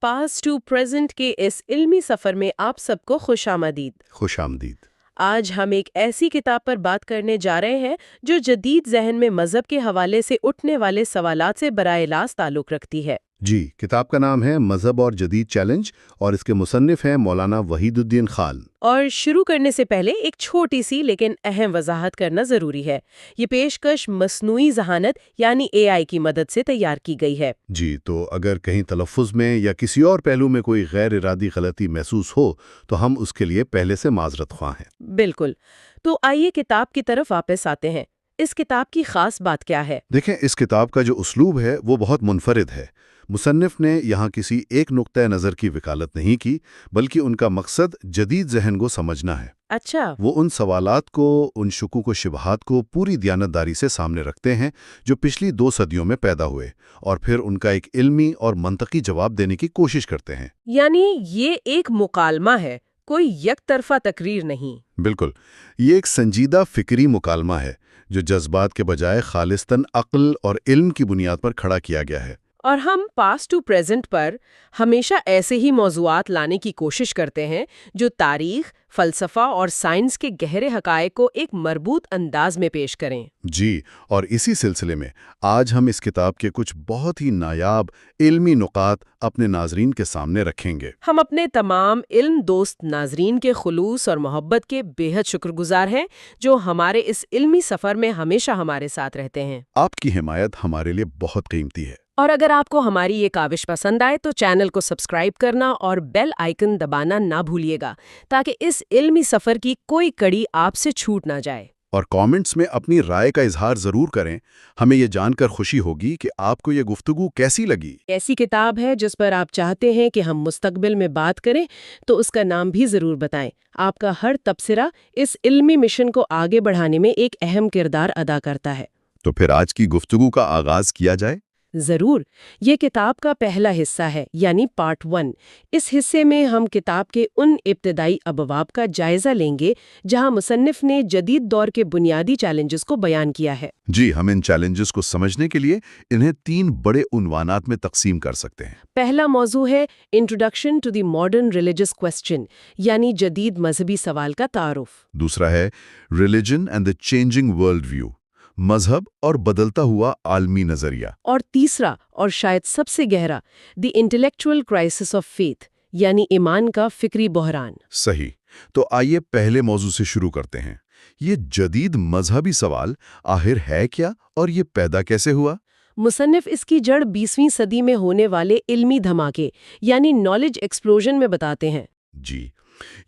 Past to present کے اس علمی سفر میں آپ سب کو خوش آمدید۔ خوش آمدید۔ آج ہم ایک ایسی کتاب پر بات کرنے جا رہے ہیں جو جدید ذہن میں مذہب کے حوالے سے اٹھنے والے سوالات سے براہ راست تعلق رکھتی ہے۔ جی، کتاب کا نام ہے مذہب اور جدید چیلنج اور اس کے مصنف ہیں مولانا وحید الدین خان۔ اور شروع کرنے سے پہلے ایک چھوٹی سی لیکن اہم وضاحت کرنا ضروری ہے۔ یہ پیشکش مصنوعی ذہانت یعنی اے آئی کی مدد سے تیار کی گئی ہے۔ جی، تو اگر کہیں تلفظ میں یا کسی اور پہلو میں کوئی غیر ارادی غلطی محسوس ہو تو ہم اس کے لیے پہلے سے معذرت خواہ ہیں۔ بالکل۔ تو آئیے کتاب کی طرف واپس آتے ہیں۔ اس کتاب کی خاص بات کیا ہے؟ دیکھیں، اس کتاب کا جو اسلوب ہے وہ بہت منفرد ہے۔ مصنف نے یہاں کسی ایک نقطہ نظر کی وکالت نہیں کی، بلکہ ان کا مقصد جدید ذہن کو سمجھنا ہے۔ اچھا۔ وہ ان سوالات کو، ان شکوک و شبہات کو پوری دیانتداری سے سامنے رکھتے ہیں جو پچھلی 2 صدیوں میں پیدا ہوئے، اور پھر ان کا ایک علمی اور منطقی جواب دینے کی کوشش کرتے ہیں۔ یعنی یہ ایک مکالمہ ہے، کوئی یک طرفہ تقریر نہیں۔ بالکل، یہ ایک سنجیدہ فکری مکالمہ ہے جو جذبات کے بجائے خالصتاً عقل اور علم کی بنیاد پر کھڑا کیا گیا ہے۔ اور ہم پاسٹ ٹو پریزنٹ پر ہمیشہ ایسے ہی موضوعات لانے کی کوشش کرتے ہیں جو تاریخ، فلسفہ اور سائنس کے گہرے حقائق کو ایک مربوط انداز میں پیش کریں۔ جی، اور اسی سلسلے میں آج ہم اس کتاب کے کچھ بہت ہی نایاب علمی نکات اپنے ناظرین کے سامنے رکھیں گے۔ ہم اپنے تمام علم دوست ناظرین کے خلوص اور محبت کے بے حد شکر گزار ہیں جو ہمارے اس علمی سفر میں ہمیشہ ہمارے ساتھ رہتے ہیں۔ آپ کی حمایت ہمارے لیے بہت قیمتی ہے۔ اور اگر آپ کو ہماری یہ کاوش پسند آئے تو چینل کو سبسکرائب کرنا اور بیل آئیکن دبانا نہ بھولیے گا تاکہ اس علمی سفر کی کوئی کڑی آپ سے چھوٹ نہ جائے۔ اور کامنٹس میں اپنی رائے کا اظہار ضرور کریں۔ ہمیں یہ جان کر خوشی ہوگی کہ آپ کو یہ گفتگو کیسی لگی۔ ایسی کتاب ہے جس پر آپ چاہتے ہیں کہ ہم مستقبل میں بات کریں تو اس کا نام بھی ضرور بتائیں۔ آپ کا ہر تبصرہ اس علمی مشن کو آگے بڑھانے میں ایک اہم کردار ادا کرتا ہے۔ تو پھر آج کی گفتگو کا آغاز کیا جائے۔ ضرور۔ یہ کتاب کا پہلا حصہ ہے، یعنی پارٹ 1۔ اس حصے میں ہم کتاب کے ان ابتدائی ابواب کا جائزہ لیں گے جہاں مصنف نے جدید دور کے بنیادی چیلنجز کو بیان کیا ہے۔ جی، ہم ان چیلنجز کو سمجھنے کے لیے انہیں 3 بڑے عنوانات میں تقسیم کر سکتے ہیں۔ پہلا موضوع ہے introduction to the modern religious question, یعنی جدید مذہبی سوال کا تعارف۔ دوسرا ہے religion and the changing world view, مذہب اور بدلتا ہوا عالمی نظریہ۔ اور تیسرا اور شاید سب سے گہرا، دی انٹلیکچوئل کرائسس آف فیتھ، یعنی ایمان کا فکری بحران۔ صحیح، تو آئیے پہلے موضوع سے شروع کرتے ہیں۔ یہ جدید مذہبی سوال آخر ہے کیا اور یہ پیدا کیسے ہوا؟ مصنف اس کی جڑ 20ویں صدی میں ہونے والے علمی دھماکے یعنی نالج ایکسپلوژن میں بتاتے ہیں۔ جی،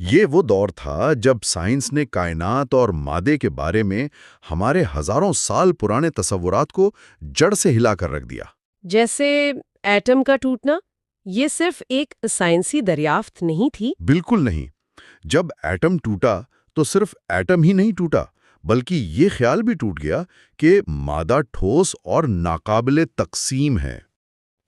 یہ وہ دور تھا جب سائنس نے کائنات اور مادے کے بارے میں ہمارے ہزاروں سال پرانے تصورات کو جڑ سے ہلا کر رکھ دیا۔ جیسے ایٹم کا ٹوٹنا، یہ صرف ایک سائنسی دریافت نہیں تھی۔ بالکل نہیں۔ جب ایٹم ٹوٹا تو صرف ایٹم ہی نہیں ٹوٹا، بلکہ یہ خیال بھی ٹوٹ گیا کہ مادہ ٹھوس اور ناقابل تقسیم ہے۔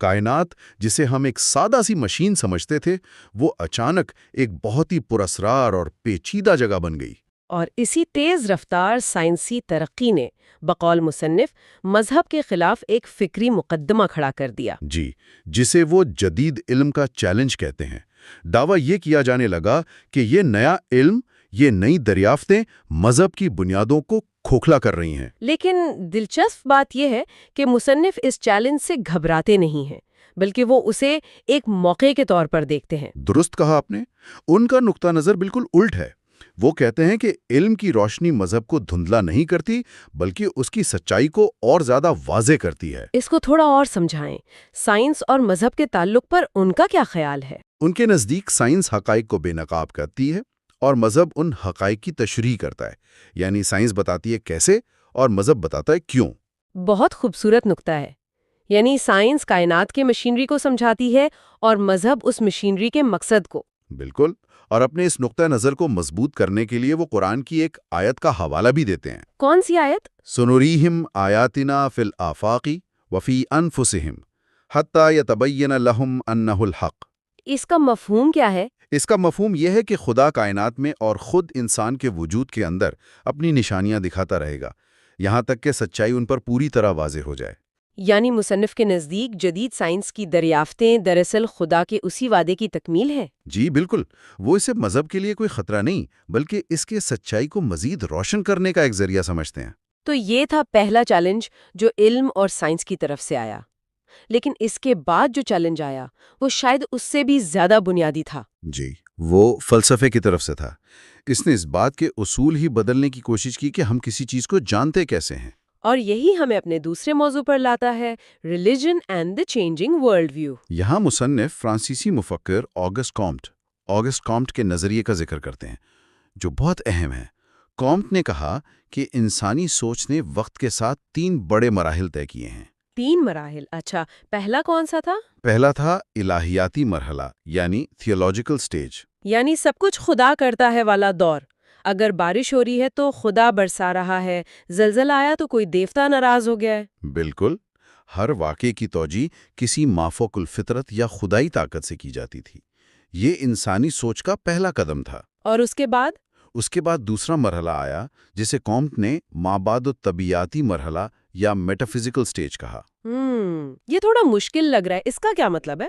کائنات، جسے ہم ایک سادہ سی مشین سمجھتے تھے، وہ اچانک ایک بہت ہی پراسرار اور پیچیدہ جگہ بن گئی۔ اور اسی تیز رفتار سائنسی ترقی نے بقول مصنف مذہب کے خلاف ایک فکری مقدمہ کھڑا کر دیا۔ جی، جسے وہ جدید علم کا چیلنج کہتے ہیں۔ دعویٰ یہ کیا جانے لگا کہ یہ نیا علم، یہ نئی دریافتیں مذہب کی بنیادوں کو کھوکھلا کر رہی ہیں۔ لیکن دلچسپ بات یہ ہے کہ مصنف اس چیلنج سے گھبراتے نہیں ہیں، بلکہ وہ اسے ایک موقع کے طور پر دیکھتے ہیں۔ درست کہا آپ نے۔ ان کا نقطہ نظر بالکل الٹ ہے۔ وہ کہتے ہیں کہ علم کی روشنی مذہب کو دھندلا نہیں کرتی، بلکہ اس کی سچائی کو اور زیادہ واضح کرتی ہے۔ اس کو تھوڑا اور سمجھائیں۔ سائنس اور مذہب کے تعلق پر ان کا کیا خیال ہے؟ ان کے نزدیک سائنس حقائق کو بے نقاب کرتی ہے اور مذہب ان حقائق کی تشریح کرتا ہے۔ یعنی سائنس بتاتی ہے کیسے اور مذہب بتاتا ہے کیوں۔ بہت خوبصورت نقطہ ہے۔ یعنی سائنس کائنات کے مشینری کو سمجھاتی ہے اور مذہب اس مشینری کے مقصد کو۔ بالکل، اور اپنے اس نقطہ نظر کو مضبوط کرنے کے لیے وہ قرآن کی ایک آیت کا حوالہ بھی دیتے ہیں۔ کون سی آیت؟ سنوریہم آیاتنا فی الآفاق وفی انفسہم حتی یتبین لہم انہ الحق۔ اس کا مفہوم کیا ہے؟ اس کا مفہوم یہ ہے کہ خدا کائنات میں اور خود انسان کے وجود کے اندر اپنی نشانیاں دکھاتا رہے گا، یہاں تک کہ سچائی ان پر پوری طرح واضح ہو جائے۔ یعنی مصنف کے نزدیک جدید سائنس کی دریافتیں دراصل خدا کے اسی وعدے کی تکمیل ہے؟ جی بالکل، وہ اسے مذہب کے لیے کوئی خطرہ نہیں بلکہ اس کے سچائی کو مزید روشن کرنے کا ایک ذریعہ سمجھتے ہیں۔ تو یہ تھا پہلا چیلنج جو علم اور سائنس کی طرف سے آیا، لیکن اس کے بعد جو چیلنج آیا وہ شاید اس سے بھی زیادہ بنیادی تھا۔ جی، وہ فلسفے کی طرف سے تھا۔ اس نے اس بات کے اصول ہی بدلنے کی کوشش کی کہ ہم کسی چیز کو جانتے کیسے ہیں۔ اور یہی ہمیں اپنے دوسرے موضوع پر لاتا ہے، religion and the changing world view. یہاں مصنف فرانسیسی مفکر آگسٹ کامٹ کے نظریے کا ذکر کرتے ہیں جو بہت اہم ہے۔ کامٹ نے کہا کہ انسانی سوچ نے وقت کے ساتھ 3 بڑے مراحل طے کیے ہیں۔ 3 مراحل، اچھا، پہلا کون سا تھا؟ پہلا تھا الہیاتی مرحلہ یعنی تھیولوجیکل سٹیج۔ یعنی سب کچھ خدا کرتا ہے والا دور۔ اگر بارش ہو رہی ہے تو خدا برسا رہا ہے، زلزلہ آیا تو کوئی دیوتا ناراض ہو گیا ہے۔ بالکل، ہر واقعے کی توجیہ کسی مافوق الفطرت یا خدائی طاقت سے کی جاتی تھی۔ یہ انسانی سوچ کا پہلا قدم تھا۔ اور اس کے بعد دوسرا مرحلہ آیا جسے کامٹ نے مابعد الطبیعیاتی مرحلہ یا میٹافزیکل سٹیج کہا۔ یہ تھوڑا مشکل لگ رہا ہے، اس کا کیا مطلب ہے؟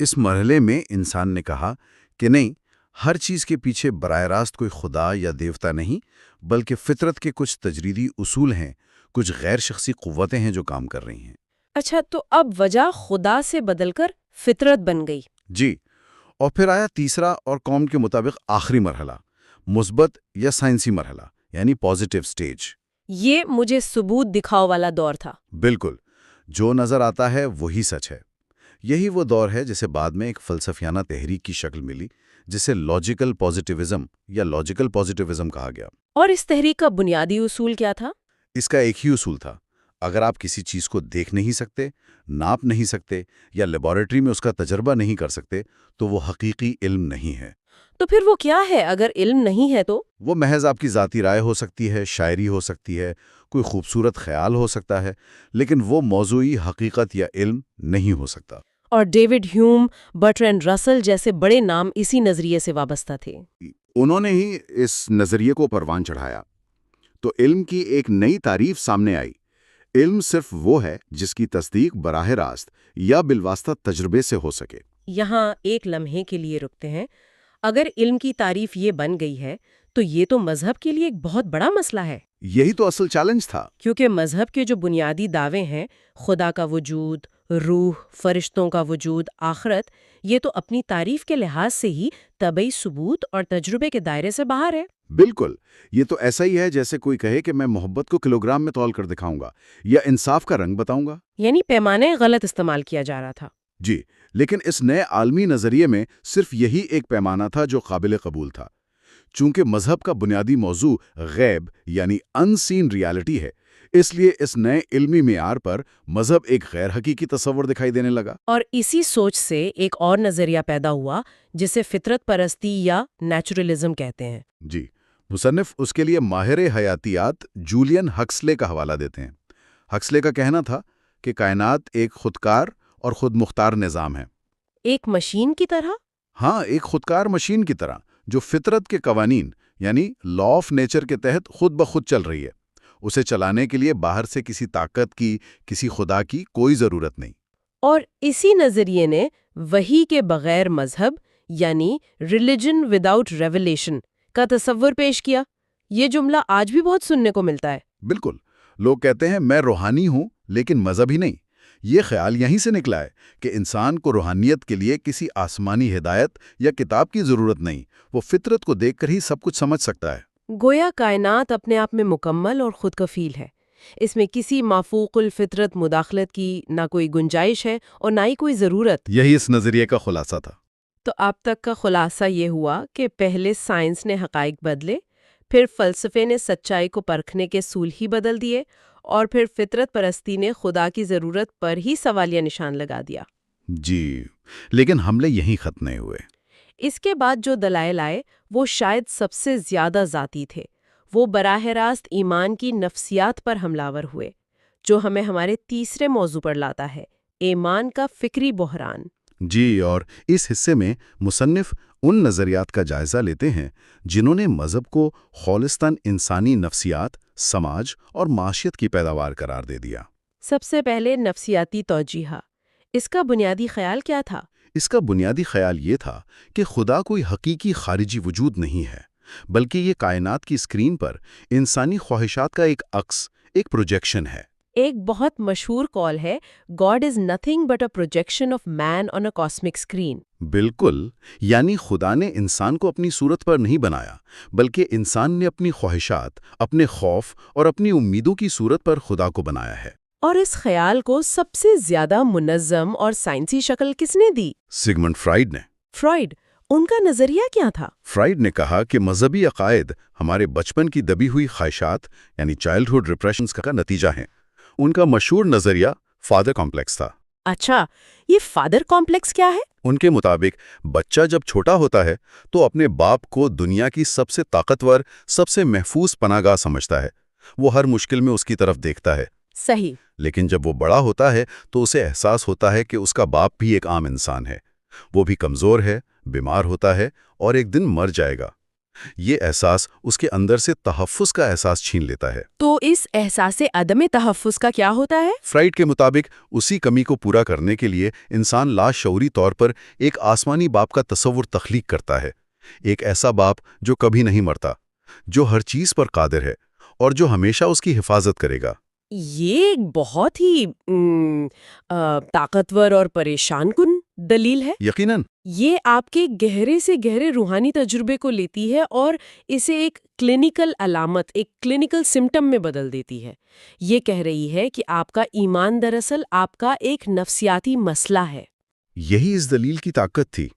اس مرحلے میں انسان نے کہا کہ نہیں، ہر چیز کے پیچھے براہ راست کوئی خدا یا دیوتا نہیں، بلکہ فطرت کے کچھ تجریدی اصول ہیں، کچھ غیر شخصی قوتیں ہیں جو کام کر رہی ہیں۔ اچھا، تو اب وجہ خدا سے بدل کر فطرت بن گئی۔ جی، اور پھر آیا تیسرا اور کامٹ کے مطابق آخری مرحلہ، مثبت یا سائنسی مرحلہ یعنی پازیٹیو سٹیج۔ یہ مجھے ثبوت دکھاؤ والا دور تھا۔ بالکل، جو نظر آتا ہے وہی سچ ہے۔ یہی وہ دور ہے جسے بعد میں ایک فلسفیانہ تحریک کی شکل ملی جسے لاجیکل پازیٹیوزم کہا گیا۔ اور اس تحریک کا بنیادی اصول کیا تھا؟ اس کا ایک ہی اصول تھا، اگر آپ کسی چیز کو دیکھ نہیں سکتے، ناپ نہیں سکتے یا لیبارٹری میں اس کا تجربہ نہیں کر سکتے تو وہ حقیقی علم نہیں ہے۔ تو پھر وہ کیا ہے؟ اگر علم نہیں ہے تو وہ محض آپ کی ذاتی رائے ہو سکتی ہے، شاعری ہو سکتی ہے، کوئی خوبصورت خیال ہو سکتا ہے، لیکن وہ موضوعی حقیقت یا علم نہیں ہو سکتا۔ اور ڈیوڈ ہیوم، برٹرینڈ رسل جیسے بڑے نام اسی نظریے سے وابستہ تھے۔ انہوں نے ہی اس نظریے کو پروان چڑھایا تو علم کی ایک نئی تعریف سامنے آئی۔ علم صرف وہ ہے جس کی تصدیق براہ راست یا بالواسطہ تجربے سے ہو سکے۔ یہاں ایک لمحے کے لیے رکتے ہیں۔ اگر علم کی تعریف یہ بن گئی ہے تو یہ تو مذہب کے لیے ایک بہت بڑا مسئلہ ہے۔ یہی تو اصل چیلنج تھا۔ کیونکہ مذہب کے جو بنیادی دعوے ہیں، خدا کا وجود، روح، فرشتوں کا وجود، آخرت، یہ تو اپنی تعریف کے لحاظ سے ہی طبعی ثبوت اور تجربے کے دائرے سے باہر ہے۔ بالکل، یہ تو ایسا ہی ہے جیسے کوئی کہے کہ میں محبت کو کلوگرام میں تول کر دکھاؤں گا یا انصاف کا رنگ بتاؤں گا۔ یعنی پیمانے غلط استعمال کیا جا رہا تھا۔ جی، لیکن اس نئے عالمی نظریے میں صرف یہی ایک پیمانہ تھا جو قابل قبول تھا۔ چونکہ مذہب کا بنیادی موضوع غیب یعنی ان سین ریالٹی ہے، اس لیے اس نئے علمی معیار پر مذہب ایک غیر حقیقی تصور دکھائی دینے لگا۔ اور اسی سوچ سے ایک اور نظریہ پیدا ہوا جسے فطرت پرستی یا نیچرلزم کہتے ہیں۔ جی، مصنف اس کے لیے ماہر حیاتیات جولین ہکسلے کا حوالہ دیتے ہیں۔ ہکسلے کا کہنا تھا کہ کائنات ایک خودکار اور خود مختار نظام ہے۔ ایک مشین کی طرح؟ ہاں، ایک خودکار مشین کی طرح جو فطرت کے قوانین یعنی لا آف نیچر کے تحت خود بخود چل رہی ہے۔ اسے چلانے کے لیے باہر سے کسی طاقت کی، کسی خدا کی کوئی ضرورت نہیں۔ اور اسی نظریے نے وحی کے بغیر مذہب یعنی ریلیجن وداؤٹ ریویلیشن کا تصور پیش کیا۔ یہ جملہ آج بھی بہت سننے کو ملتا ہے۔ بالکل، لوگ کہتے ہیں میں روحانی ہوں لیکن مذہبی نہیں۔ یہ خیال یہیں سے نکلا ہے کہ انسان کو روحانیت کے لیے کسی آسمانی ہدایت یا کتاب کی ضرورت نہیں، وہ فطرت کو دیکھ کر ہی سب کچھ سمجھ سکتا ہے۔ گویا کائنات اپنے آپ میں مکمل اور خود کفیل ہے، اس میں کسی مافوق الفطرت مداخلت کی نہ کوئی گنجائش ہے اور نہ ہی کوئی ضرورت۔ یہی اس نظریے کا خلاصہ تھا۔ تو اب تک کا خلاصہ یہ ہوا کہ پہلے سائنس نے حقائق بدلے، پھر فلسفے نے سچائی کو پرکھنے کے اصول ہی بدل دیے، اور پھر فطرت پرستی نے خدا کی ضرورت پر ہی سوالیہ نشان لگا دیا۔ جی، لیکن حملے یہیں ختم نہیں ہوئے۔ اس کے بعد جو دلائل آئے وہ شاید سب سے زیادہ ذاتی تھے۔ وہ براہ راست ایمان کی نفسیات پر حملہ ہوئے، جو ہمیں ہمارے تیسرے موضوع پر لاتا ہے، ایمان کا فکری بحران۔ جی، اور اس حصے میں مصنف ان نظریات کا جائزہ لیتے ہیں جنہوں نے مذہب کو خالصتاً انسانی نفسیات، سماج اور معاشیت کی پیداوار قرار دے دیا۔ سب سے پہلے نفسیاتی توجیہ، اس کا بنیادی خیال کیا تھا؟ اس کا بنیادی خیال یہ تھا کہ خدا کوئی حقیقی خارجی وجود نہیں ہے، بلکہ یہ کائنات کی اسکرین پر انسانی خواہشات کا ایک عکس، ایک پروجیکشن ہے۔ ایک بہت مشہور قول ہے God is nothing but a projection of man on a cosmic screen۔ بالکل، یعنی خدا نے انسان کو اپنی صورت پر نہیں بنایا، بلکہ انسان نے اپنی خواہشات، اپنے خوف اور اپنی امیدوں کی صورت پر خدا کو بنایا ہے۔ اور اس خیال کو سب سے زیادہ منظم اور سائنسی شکل کس نے دی؟ سگمنڈ فرائیڈ نے۔ فرائیڈ، ان کا نظریہ کیا تھا؟ فرائیڈ نے کہا کہ مذہبی عقائد ہمارے بچپن کی دبی ہوئی خواہشات یعنی چائلڈہڈ ریپریشنز کا نتیجہ ہیں۔ ان کا مشہور نظریہ فادر کمپلیکس تھا۔ اچھا، یہ فادر کمپلیکس کیا ہے؟ ان کے مطابق بچہ جب چھوٹا ہوتا ہے تو اپنے باپ کو دنیا کی سب سے طاقتور، سب سے محفوظ پناہ گاہ سمجھتا ہے۔ وہ ہر مشکل میں اس کی طرف دیکھتا ہے۔ صحیح۔ لیکن جب وہ بڑا ہوتا ہے تو اسے احساس ہوتا ہے کہ اس کا باپ بھی ایک عام انسان ہے، وہ بھی کمزور ہے، بیمار ہوتا ہے اور ایک دن مر جائے گا۔ یہ احساس اس کے اندر سے تحفظ کا احساس چھین لیتا ہے۔ تو اس احساس عدم تحفظ کا کیا ہوتا ہے؟ فرائیڈ کے مطابق اسی کمی کو پورا کرنے کے لیے انسان لاشعوری طور پر ایک آسمانی باپ کا تصور تخلیق کرتا ہے، ایک ایسا باپ جو کبھی نہیں مرتا، جو ہر چیز پر قادر ہے اور جو ہمیشہ اس کی حفاظت کرے گا۔ یہ ایک بہت ہی طاقتور اور پریشان کن دلیل ہے۔ یقیناً یہ آپ کے گہرے سے گہرے روحانی تجربے کو لیتی ہے اور اسے ایک کلینیکل علامت، ایک کلینیکل سمٹم میں بدل دیتی ہے۔ یہ کہہ رہی ہے کہ آپ کا ایمان دراصل آپ کا ایک نفسیاتی مسئلہ ہے۔ یہی اس دلیل کی طاقت تھی۔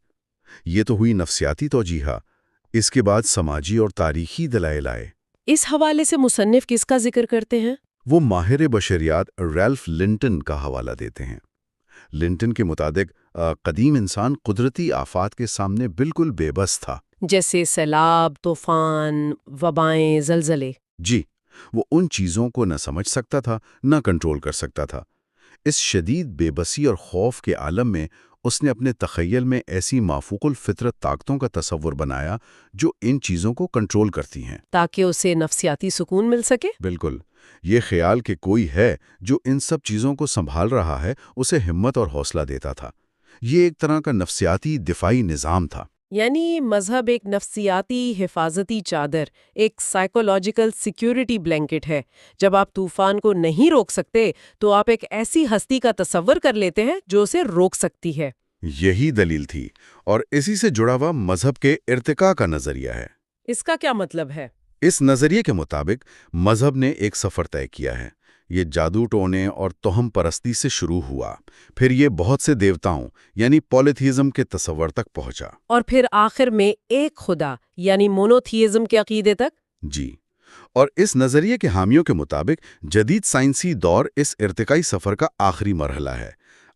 یہ تو ہوئی نفسیاتی توجیہ، اس کے بعد سماجی اور تاریخی دلائل آئے۔ اس حوالے سے مصنف کس کا ذکر کرتے ہیں؟ وہ ماہر بشریات ریلف لنٹن کا حوالہ دیتے ہیں۔ لنٹن کے مطابق قدیم انسان قدرتی آفات کے سامنے بالکل بے بس تھا، جیسے سیلاب، طوفان، وبائیں، زلزلے۔ جی، وہ ان چیزوں کو نہ سمجھ سکتا تھا، نہ کنٹرول کر سکتا تھا۔ اس شدید بے بسی اور خوف کے عالم میں اس نے اپنے تخیل میں ایسی مافوق الفطرت طاقتوں کا تصور بنایا جو ان چیزوں کو کنٹرول کرتی ہیں، تاکہ اسے نفسیاتی سکون مل سکے۔ بالکل، یہ خیال کہ کوئی ہے جو ان سب چیزوں کو سنبھال رہا ہے اسے ہمت اور حوصلہ دیتا تھا۔ یہ ایک طرح کا نفسیاتی دفاعی نظام تھا۔ یعنی مذہب ایک نفسیاتی حفاظتی چادر، ایک سائیکولوجیکل سیکیورٹی بلینکٹ ہے۔ جب آپ طوفان کو نہیں روک سکتے تو آپ ایک ایسی ہستی کا تصور کر لیتے ہیں جو اسے روک سکتی ہے۔ یہی دلیل تھی، اور اسی سے جڑا ہوا مذہب کے ارتقاء کا نظریہ ہے۔ اس کا کیا مطلب ہے؟ اس نظریے کے مطابق مذہب نے ایک سفر طے کیا ہے۔ یہ جادو ٹونے اور توہم پرستی سے شروع ہوا، پھر یہ بہت سے دیوتاؤں یعنی پولیتھیزم کے تصور تک پہنچا، اور پھر آخر میں ایک خدا یعنی مونوتھیزم کے عقیدے تک۔ جی، اور اس نظریے کے حامیوں کے مطابق جدید سائنسی دور اس ارتقائی سفر کا آخری مرحلہ ہے۔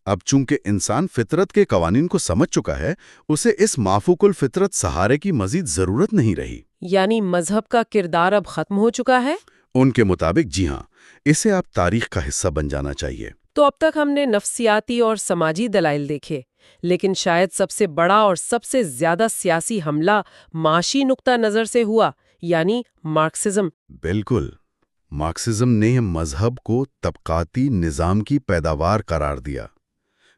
اب چونکہ انسان فطرت کے قوانین کو سمجھ چکا ہے، اسے اس مافوق الفطرت سہارے کی مزید ضرورت نہیں رہی۔ یعنی مذہب کا کردار اب ختم ہو چکا ہے؟ ان کے مطابق جی ہاں، اسے اب تاریخ کا حصہ بن جانا چاہیے۔ تو اب تک ہم نے نفسیاتی اور سماجی دلائل دیکھے، لیکن شاید سب سے بڑا اور سب سے زیادہ سیاسی حملہ معاشی نقطہ نظر سے ہوا، یعنی مارکسزم۔ بالکل، مارکسزم نے مذہب کو طبقاتی نظام کی پیداوار قرار دیا۔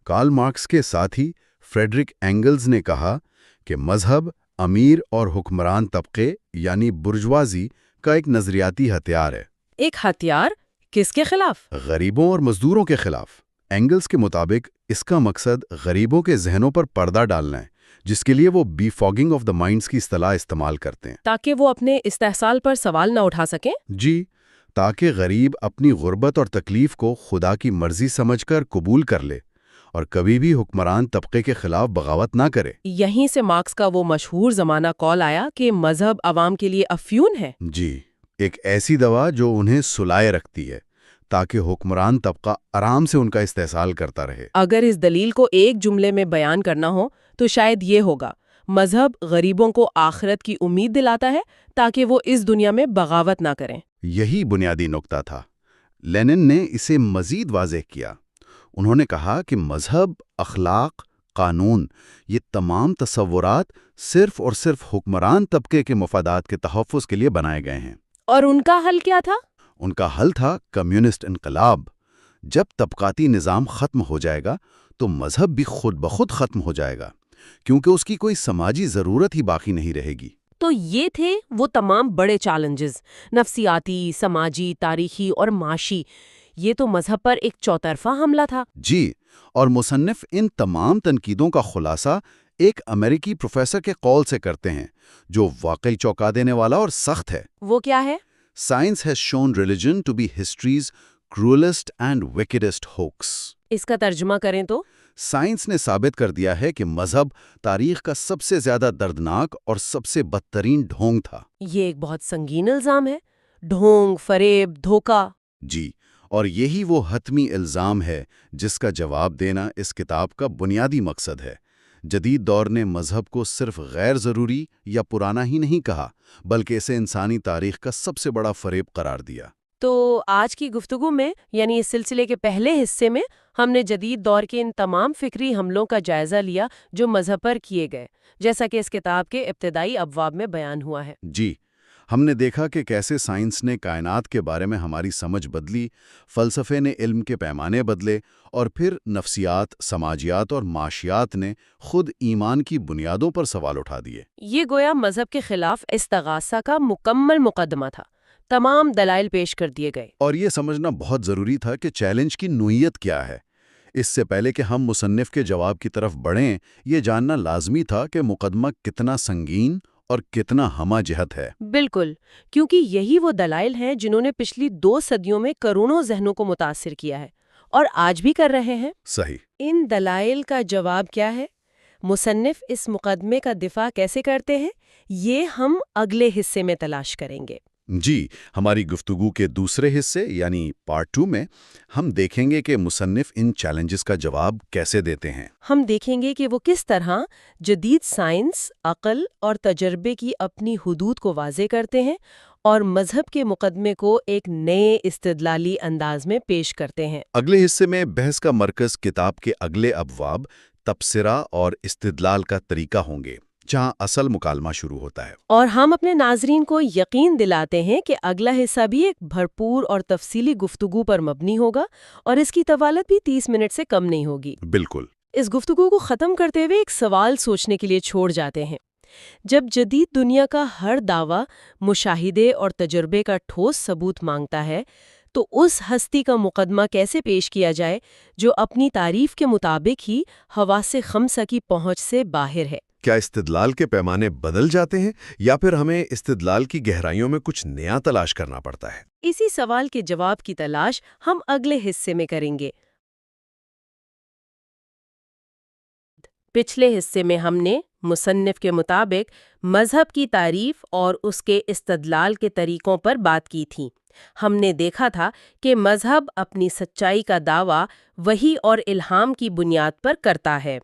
کارل مارکس کے ساتھی فریڈرک اینگلز نے کہا کہ مذہب امیر اور حکمران طبقے یعنی برجوازی کا ایک نظریاتی ہتھیار ہے۔ ایک ہتھیار کس کے خلاف؟ غریبوں اور مزدوروں کے خلاف۔ اینگلز کے مطابق اس کا مقصد غریبوں کے ذہنوں پر پردہ ڈالنا ہے، جس کے لیے وہ بی فاگنگ آف دا مائنڈز کی اصطلاح استعمال کرتے ہیں، تاکہ وہ اپنے استحصال پر سوال نہ اٹھا سکیں۔ جی، تاکہ غریب اپنی غربت اور تکلیف کو خدا کی مرضی سمجھ کر قبول کر لے اور کبھی بھی حکمران طبقے کے خلاف بغاوت نہ کرے۔ یہیں سے مارکس کا وہ مشہور زمانہ کال آیا کہ مذہب عوام کے لیے افیون ہے۔ جی، ایک ایسی دوا جو انہیں سلائے رکھتی ہے تاکہ حکمران طبقہ آرام سے ان کا استحصال کرتا رہے۔ اگر اس دلیل کو ایک جملے میں بیان کرنا ہو تو شاید یہ ہوگا: مذہب غریبوں کو آخرت کی امید دلاتا ہے تاکہ وہ اس دنیا میں بغاوت نہ کریں۔ یہی بنیادی نقطہ تھا۔ لینن نے اسے مزید واضح کیا۔ انہوں نے کہا کہ مذہب، اخلاق، قانون، یہ تمام تصورات صرف اور صرف حکمران طبقے کے مفادات کے تحفظ کے لیے بنائے گئے ہیں۔ اور ان کا حل کیا تھا؟ ان کا حل تھا کمیونسٹ انقلاب، جب طبقاتی نظام ختم ہو جائے گا تو مذہب بھی خود بخود ختم ہو جائے گا، کیونکہ اس کی کوئی سماجی ضرورت ہی باقی نہیں رہے گی۔ تو یہ تھے وہ تمام بڑے چیلنجز، نفسیاتی، سماجی، تاریخی اور معاشی۔ یہ تو مذہب پر ایک چوطرفہ حملہ تھا۔ جی، اور مصنف ان تمام تنقیدوں کا خلاصہ ایک امریکی پروفیسر کے قول سے کرتے ہیں جو واقعی چونکا دینے والا اور سخت ہے۔ وہ کیا ہے؟ Science has shown religion to be history's cruelest and wickedest hoax. اس کا ترجمہ کریں تو؟ سائنس نے ثابت کر دیا ہے کہ مذہب تاریخ کا سب سے زیادہ دردناک اور سب سے بدترین ڈھونگ تھا۔ یہ ایک بہت سنگین الزام ہے۔ ڈھونگ، فریب، دھوکہ۔ جی، اور یہی وہ حتمی الزام ہے جس کا جواب دینا اس کتاب کا بنیادی مقصد ہے۔ جدید دور نے مذہب کو صرف غیر ضروری یا پرانا ہی نہیں کہا، بلکہ اسے انسانی تاریخ کا سب سے بڑا فریب قرار دیا۔ تو آج کی گفتگو میں، یعنی اس سلسلے کے پہلے حصے میں، ہم نے جدید دور کے ان تمام فکری حملوں کا جائزہ لیا جو مذہب پر کیے گئے، جیسا کہ اس کتاب کے ابتدائی ابواب میں بیان ہوا ہے۔ جی، ہم نے دیکھا کہ کیسے سائنس نے کائنات کے بارے میں ہماری سمجھ بدلی، فلسفے نے علم کے پیمانے بدلے، اور پھر نفسیات، سماجیات اور معاشیات نے خود ایمان کی بنیادوں پر سوال اٹھا دیے۔ یہ گویا مذہب کے خلاف استغاثہ کا مکمل مقدمہ تھا۔ تمام دلائل پیش کر دیے گئے۔ اور یہ سمجھنا بہت ضروری تھا کہ چیلنج کی نوعیت کیا ہے۔ اس سے پہلے کہ ہم مصنف کے جواب کی طرف بڑھیں، یہ جاننا لازمی تھا کہ مقدمہ کتنا سنگین اور کتنا ہمہ جہت ہے۔ بالکل، کیونکہ یہی وہ دلائل ہیں جنہوں نے پچھلی 2 صدیوں میں کروڑوں ذہنوں کو متاثر کیا ہے اور آج بھی کر رہے ہیں۔ صحیح۔ ان دلائل کا جواب کیا ہے؟ مصنف اس مقدمے کا دفاع کیسے کرتے ہیں؟ یہ ہم اگلے حصے میں تلاش کریں گے۔ جی، ہماری گفتگو کے دوسرے حصے یعنی پارٹ 2 میں ہم دیکھیں گے کہ مصنف ان چیلنجز کا جواب کیسے دیتے ہیں۔ ہم دیکھیں گے کہ وہ کس طرح جدید سائنس، عقل اور تجربے کی اپنی حدود کو واضح کرتے ہیں اور مذہب کے مقدمے کو ایک نئے استدلالی انداز میں پیش کرتے ہیں۔ اگلے حصے میں بحث کا مرکز کتاب کے اگلے ابواب، تبصرہ اور استدلال کا طریقہ ہوں گے، جہاں اصل مکالمہ شروع ہوتا ہے۔ اور ہم اپنے ناظرین کو یقین دلاتے ہیں کہ اگلا حصہ بھی ایک بھرپور اور تفصیلی گفتگو پر مبنی ہوگا اور اس کی طوالت بھی 30 منٹ سے کم نہیں ہوگی۔ بالکل۔ اس گفتگو کو ختم کرتے ہوئے ایک سوال سوچنے کے لیے چھوڑ جاتے ہیں۔ جب جدید دنیا کا ہر دعویٰ مشاہدے اور تجربے کا ٹھوس ثبوت مانگتا ہے، تو اس ہستی کا مقدمہ کیسے پیش کیا جائے جو اپنی تعریف کے مطابق ہی حواس خمسہ کی پہنچ سے باہر ہے؟ کیا استدلال کے پیمانے بدل جاتے ہیں یا پھر ہمیں استدلال کی گہرائیوں میں کچھ نیا تلاش کرنا پڑتا ہے؟ اسی سوال کے جواب کی تلاش ہم اگلے حصے میں کریں گے۔ پچھلے حصے میں ہم نے مصنف کے مطابق مذہب کی تعریف اور اس کے استدلال کے طریقوں پر بات کی تھی۔ ہم نے دیکھا تھا کہ مذہب اپنی سچائی کا دعویٰ وحی اور الہام کی بنیاد پر کرتا ہے۔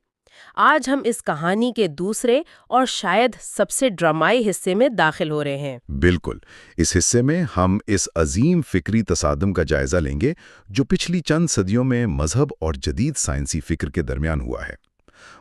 آج ہم اس کہانی کے دوسرے اور شاید سب سے ڈرامائی حصے میں داخل ہو رہے ہیں۔ بالکل، اس حصے میں ہم اس عظیم فکری تصادم کا جائزہ لیں گے جو پچھلی چند صدیوں میں مذہب اور جدید سائنسی فکر کے درمیان ہوا ہے۔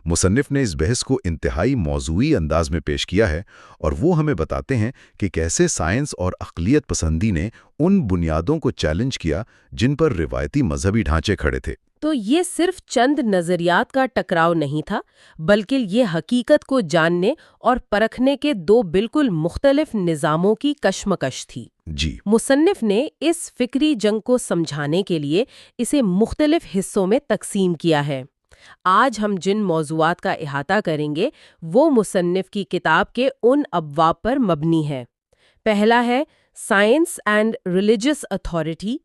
مصنف نے اس بحث کو انتہائی موضوعی انداز میں پیش کیا ہے اور وہ ہمیں بتاتے ہیں کہ کیسے سائنس اور عقلیت پسندی نے ان بنیادوں کو چیلنج کیا جن پر روایتی مذہبی ڈھانچے کھڑے تھے۔ تو یہ صرف چند نظریات کا ٹکراؤ نہیں تھا، بلکہ یہ حقیقت کو جاننے اور پرکھنے کے 2 بالکل مختلف نظاموں کی کشمکش تھی۔ جی، مصنف نے اس فکری جنگ کو سمجھانے کے لیے اسے مختلف حصوں میں تقسیم کیا ہے۔ آج ہم جن موضوعات کا احاطہ کریں گے وہ مصنف کی کتاب کے ان ابواب پر مبنی ہے۔ پہلا ہے سائنس اینڈ ریلیجس اتھارٹی،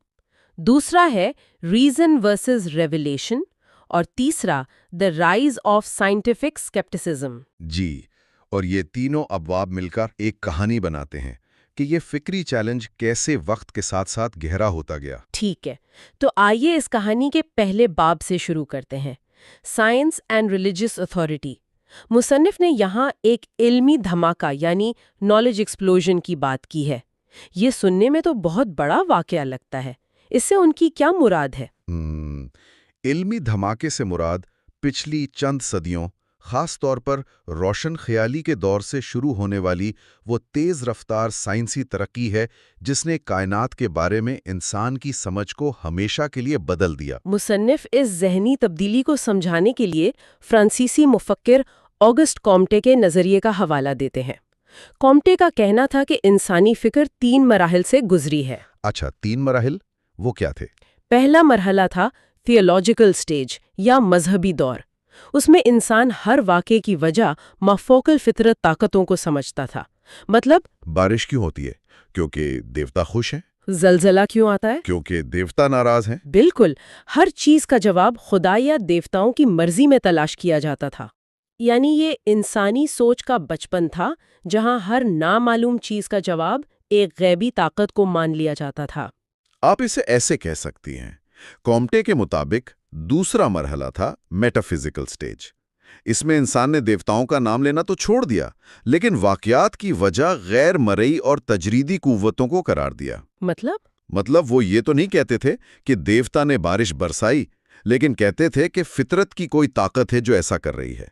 دوسرا ہے ریزن ورسز ریویلیشن، اور تیسرا the rise of scientific scepticism. جی، اور یہ تینوں ابواب مل کر ایک کہانی بناتے ہیں کہ یہ فکری چیلنج کیسے وقت کے ساتھ ساتھ گہرا ہوتا گیا۔ ٹھیک ہے، تو آئیے اس کہانی کے پہلے باب سے شروع کرتے ہیں، سائنس اینڈ ریلیجس اتھارٹی۔ مصنف نے یہاں ایک علمی دھماکہ یعنی نالج ایکسپلوژن کی بات کی ہے۔ یہ سننے میں تو بہت بڑا واقعہ لگتا ہے، اس سے ان کی کیا مراد ہے؟ علمی دھماکے سے مراد پچھلی چند صدیوں، خاص طور پر روشن خیالی کے دور سے شروع ہونے والی وہ تیز رفتار سائنسی ترقی ہے جس نے کائنات کے بارے میں انسان کی سمجھ کو ہمیشہ کے لیے بدل دیا۔ مصنف اس ذہنی تبدیلی کو سمجھانے کے لیے فرانسیسی مفکر آگسٹ کامٹے کے نظریے کا حوالہ دیتے ہیں۔ کامٹے کا کہنا تھا کہ انسانی فکر 3 مراحل سے گزری ہے۔ اچھا، 3 مراحل وہ کیا تھے؟ پہلا مرحلہ تھا تھیولوجیکل سٹیج یا مذہبی دور۔ اس میں انسان ہر واقعے کی وجہ مافوق الفطرت طاقتوں کو سمجھتا تھا۔ مطلب بارش کیوں ہوتی ہے؟ کیونکہ دیوتا خوش ہیں؟ زلزلہ کیوں آتا ہے؟ کیونکہ دیوتا ناراض ہیں؟ بالکل، ہر چیز کا جواب خدا یا دیوتاؤں کی مرضی میں تلاش کیا جاتا تھا۔ یعنی یہ انسانی سوچ کا بچپن تھا جہاں ہر نامعلوم چیز کا جواب ایک غیبی طاقت کو مان لیا جاتا تھا۔ آپ اسے ایسے کہہ سکتی ہیں، کامٹے کے مطابق دوسرا مرحلہ تھا میٹافزیکل سٹیج۔ اس میں انسان نے دیوتاؤں کا نام لینا تو چھوڑ دیا، لیکن واقعات کی وجہ غیر مرئی اور تجریدی قوتوں کو قرار دیا۔ مطلب وہ یہ تو نہیں کہتے تھے کہ دیوتا نے بارش برسائی، لیکن کہتے تھے کہ فطرت کی کوئی طاقت ہے جو ایسا کر رہی ہے۔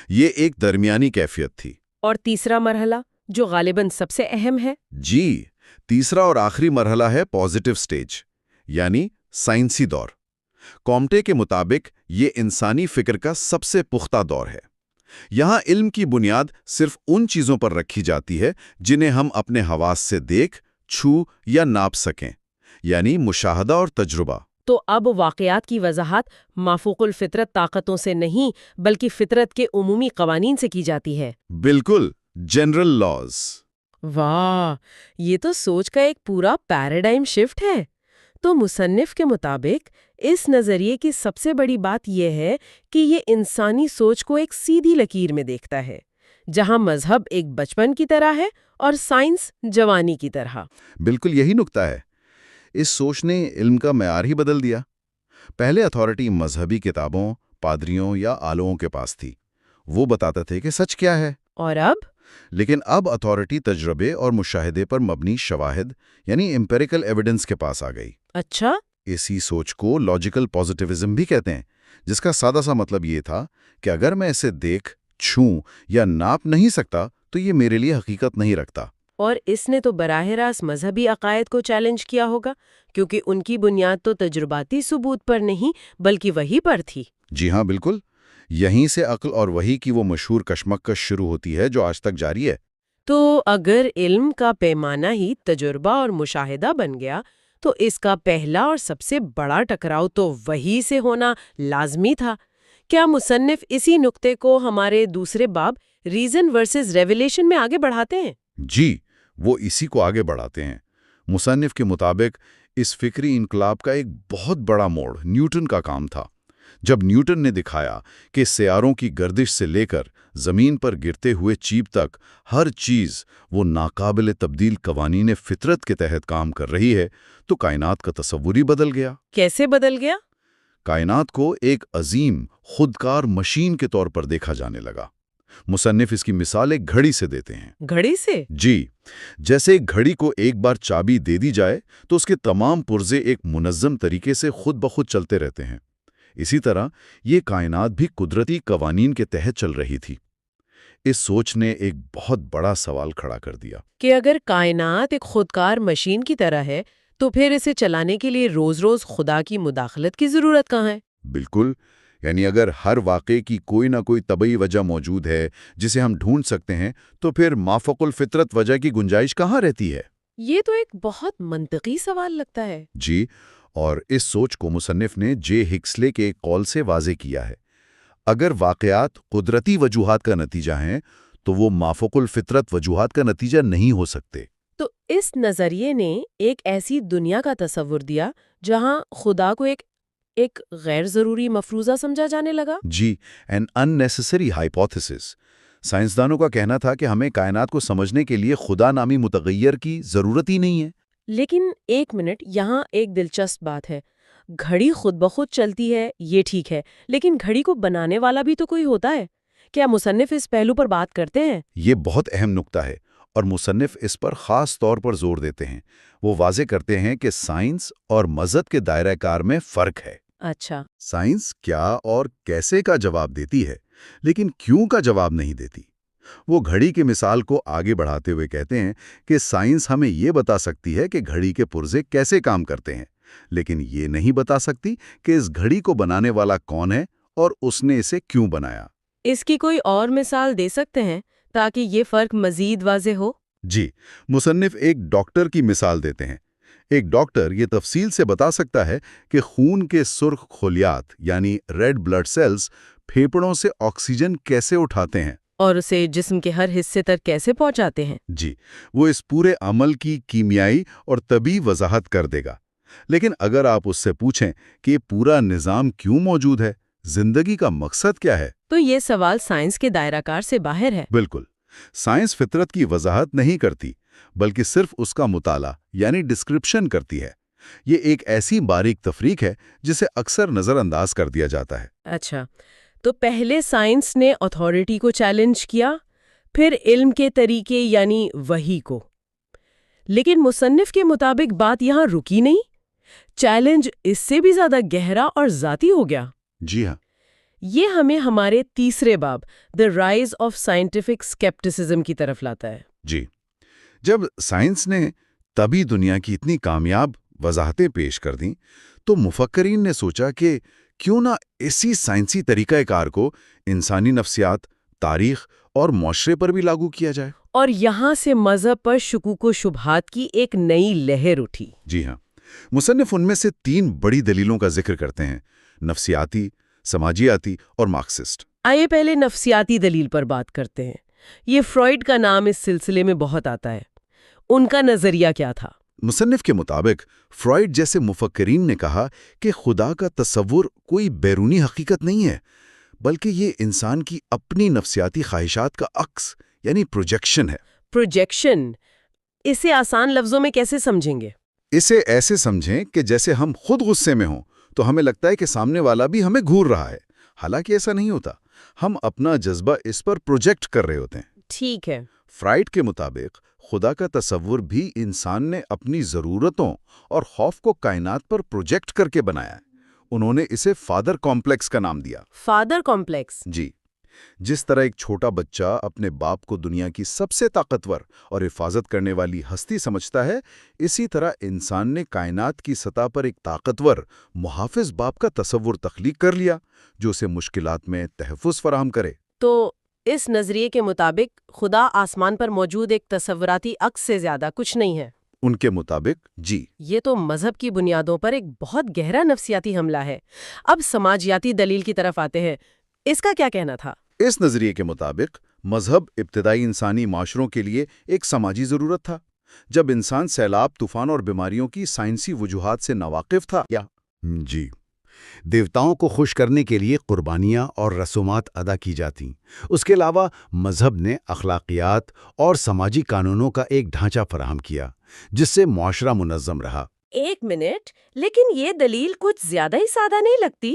یہ ایک درمیانی کیفیت تھی۔ اور تیسرا مرحلہ جو غالباً سب سے اہم ہے؟ جی، تیسرا اور آخری مرحلہ ہے پازیٹیو سٹیج، یعنی سائنسی دور۔ کامٹے کے مطابق یہ انسانی فکر کا سب سے پختہ دور ہے۔ یہاں علم کی بنیاد صرف ان چیزوں پر رکھی جاتی ہے جنہیں ہم اپنے حواس سے دیکھ، چھو یا ناپ سکیں، یعنی مشاہدہ اور تجربہ۔ تو اب واقعات کی وضاحت مافوق الفطرت طاقتوں سے نہیں بلکہ فطرت کے عمومی قوانین سے کی جاتی ہے۔ بالکل، جنرل لاز۔ واہ، یہ تو سوچ کا ایک پورا پیراڈائم شفٹ ہے۔ تو مصنف کے مطابق اس نظریے کی سب سے بڑی بات یہ ہے کہ یہ انسانی سوچ کو ایک سیدھی لکیر میں دیکھتا ہے، جہاں مذہب ایک بچپن کی طرح ہے اور سائنس جوانی کی طرح۔ بالکل یہی نکتہ ہے۔ اس سوچ نے علم کا معیار ہی بدل دیا۔ پہلے اتھارٹی مذہبی کتابوں، پادریوں یا آلوؤں کے پاس تھی، وہ بتاتے تھے کہ سچ کیا ہے۔ اور لیکن اب اتھارٹی تجربے اور مشاہدے پر مبنی شواہد یعنی امپیریکل ایویڈنس کے پاس آ گئی۔ اچھا، اسی سوچ کو لاجیکل پازیٹیوزم بھی کہتے ہیں، جس کا سادہ سا مطلب یہ تھا کہ اگر میں اسے دیکھ، چھوں یا ناپ نہیں سکتا تو یہ میرے لیے حقیقت نہیں رکھتا۔ اور اس نے تو براہ راست مذہبی عقائد کو چیلنج کیا ہوگا، کیونکہ ان کی بنیاد تو تجرباتی ثبوت پر نہیں بلکہ وحی پر تھی۔ جی ہاں، بالکل۔ یہیں سے عقل اور وحی کی وہ مشہور کشمکش شروع ہوتی ہے جو آج تک جاری ہے۔ تو اگر علم کا پیمانہ ہی تجربہ اور مشاہدہ بن گیا تو اس کا پہلا اور سب سے بڑا ٹکراؤ تو وحی سے ہونا لازمی تھا۔ کیا مصنف اسی نقطے کو ہمارے دوسرے باب ریزن ورسز ریویلیشن میں آگے بڑھاتے ہیں؟ جی، وہ اسی کو آگے بڑھاتے ہیں۔ مصنف کے مطابق اس فکری انقلاب کا ایک بہت بڑا موڑ نیوٹن کا کام تھا۔ جب نیوٹن نے دکھایا کہ سیاروں کی گردش سے لے کر زمین پر گرتے ہوئے چیپ تک ہر چیز وہ ناقابل تبدیل قوانین فطرت کے تحت کام کر رہی ہے، تو کائنات کا تصور ہی بدل گیا۔ کیسے بدل گیا؟ کائنات کو ایک عظیم خودکار مشین کے طور پر دیکھا جانے لگا۔ مصنف اس کی مثال ایک گھڑی سے دیتے ہیں۔ گھڑی سے؟ جی، جیسے ایک گھڑی کو ایک بار چابی دے دی جائے تو اس کے تمام پرزے ایک منظم طریقے سے خود بخود چلتے رہتے ہیں۔ اسی طرح یہ کائنات بھی قدرتی قوانین کے تحت چل رہی تھی۔ اس سوچ نے ایک بہت بڑا سوال کھڑا کر دیا کہ اگر کائنات ایک خودکار مشین کی طرح ہے تو پھر اسے چلانے کے لیے روز روز خدا کی مداخلت کی ضرورت کہاں ہے؟ بالکل، یعنی اگر ہر واقعے کی کوئی نہ کوئی طبعی وجہ موجود ہے جسے ہم ڈھونڈ سکتے ہیں، تو پھر مافوق الفطرت وجہ کی گنجائش کہاں رہتی ہے؟ یہ تو ایک بہت منطقی سوال لگتا ہے۔ جی، اور اس سوچ کو مصنف نے جے ہکسلے کے ایک قول سے واضح کیا ہے۔ اگر واقعات قدرتی وجوہات کا نتیجہ ہیں تو وہ مافوق الفطرت وجوہات کا نتیجہ نہیں ہو سکتے۔ تو اس نظریے نے ایک ایسی دنیا کا تصور دیا جہاں خدا کو ایک غیر ضروری مفروضہ سمجھا جانے لگا۔ جی، an unnecessary hypothesis۔ سائنسدانوں کا کہنا تھا کہ ہمیں کائنات کو سمجھنے کے لیے خدا نامی متغیر کی ضرورت ہی نہیں ہے۔ لیکن ایک منٹ، یہاں ایک دلچسپ بات ہے۔ گھڑی خود بخود چلتی ہے، یہ ٹھیک ہے، لیکن گھڑی کو بنانے والا بھی تو کوئی ہوتا ہے۔ کیا مصنف اس پہلو پر بات کرتے ہیں؟ یہ بہت اہم نکتہ ہے اور مصنف اس پر خاص طور پر زور دیتے ہیں۔ وہ واضح کرتے ہیں کہ سائنس اور مذہب کے دائرہ کار میں فرق ہے۔ اچھا، سائنس کیا اور کیسے کا جواب دیتی ہے، لیکن کیوں کا جواب نہیں دیتی۔ وہ گھڑی کی مثال کو آگے بڑھاتے ہوئے کہتے ہیں کہ سائنس ہمیں یہ بتا سکتی ہے کہ گھڑی کے پرزے کیسے کام کرتے ہیں، لیکن یہ نہیں بتا سکتی کہ اس گھڑی کو بنانے والا کون ہے اور اس نے اسے کیوں بنایا۔ اس کی کوئی اور مثال دے سکتے ہیں تاکہ یہ فرق مزید واضح ہو؟ جی، مصنف ایک ڈاکٹر کی مثال دیتے ہیں۔ ایک ڈاکٹر یہ تفصیل سے بتا سکتا ہے کہ خون کے سرخ خلیات یعنی ریڈ بلڈ سیلز پھیپڑوں سے آکسیجن کیسے اٹھاتے ہیں اور اسے جسم کے ہر حصے تک کیسے پہنچاتے ہیں؟ جی، وہ اس پورے عمل کی کیمیائی اور طبی وضاحت کر دے گا۔ لیکن اگر آپ اس سے پوچھیں کہ یہ پورا نظام کیوں موجود ہے، زندگی کا مقصد کیا ہے، تو یہ سوال سائنس کے دائرہ کار سے باہر ہے۔ بالکل، سائنس فطرت کی وضاحت نہیں کرتی بلکہ صرف اس کا مطالعہ یعنی ڈسکرپشن کرتی ہے۔ یہ ایک ایسی باریک تفریق ہے جسے اکثر نظر انداز کر دیا جاتا ہے۔ اچھا، تو پہلے سائنس نے اتھارٹی کو چیلنج کیا، پھر علم کے طریقے یعنی وحی کو۔ لیکن مصنف کے مطابق بات یہاں رکی نہیں، چیلنج اس سے بھی زیادہ گہرا اور ذاتی ہو گیا۔ جی ہاں، یہ ہمیں ہمارے تیسرے باب دی رائز آف سائنٹیفک اسکیپٹسزم کی طرف لاتا ہے۔ جی، جب سائنس نے طبی دنیا کی اتنی کامیاب وضاحتیں پیش کر دیں تو مفکرین نے سوچا کہ کیوں نہ اسی سائنسی طریقہ کار کو انسانی نفسیات، تاریخ اور معاشرے پر بھی لاگو کیا جائے۔ اور یہاں سے مذہب پر شکوک و شبہات کی ایک نئی لہر اٹھی۔ جی ہاں، مصنف ان میں سے 3 بڑی دلیلوں کا ذکر کرتے ہیں: نفسیاتی، سماجیاتی اور مارکسسٹ۔ آئیے پہلے نفسیاتی دلیل پر بات کرتے ہیں۔ یہ فرائیڈ کا نام اس سلسلے میں بہت آتا ہے۔ ان کا نظریہ کیا تھا؟ مصنف کے مطابق فرائیڈ جیسے مفکرین نے کہا کہ خدا کا تصور کوئی بیرونی حقیقت نہیں ہے، بلکہ یہ انسان کی اپنی نفسیاتی خواہشات کا عکس یعنی پروجیکشن ہے۔ پروجیکشن، اسے آسان لفظوں میں کیسے سمجھیں گے؟ اسے ایسے سمجھیں کہ جیسے ہم خود غصے میں ہوں تو ہمیں لگتا ہے کہ سامنے والا بھی ہمیں گھور رہا ہے، حالانکہ ایسا نہیں ہوتا، ہم اپنا جذبہ اس پر پروجیکٹ کر رہے ہوتے ہیں۔ ٹھیک ہے۔ فرائیڈ کے مطابق خدا کا تصور بھی انسان نے اپنی ضرورتوں اور خوف کو کائنات پر پروجیکٹ کر کے بنایا ہے۔ انہوں نے اسے فادر کمپلیکس کا نام دیا۔ Father complex? جی، جس طرح ایک چھوٹا بچہ اپنے باپ کو دنیا کی سب سے طاقتور اور حفاظت کرنے والی ہستی سمجھتا ہے، اسی طرح انسان نے کائنات کی سطح پر ایک طاقتور محافظ باپ کا تصور تخلیق کر لیا جو اسے مشکلات میں تحفظ فراہم کرے۔ تو اس نظریے کے مطابق خدا آسمان پر موجود ایک تصوراتی عکس سے زیادہ کچھ نہیں ہے۔ ان کے مطابق جی۔ یہ تو مذہب کی بنیادوں پر ایک بہت گہرا نفسیاتی حملہ ہے۔ اب سماجیاتی دلیل کی طرف آتے ہیں، اس کا کیا کہنا تھا؟ اس نظریے کے مطابق مذہب ابتدائی انسانی معاشروں کے لیے ایک سماجی ضرورت تھا۔ جب انسان سیلاب، طوفان اور بیماریوں کی سائنسی وجوہات سے ناواقف تھا جی، دیوتاؤں کو خوش کرنے کے لیے قربانیاں اور رسومات ادا کی جاتیں۔ اس کے علاوہ مذہب نے اخلاقیات اور سماجی قانونوں کا ایک ڈھانچہ فراہم کیا جس سے معاشرہ منظم رہا۔ ایک منٹ، لیکن یہ دلیل کچھ زیادہ ہی سادہ نہیں لگتی؟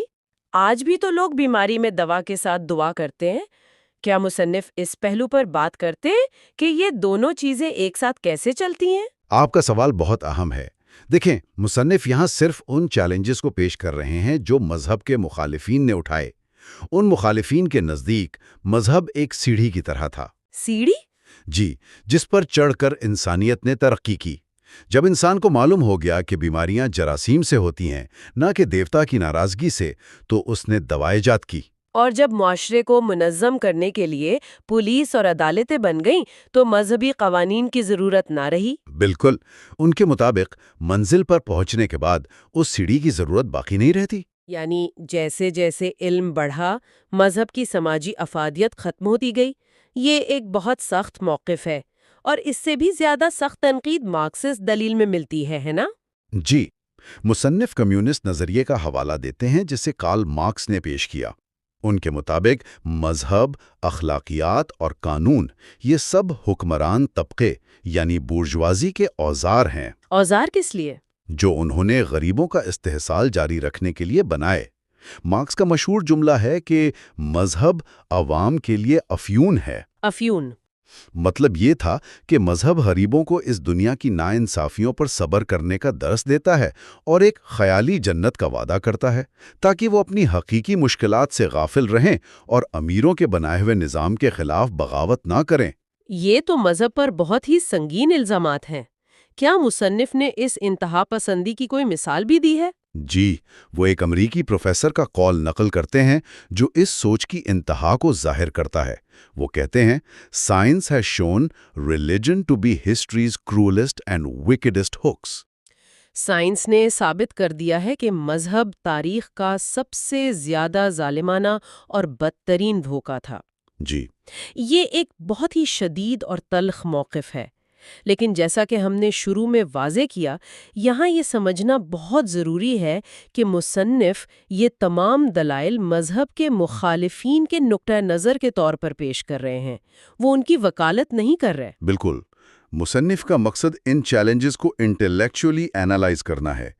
آج بھی تو لوگ بیماری میں دوا کے ساتھ دعا کرتے ہیں۔ کیا مصنف اس پہلو پر بات کرتے ہیں کہ یہ دونوں چیزیں ایک ساتھ کیسے چلتی ہیں؟ آپ کا سوال بہت اہم ہے۔ دیکھیں، مصنف یہاں صرف ان چیلنجز کو پیش کر رہے ہیں جو مذہب کے مخالفین نے اٹھائے۔ ان مخالفین کے نزدیک مذہب ایک سیڑھی کی طرح تھا۔ سیڑھی؟ جی، جس پر چڑھ کر انسانیت نے ترقی کی۔ جب انسان کو معلوم ہو گیا کہ بیماریاں جراثیم سے ہوتی ہیں نہ کہ دیوتا کی ناراضگی سے، تو اس نے دوا ایجاد کی۔ اور جب معاشرے کو منظم کرنے کے لیے پولیس اور عدالتیں بن گئیں تو مذہبی قوانین کی ضرورت نہ رہی۔ بالکل، ان کے مطابق منزل پر پہنچنے کے بعد اس سیڑھی کی ضرورت باقی نہیں رہتی۔ یعنی جیسے جیسے علم بڑھا، مذہب کی سماجی افادیت ختم ہوتی گئی۔ یہ ایک بہت سخت موقف ہے، اور اس سے بھی زیادہ سخت تنقید مارکسسٹ دلیل میں ملتی ہے نا؟ جی، مصنف کمیونسٹ نظریے کا حوالہ دیتے ہیں جسے کارل مارکس نے پیش کیا۔ ان کے مطابق مذہب، اخلاقیات اور قانون یہ سب حکمران طبقے یعنی بورژوازی کے اوزار ہیں۔ اوزار کس لیے؟ جو انہوں نے غریبوں کا استحصال جاری رکھنے کے لیے بنائے۔ مارکس کا مشہور جملہ ہے کہ مذہب عوام کے لیے افیون ہے۔ افیون؟ مطلب یہ تھا کہ مذہب غریبوں کو اس دنیا کی ناانصافیوں پر صبر کرنے کا درس دیتا ہے اور ایک خیالی جنت کا وعدہ کرتا ہے تاکہ وہ اپنی حقیقی مشکلات سے غافل رہیں اور امیروں کے بنائے ہوئے نظام کے خلاف بغاوت نہ کریں۔ یہ تو مذہب پر بہت ہی سنگین الزامات ہیں۔ کیا مصنف نے اس انتہا پسندی کی کوئی مثال بھی دی ہے؟ جی، وہ ایک امریکی پروفیسر کا قول نقل کرتے ہیں جو اس سوچ کی انتہا کو ظاہر کرتا ہے۔ وہ کہتے ہیں، "Science has shown religion to be history's cruelest and wickedest hooks." Science نے ثابت کر دیا ہے کہ مذہب تاریخ کا سب سے زیادہ ظالمانہ اور بدترین دھوکہ تھا۔ جی، یہ ایک بہت ہی شدید اور تلخ موقف ہے، لیکن جیسا کہ ہم نے شروع میں واضح کیا، یہاں یہ سمجھنا بہت ضروری ہے کہ مصنف یہ تمام دلائل مذہب کے مخالفین کے نقطہ نظر کے طور پر پیش کر رہے ہیں، وہ ان کی وکالت نہیں کر رہے۔ بالکل۔ مصنف کا مقصد ان چیلنجز کو انٹلیکچولی اینالائز کرنا ہے،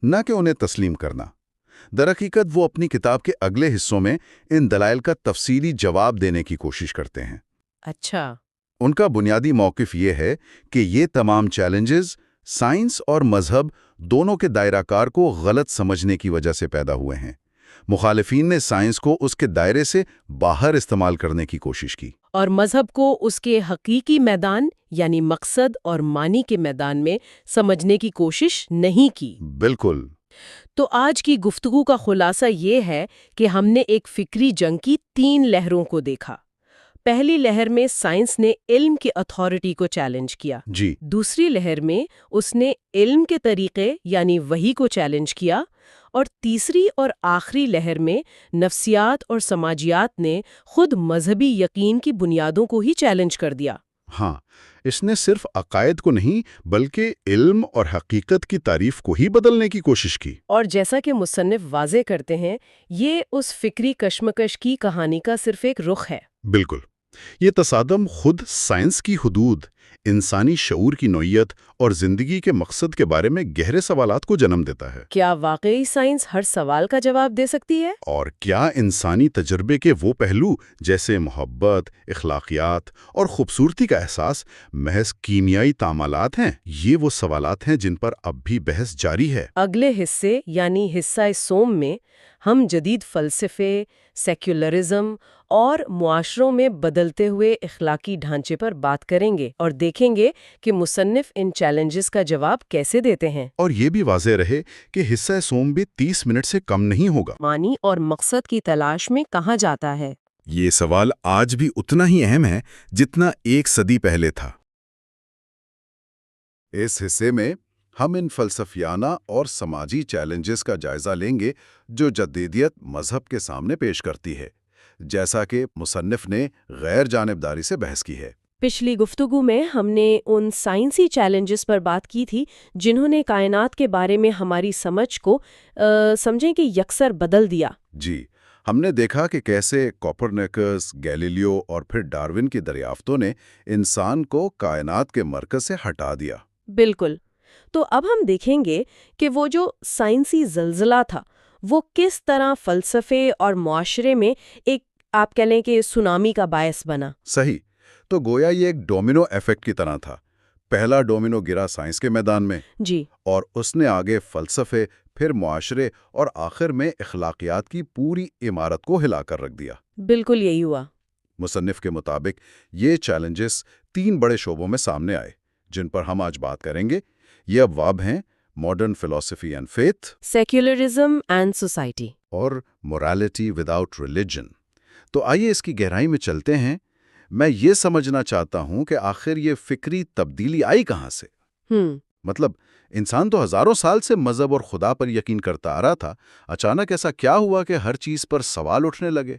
نہ کہ انہیں تسلیم کرنا۔ درحقیقت وہ اپنی کتاب کے اگلے حصوں میں ان دلائل کا تفصیلی جواب دینے کی کوشش کرتے ہیں۔ اچھا۔ ان کا بنیادی موقف یہ ہے کہ یہ تمام چیلنجز سائنس اور مذہب دونوں کے دائرہ کار کو غلط سمجھنے کی وجہ سے پیدا ہوئے ہیں۔ مخالفین نے سائنس کو اس کے دائرے سے باہر استعمال کرنے کی کوشش کی، اور مذہب کو اس کے حقیقی میدان یعنی مقصد اور معنی کے میدان میں سمجھنے کی کوشش نہیں کی۔ بالکل۔ تو آج کی گفتگو کا خلاصہ یہ ہے کہ ہم نے ایک فکری جنگ کی 3 لہروں کو دیکھا۔ پہلی لہر میں سائنس نے علم کی اتھارٹی کو چیلنج کیا۔ جی، دوسری لہر میں اس نے علم کے طریقے یعنی وحی کو چیلنج کیا، اور تیسری اور آخری لہر میں نفسیات اور سماجیات نے خود مذہبی یقین کی بنیادوں کو ہی چیلنج کر دیا۔ ہاں، اس نے صرف عقائد کو نہیں بلکہ علم اور حقیقت کی تعریف کو ہی بدلنے کی کوشش کی۔ اور جیسا کہ مصنف واضح کرتے ہیں، یہ اس فکری کشمکش کی کہانی کا صرف ایک رخ ہے۔ بالکل۔ یہ تصادم خود سائنس کی حدود، انسانی شعور کی نوعیت اور زندگی کے مقصد کے بارے میں گہرے سوالات کو جنم دیتا ہے۔ کیا واقعی سائنس ہر سوال کا جواب دے سکتی ہے؟ اور کیا انسانی تجربے کے وہ پہلو جیسے محبت، اخلاقیات اور خوبصورتی کا احساس محض کیمیائی تعاملات ہیں؟ یہ وہ سوالات ہیں جن پر اب بھی بحث جاری ہے۔ اگلے حصے یعنی حصہ سوم میں ہم جدید فلسفے، سیکولرزم اور معاشروں میں بدلتے ہوئے اخلاقی ڈھانچے پر بات کریں گے اور دیکھیں گے کہ مصنف ان چیلنجز کا جواب کیسے دیتے ہیں۔ اور یہ بھی واضح رہے کہ حصہ سوم بھی 30 منٹ سے کم نہیں ہوگا۔ معنی اور مقصد کی تلاش میں کہاں جاتا ہے؟ یہ سوال آج بھی اتنا ہی اہم ہے جتنا 1 صدی پہلے تھا۔ اس حصے میں ہم ان فلسفیانہ اور سماجی چیلنجز کا جائزہ لیں گے جو جدیدیت مذہب کے سامنے پیش کرتی ہے، جیسا کہ مصنف نے غیر جانبداری سے بحث کی ہے۔ پچھلی گفتگو میں ہم نے ان سائنسی چیلنجز پر بات کی تھی جنہوں نے کائنات کے بارے میں ہماری سمجھ کو سمجھیں کہ یکسر بدل دیا۔ جی، ہم نے دیکھا کہ کیسے کوپرنیکس، گیلیلیو اور پھر ڈارون کی دریافتوں نے انسان کو کائنات کے مرکز سے ہٹا دیا۔ بالکل۔ تو اب ہم دیکھیں گے کہ وہ جو سائنسی زلزلہ تھا وہ کس طرح فلسفے اور معاشرے میں ایک آپ کہہ لیں کہ سونامی کا باعث بنا۔ صحیح۔ تو گویا یہ ایک ڈومینو ایفیکٹ کی طرح تھا۔ پہلا ڈومینو گرا سائنس کے میدان میں، جی، اور اس نے آگے فلسفے، پھر معاشرے اور آخر میں اخلاقیات کی پوری عمارت کو ہلا کر رکھ دیا۔ بالکل یہی ہوا۔ مصنف کے مطابق یہ چیلنجز 3 بڑے شعبوں میں سامنے آئے جن پر ہم آج بات کریں گے۔ یہ ابواب ہیں ماڈرن فلسفی and faith, secularism and society, اور مورالیٹی وداؤٹ ریلیجن۔ تو آئیے اس کی گہرائی میں چلتے ہیں۔ میں یہ سمجھنا چاہتا ہوں کہ آخر یہ فکری تبدیلی آئی کہاں سے؟ مطلب انسان تو ہزاروں سال سے مذہب اور خدا پر یقین کرتا آ رہا تھا، اچانک ایسا کیا ہوا کہ ہر چیز پر سوال اٹھنے لگے؟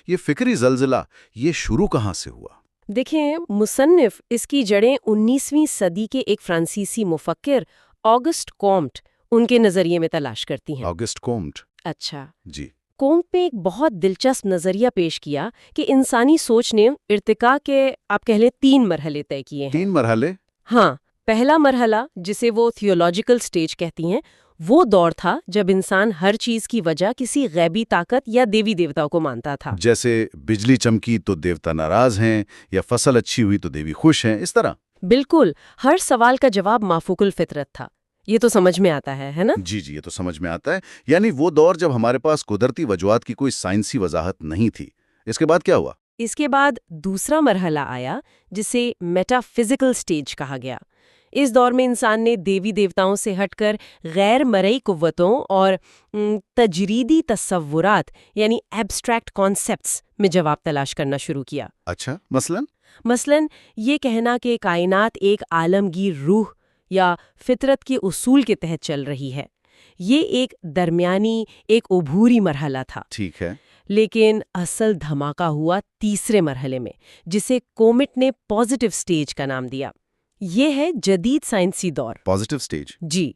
یہ فکری زلزلہ یہ شروع کہاں سے ہوا؟ دیکھیں، مصنف اس کی جڑیں 19ویں صدی کے ایک فرانسیسی مفکر آگسٹ کومٹ ان کے نظریے میں تلاش کرتی ہیں۔ آگسٹ کومٹ۔ اچھا، جی، کومٹ نے ایک بہت دلچسپ نظریہ پیش کیا کہ انسانی سوچ نے ارتقاء کے آپ کہہ لیں 3 مرحلے طے کیے ہیں۔ 3 مرحلے؟ ہاں، پہلا مرحلہ جسے وہ تھیولوجیکل سٹیج کہتی ہیں وہ دور تھا جب انسان ہر چیز کی وجہ کسی غیبی طاقت یا دیوی دیوتا کو مانتا تھا۔ جیسے بجلی چمکی تو دیوتا ناراض ہیں، یا فصل اچھی ہوئی تو دیوی خوش ہیں، اس طرح۔ بالکل، ہر سوال کا جواب مافوق الفطرت تھا۔ یہ تو سمجھ میں آتا ہے نا؟ جی یہ تو سمجھ میں آتا ہے۔ یعنی وہ دور جب ہمارے پاس قدرتی وجوہات کی کوئی سائنسی وضاحت نہیں تھی۔ اس کے بعد کیا ہوا؟ اس کے بعد دوسرا مرحلہ آیا جسے میٹا فزیکل سٹیج کہا گیا۔ اس دور میں انسان نے دیوی دیوتاؤں سے ہٹ کر غیر مرئی قوتوں اور تجریدی تصورات یعنی ایبسٹریکٹ کانسیپٹس میں جواب تلاش کرنا شروع کیا۔ اچھا، مثلاً یہ کہنا کہ کائنات ایک عالمگیر روح یا فطرت کے اصول کے تحت چل رہی ہے، یہ ایک درمیانی، ایک عبوری مرحلہ تھا۔ ٹھیک ہے۔ لیکن اصل دھماکہ ہوا تیسرے مرحلے میں، جسے کومٹ نے پازیٹیو سٹیج کا نام دیا۔ یہ ہے جدید سائنسی دور۔ Positive stage? جی،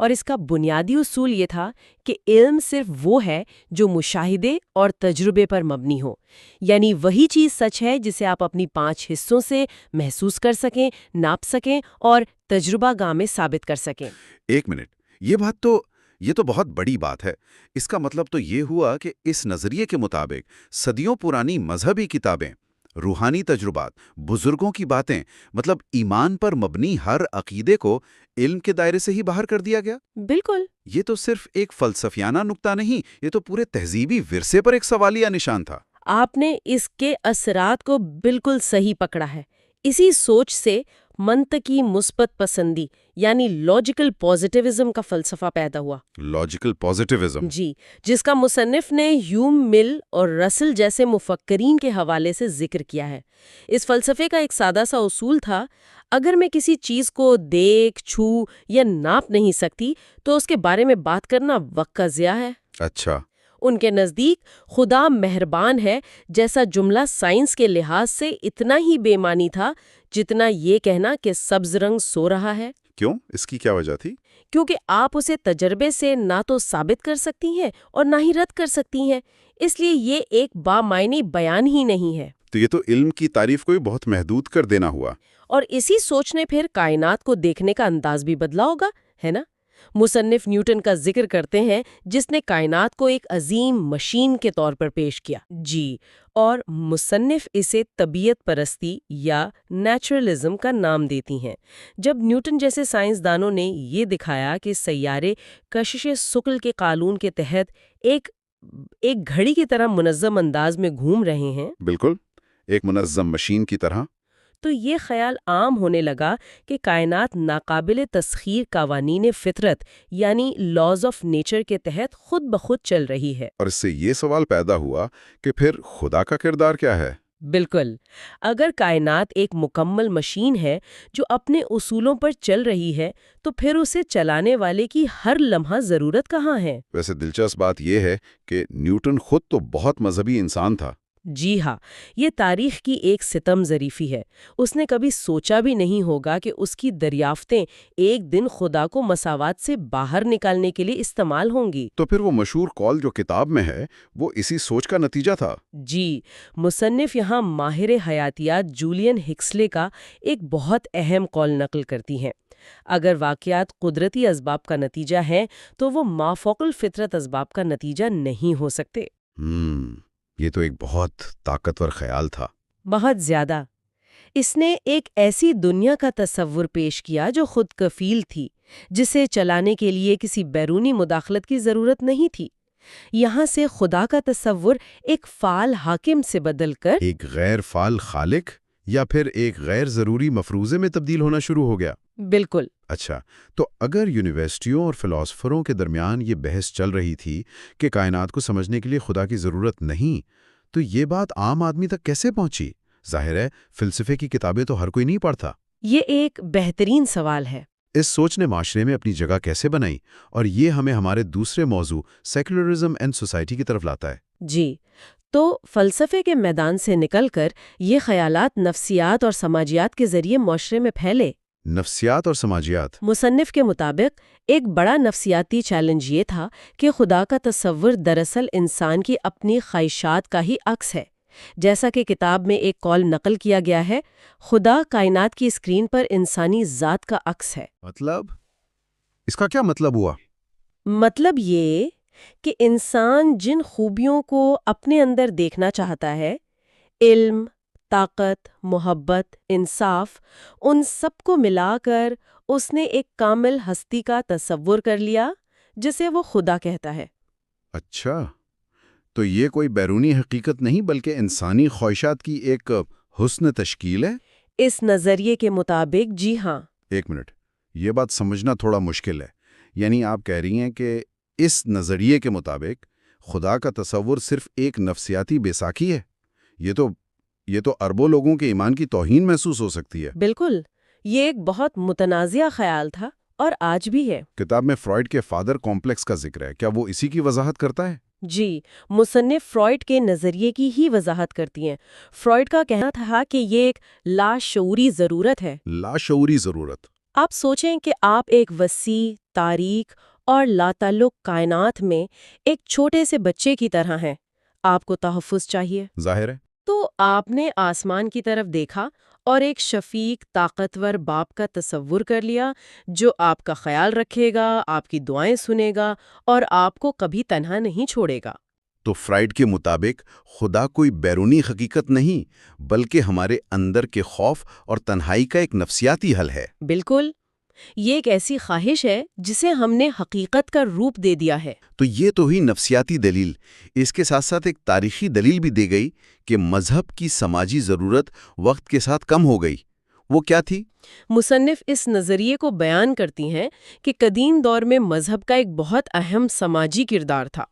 اور اس کا بنیادی اصول یہ تھا کہ علم صرف وہ ہے جو مشاہدے اور تجربے پر مبنی ہو، یعنی وہی چیز سچ ہے جسے آپ اپنی 5 حصوں سے محسوس کر سکیں، ناپ سکیں اور تجربہ گاہ میں ثابت کر سکیں۔ ایک منٹ، یہ تو بہت بڑی بات ہے۔ اس کا مطلب تو یہ ہوا کہ اس نظریے کے مطابق صدیوں پرانی مذہبی کتابیں، روحانی تجربات، بزرگوں کی باتیں، مطلب ایمان پر مبنی ہر عقیدے کو علم کے دائرے سے ہی باہر کر دیا گیا؟ بالکل۔ یہ تو صرف ایک فلسفیانہ نقطہ نہیں، یہ تو پورے تہذیبی ورثے پر ایک سوالیہ نشان تھا۔ آپ نے اس کے اثرات کو بالکل صحیح پکڑا ہے۔ اسی سوچ سے منطقی مثبت پسندی یعنی لاجیکل پازیٹیوزم کا فلسفہ پیدا ہوا۔ Logical positivism? جی، جس کا مصنف نے ہیوم، مل اور رسل جیسے مفکرین کے حوالے سے ذکر کیا ہے۔ اس فلسفے کا ایک سادہ سا اصول تھا، اگر میں کسی چیز کو دیکھ، چھو یا ناپ نہیں سکتی تو اس کے بارے میں بات کرنا وقت کا ضیاع ہے۔ اچھا۔ ان کے نزدیک خدا مہربان ہے جیسا جملہ سائنس کے لحاظ سے اتنا ہی بے معنی تھا جتنا یہ کہنا کہ سبز رنگ سو رہا ہے۔ کیوں؟ اس کی کیا وجہ تھی؟ کیونکہ آپ اسے تجربے سے نہ تو ثابت کر سکتی ہیں اور نہ ہی رد کر سکتی ہیں، اس لیے یہ ایک بامعنی بیان ہی نہیں ہے۔ تو یہ تو علم کی تعریف کو بھی بہت محدود کر دینا ہوا۔ اور اسی سوچ نے پھر کائنات کو دیکھنے کا انداز بھی بدلا ہوگا، ہے نا؟ مصنف نیوٹن کا ذکر کرتے ہیں جس نے کائنات کو ایک عظیم مشین کے طور پر پیش کیا۔ جی، اور مصنف اسے طبیعت پرستی یا نیچرلزم کا نام دیتی ہیں۔ جب نیوٹن جیسے سائنسدانوں نے یہ دکھایا کہ سیارے کشش ثقل کے قانون کے تحت ایک گھڑی کی طرح منظم انداز میں گھوم رہے ہیں، بالکل، ایک منظم مشین کی طرح، تو یہ خیال عام ہونے لگا کہ کائنات ناقابل تسخیر قوانین فطرت یعنی لاز آف نیچر کے تحت خود بخود چل رہی ہے۔ اور اس سے یہ سوال پیدا ہوا کہ پھر خدا کا کردار کیا ہے؟ بالکل، اگر کائنات ایک مکمل مشین ہے جو اپنے اصولوں پر چل رہی ہے تو پھر اسے چلانے والے کی ہر لمحہ ضرورت کہاں ہے؟ ویسے دلچسپ بات یہ ہے کہ نیوٹن خود تو بہت مذہبی انسان تھا۔ جی ہاں، یہ تاریخ کی ایک ستم ظریفی ہے۔ اس نے کبھی سوچا بھی نہیں ہوگا کہ اس کی دریافتیں ایک دن خدا کو مساوات سے باہر نکالنے کے لیے استعمال ہوں گی۔ تو پھر وہ مشہور قول جو کتاب میں ہے وہ اسی سوچ کا نتیجہ تھا؟ جی، مصنف یہاں ماہر حیاتیات جولین ہکسلے کا ایک بہت اہم قول نقل کرتی ہیں۔ اگر واقعات قدرتی اسباب کا نتیجہ ہیں تو وہ مافوق الفطرت اسباب کا نتیجہ نہیں ہو سکتے۔ یہ تو ایک بہت طاقتور خیال تھا۔ بہت زیادہ۔ اس نے ایک ایسی دنیا کا تصور پیش کیا جو خود کفیل تھی، جسے چلانے کے لیے کسی بیرونی مداخلت کی ضرورت نہیں تھی۔ یہاں سے خدا کا تصور ایک فعال حاکم سے بدل کر ایک غیر فعال خالق یا پھر ایک غیر ضروری مفروضے میں تبدیل ہونا شروع ہو گیا۔ بالکل۔ اچھا، تو اگر یونیورسٹیوں اور فلاسفروں کے درمیان یہ بحث چل رہی تھی کہ کائنات کو سمجھنے کے لیے خدا کی ضرورت نہیں، تو یہ بات عام آدمی تک کیسے پہنچی؟ ظاہر ہے فلسفے کی کتابیں تو ہر کوئی نہیں پڑھتا۔ یہ ایک بہترین سوال ہے۔ اس سوچ نے معاشرے میں اپنی جگہ کیسے بنائی، اور یہ ہمیں ہمارے دوسرے موضوع سیکولرزم اینڈ سوسائٹی کی طرف لاتا ہے۔ جی، تو فلسفے کے میدان سے نکل کر یہ خیالات نفسیات اور سماجیات کے ذریعے معاشرے میں پھیلے۔ نفسیات اور سماجیات؟ مصنف کے مطابق ایک بڑا نفسیاتی چیلنج یہ تھا کہ خدا کا تصور دراصل انسان کی اپنی خواہشات کا ہی عکس ہے۔ جیسا کہ کتاب میں ایک قول نقل کیا گیا ہے، خدا کائنات کی اسکرین پر انسانی ذات کا عکس ہے۔ مطلب؟ اس کا کیا مطلب ہوا؟ مطلب یہ کہ انسان جن خوبیوں کو اپنے اندر دیکھنا چاہتا ہے، علم، طاقت، محبت، انصاف، ان سب کو ملا کر اس نے ایک کامل ہستی کا تصور کر لیا جسے وہ خدا کہتا ہے۔ اچھا، تو یہ کوئی بیرونی حقیقت نہیں بلکہ انسانی خواہشات کی ایک حسن تشکیل ہے؟ اس نظریے کے مطابق جی ہاں۔ ایک منٹ، یہ بات سمجھنا تھوڑا مشکل ہے۔ یعنی آپ کہہ رہی ہیں کہ اس نظریے کے مطابق خدا کا تصور صرف ایک نفسیاتی بیساکھی ہے؟ یہ تو اربوں لوگوں کے ایمان کی توہین محسوس ہو سکتی ہے۔ بالکل، یہ ایک بہت متنازع خیال تھا اور آج بھی ہے۔ کتاب میں فرائیڈ کے فادر کمپلیکس کا ذکر ہے، کیا وہ اسی کی وضاحت کرتا ہے؟ جی، مصنف فرائیڈ کے نظریے کی ہی وضاحت کرتی ہیں۔ فرائیڈ کا کہنا تھا کہ یہ ایک لاشعوری ضرورت ہے۔ لاشعوری ضرورت؟ آپ سوچیں کہ آپ ایک وسیع، تاریک اور لاتعلق کائنات میں ایک چھوٹے سے بچے کی طرح ہیں۔ آپ کو تحفظ چاہیے۔ ظاہر ہے۔ تو آپ نے آسمان کی طرف دیکھا اور ایک شفیق، طاقتور باپ کا تصور کر لیا جو آپ کا خیال رکھے گا، آپ کی دعائیں سنے گا اور آپ کو کبھی تنہا نہیں چھوڑے گا۔ تو فرائیڈ کے مطابق خدا کوئی بیرونی حقیقت نہیں بلکہ ہمارے اندر کے خوف اور تنہائی کا ایک نفسیاتی حل ہے۔ بالکل، یہ ایک ایسی خواہش ہے جسے ہم نے حقیقت کا روپ دے دیا ہے۔ تو یہ تو ہی نفسیاتی دلیل۔ اس کے ساتھ ساتھ ایک تاریخی دلیل بھی دی گئی کہ مذہب کی سماجی ضرورت وقت کے ساتھ کم ہو گئی۔ وہ کیا تھی؟ مصنف اس نظریے کو بیان کرتی ہیں کہ قدیم دور میں مذہب کا ایک بہت اہم سماجی کردار تھا۔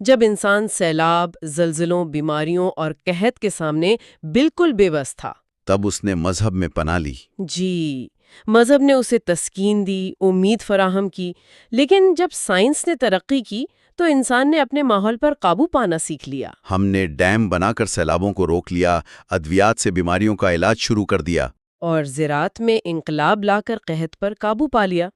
جب انسان سیلاب، زلزلوں، بیماریوں اور قحط کے سامنے بالکل بے بس تھا، تب اس نے مذہب میں پناہ لی۔ جی، مذہب نے اسے تسکین دی، امید فراہم کی۔ لیکن جب سائنس نے ترقی کی تو انسان نے اپنے ماحول پر قابو پانا سیکھ لیا۔ ہم نے ڈیم بنا کر سیلابوں کو روک لیا، ادویات سے بیماریوں کا علاج شروع کر دیا، اور زراعت میں انقلاب لا کر قحط پر قابو پا لیا۔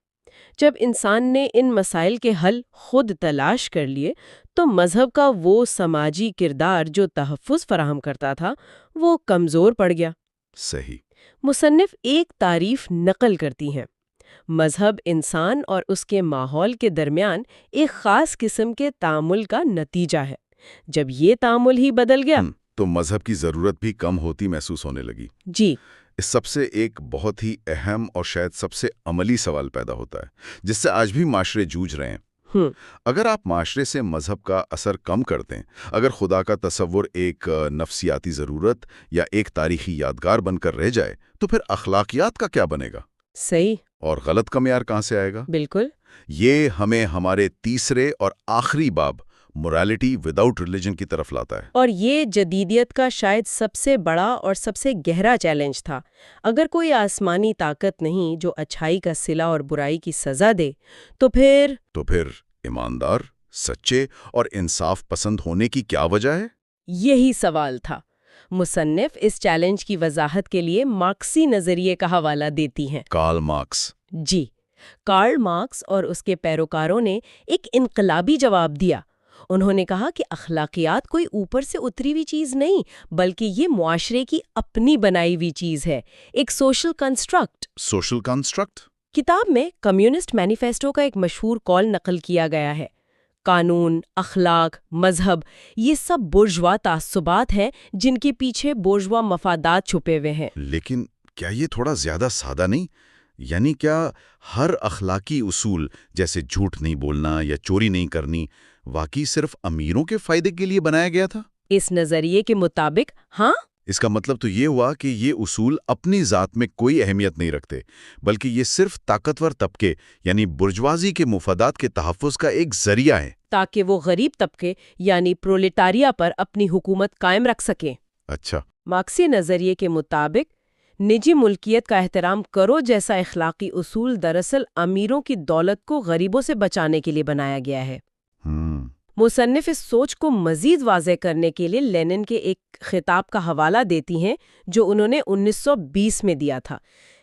جب انسان نے ان مسائل کے حل خود تلاش کر لیے تو مذہب کا وہ سماجی کردار جو تحفظ فراہم کرتا تھا وہ کمزور پڑ گیا۔ صحیح۔ مصنف ایک تعریف نقل کرتی ہیں: مذہب انسان اور اس کے ماحول کے درمیان ایک خاص قسم کے تعامل کا نتیجہ ہے۔ جب یہ تعامل ہی بدل گیا تو مذہب کی ضرورت بھی کم ہوتی محسوس ہونے لگی۔ جی، اس سب سے ایک بہت ہی اہم اور شاید سب سے عملی سوال پیدا ہوتا ہے جس سے آج بھی معاشرے جوجھ رہے ہیں۔ اگر آپ معاشرے سے مذہب کا اثر کم کر دیں، اگر خدا کا تصور ایک نفسیاتی ضرورت یا ایک تاریخی یادگار بن کر رہ جائے تو پھر اخلاقیات کا کیا بنے گا؟ صحیح، اور غلط کا معیار کہاں سے آئے گا؟ بالکل۔ یہ ہمیں ہمارے تیسرے اور آخری باب مورالٹی وداؤٹ ریلیجن کی طرف لاتا ہے۔ اور یہ جدیدیت کا شاید سب سے بڑا اور سب سے گہرا چیلنج تھا۔ اگر کوئی آسمانی طاقت نہیں جو اچھائی کا صلہ اور برائی کی سزا دے تو پھر ایماندار، سچے اور انصاف پسند ہونے کی کیا وجہ ہے؟ یہی سوال تھا۔ مصنف اس چیلنج کی وضاحت کے لیے مارکسی نظریے کا حوالہ دیتی ہیں۔ Karl Marx. جی، کارل مارکس اور اس کے پیروکاروں نے ایک انقلابی جواب دیا۔ انہوں نے کہا کہ اخلاقیات کوئی اوپر سے اتری ہوئی چیز نہیں بلکہ یہ معاشرے کی اپنی بنائی ہوئی چیز ہے، ایک سوشل کنسٹرکٹ۔ Social construct? کتاب میں کمیونسٹ مینیفیسٹو کا ایک مشہور قول نقل کیا گیا ہے: قانون، اخلاق، مذہب، یہ سب بورژوا تعصبات ہیں جن کے پیچھے بورژوا مفادات چھپے ہوئے ہیں۔ لیکن کیا یہ تھوڑا زیادہ سادہ نہیں؟ یعنی کیا ہر اخلاقی اصول جیسے جھوٹ نہیں بولنا یا چوری نہیں کرنی واقعی صرف امیروں کے فائدے کے لیے بنایا گیا تھا؟ اس نظریے کے مطابق ہاں۔ اس کا مطلب تو یہ ہوا کہ یہ اصول اپنی ذات میں کوئی اہمیت نہیں رکھتے بلکہ یہ صرف طاقتور طبقے یعنی برجوازی کے مفادات کے تحفظ کا ایک ذریعہ ہے، تاکہ وہ غریب طبقے یعنی پرولٹاریا پر اپنی حکومت قائم رکھ سکیں۔ اچھا، مارکسی نظریے کے مطابق نجی ملکیت کا احترام کرو جیسا اخلاقی اصول دراصل امیروں کی دولت کو غریبوں سے بچانے کے لیے بنایا گیا ہے۔ مصنف اس سوچ کو مزید واضح کرنے کے لیے لینن کے ایک خطاب کا حوالہ دیتی ہیں جو انہوں نے 1920 میں دیا تھا۔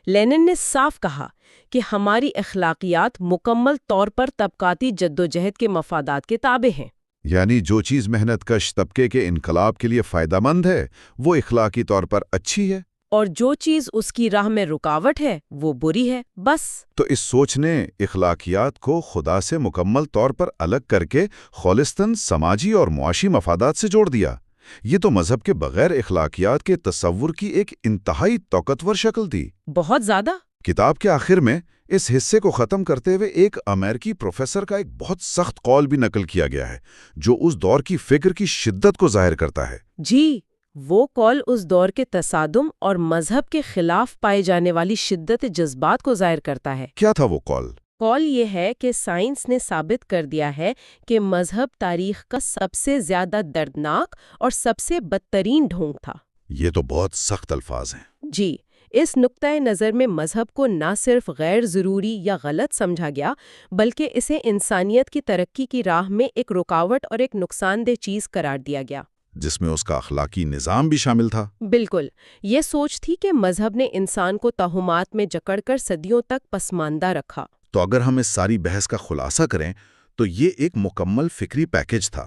لینن نے صاف کہا کہ ہماری اخلاقیات مکمل طور پر طبقاتی جدوجہد کے مفادات کے تابع ہیں۔ یعنی جو چیز محنت کش طبقے کے انقلاب کے لیے فائدہ مند ہے وہ اخلاقی طور پر اچھی ہے۔ اور جو چیز اس کی راہ میں رکاوٹ ہے وہ بری ہے، بس۔ تو اس سوچ نے اخلاقیات کو خدا سے مکمل طور پر الگ کر کے خالصتاً سماجی اور معاشی مفادات سے جوڑ دیا۔ یہ تو مذہب کے بغیر اخلاقیات کے تصور کی ایک انتہائی طاقتور شکل تھی۔ بہت زیادہ۔ کتاب کے آخر میں اس حصے کو ختم کرتے ہوئے ایک امریکی پروفیسر کا ایک بہت سخت قول بھی نقل کیا گیا ہے، جو اس دور کی فکر کی شدت کو ظاہر کرتا ہے۔ جی، وہ قول اس دور کے تصادم اور مذہب کے خلاف پائے جانے والی شدت جذبات کو ظاہر کرتا ہے۔ کیا تھا وہ قول؟ قول یہ ہے کہ سائنس نے ثابت کر دیا ہے کہ مذہب تاریخ کا سب سے زیادہ دردناک اور سب سے بدترین ڈھونگ تھا۔ یہ تو بہت سخت الفاظ ہیں۔ جی، اس نقطۂ نظر میں مذہب کو نہ صرف غیر ضروری یا غلط سمجھا گیا، بلکہ اسے انسانیت کی ترقی کی راہ میں ایک رکاوٹ اور ایک نقصان دہ چیز قرار دیا گیا، جس میں اس کا اخلاقی نظام بھی شامل تھا۔ بالکل۔ یہ سوچ تھی کہ مذہب نے انسان کو توہمات میں جکڑ کر صدیوں تک پسماندہ رکھا۔ تو اگر ہم اس ساری بحث کا خلاصہ کریں تو یہ ایک مکمل فکری پیکج تھا۔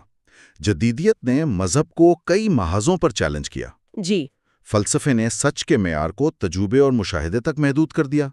جدیدیت نے مذہب کو کئی محاذوں پر چیلنج کیا۔ جی، فلسفے نے سچ کے معیار کو تجربے اور مشاہدے تک محدود کر دیا،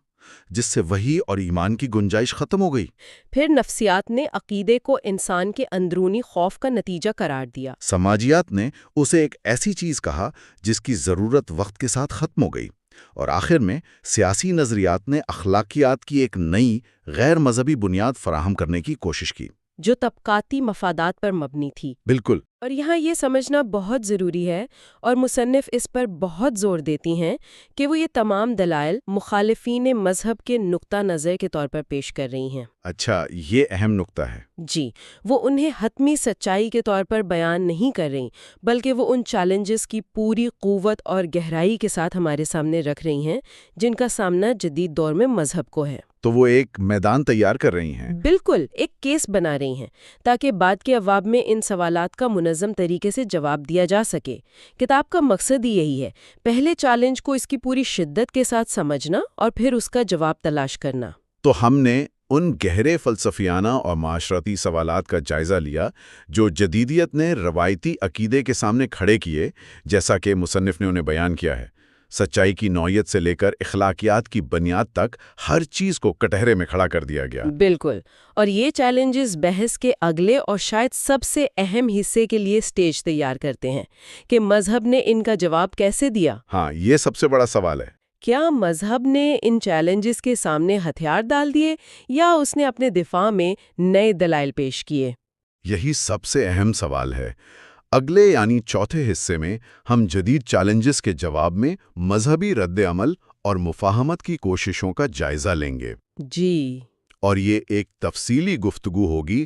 جس سے وحی اور ایمان کی گنجائش ختم ہو گئی۔ پھر نفسیات نے عقیدے کو انسان کے اندرونی خوف کا نتیجہ قرار دیا۔ سماجیات نے اسے ایک ایسی چیز کہا جس کی ضرورت وقت کے ساتھ ختم ہو گئی، اور آخر میں سیاسی نظریات نے اخلاقیات کی ایک نئی غیر مذہبی بنیاد فراہم کرنے کی کوشش کی، جو طبقاتی مفادات پر مبنی تھی۔ بالکل۔ اور یہاں یہ سمجھنا بہت ضروری ہے، اور مصنف اس پر بہت زور دیتی ہیں کہ وہ یہ تمام دلائل مخالفین مذہب کے نقطہ نظر کے طور پر پیش کر رہی ہیں۔ اچھا، یہ اہم نقطہ ہے۔ جی، وہ انہیں حتمی سچائی کے طور پر بیان نہیں کر رہی، بلکہ وہ ان چیلنجز کی پوری قوت اور گہرائی کے ساتھ ہمارے سامنے رکھ رہی ہیں جن کا سامنا جدید دور میں مذہب کو ہے۔ تو وہ ایک میدان تیار کر رہی ہیں۔ بالکل، ایک کیس بنا رہی ہیں تاکہ بعد کے ابواب میں ان سوالات کا منظم طریقے سے جواب دیا جا سکے۔ کتاب کا مقصد ہی یہی ہے، پہلے چیلنج کو اس کی پوری شدت کے ساتھ سمجھنا اور پھر اس کا جواب تلاش کرنا۔ تو ہم نے ان گہرے فلسفیانہ اور معاشرتی سوالات کا جائزہ لیا جو جدیدیت نے روایتی عقیدے کے سامنے کھڑے کیے، جیسا کہ مصنف نے انہیں بیان کیا ہے۔ سچائی کی نوعیت سے لے کر اخلاقیات کی بنیاد تک ہر چیز کو کٹہرے میں کھڑا کر دیا گیا۔ بالکل، اور یہ چیلنجز بحث کے اگلے اور شاید سب سے اہم حصے کے لیے سٹیج تیار کرتے ہیں کہ مذہب نے ان کا جواب کیسے دیا۔ ہاں، یہ سب سے بڑا سوال ہے۔ کیا مذہب نے ان چیلنجز کے سامنے ہتھیار ڈال دیے یا اس نے اپنے دفاع میں نئے دلائل پیش کیے؟ یہی سب سے اہم سوال ہے۔ اگلے یعنی چوتھے حصے میں ہم جدید چیلنجز کے جواب میں مذہبی رد عمل اور مفاہمت کی کوششوں کا جائزہ لیں گے۔ جی، اور یہ ایک تفصیلی گفتگو ہوگی۔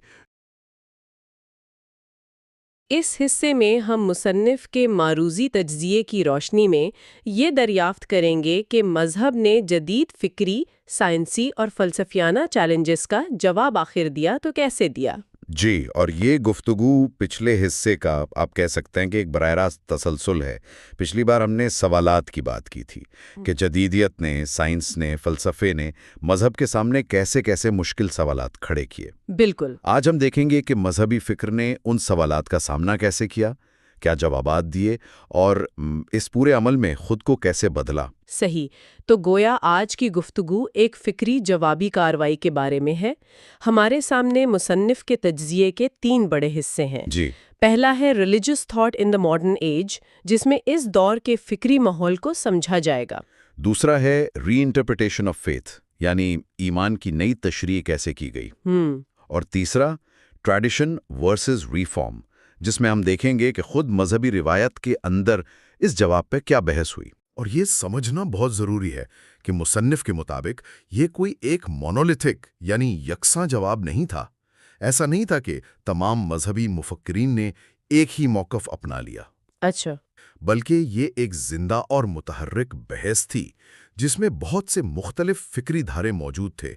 اس حصے میں ہم مصنف کے معروضی تجزیے کی روشنی میں یہ دریافت کریں گے کہ مذہب نے جدید فکری، سائنسی اور فلسفیانہ چیلنجز کا جواب آخر دیا تو کیسے دیا۔ جی، اور یہ گفتگو پچھلے حصے کا آپ کہہ سکتے ہیں کہ ایک براہ راست تسلسل ہے۔ پچھلی بار ہم نے سوالات کی بات کی تھی کہ جدیدیت نے، سائنس نے، فلسفے نے مذہب کے سامنے کیسے کیسے مشکل سوالات کھڑے کیے۔ بالکل۔ آج ہم دیکھیں گے کہ مذہبی فکر نے ان سوالات کا سامنا کیسے کیا، کیا جوابات دیے، اور اس پورے عمل میں خود کو کیسے بدلا۔ صحیح، تو گویا آج کی گفتگو ایک فکری جوابی کارروائی کے بارے میں ہے۔ ہمارے سامنے مصنف کے تجزیے کے 3 بڑے حصے ہیں۔ جی، پہلا ہے religious thought in the modern age, جس میں اس دور کے فکری ماحول کو سمجھا جائے گا۔ دوسرا ہے ری انٹرپریٹیشن آف فیتھ، یعنی ایمان کی نئی تشریح کیسے کی گئی۔ اور تیسرا ٹریڈیشن ورسز ریفارم، جس میں ہم دیکھیں گے کہ خود مذہبی روایت کے اندر اس جواب پہ کیا بحث ہوئی۔ اور یہ سمجھنا بہت ضروری ہے کہ مصنف کے مطابق یہ کوئی ایک مونولیتھک یعنی یکساں جواب نہیں تھا۔ ایسا نہیں تھا کہ تمام مذہبی مفکرین نے ایک ہی موقف اپنا لیا۔ اچھا، بلکہ یہ ایک زندہ اور متحرک بحث تھی جس میں بہت سے مختلف فکری دھارے موجود تھے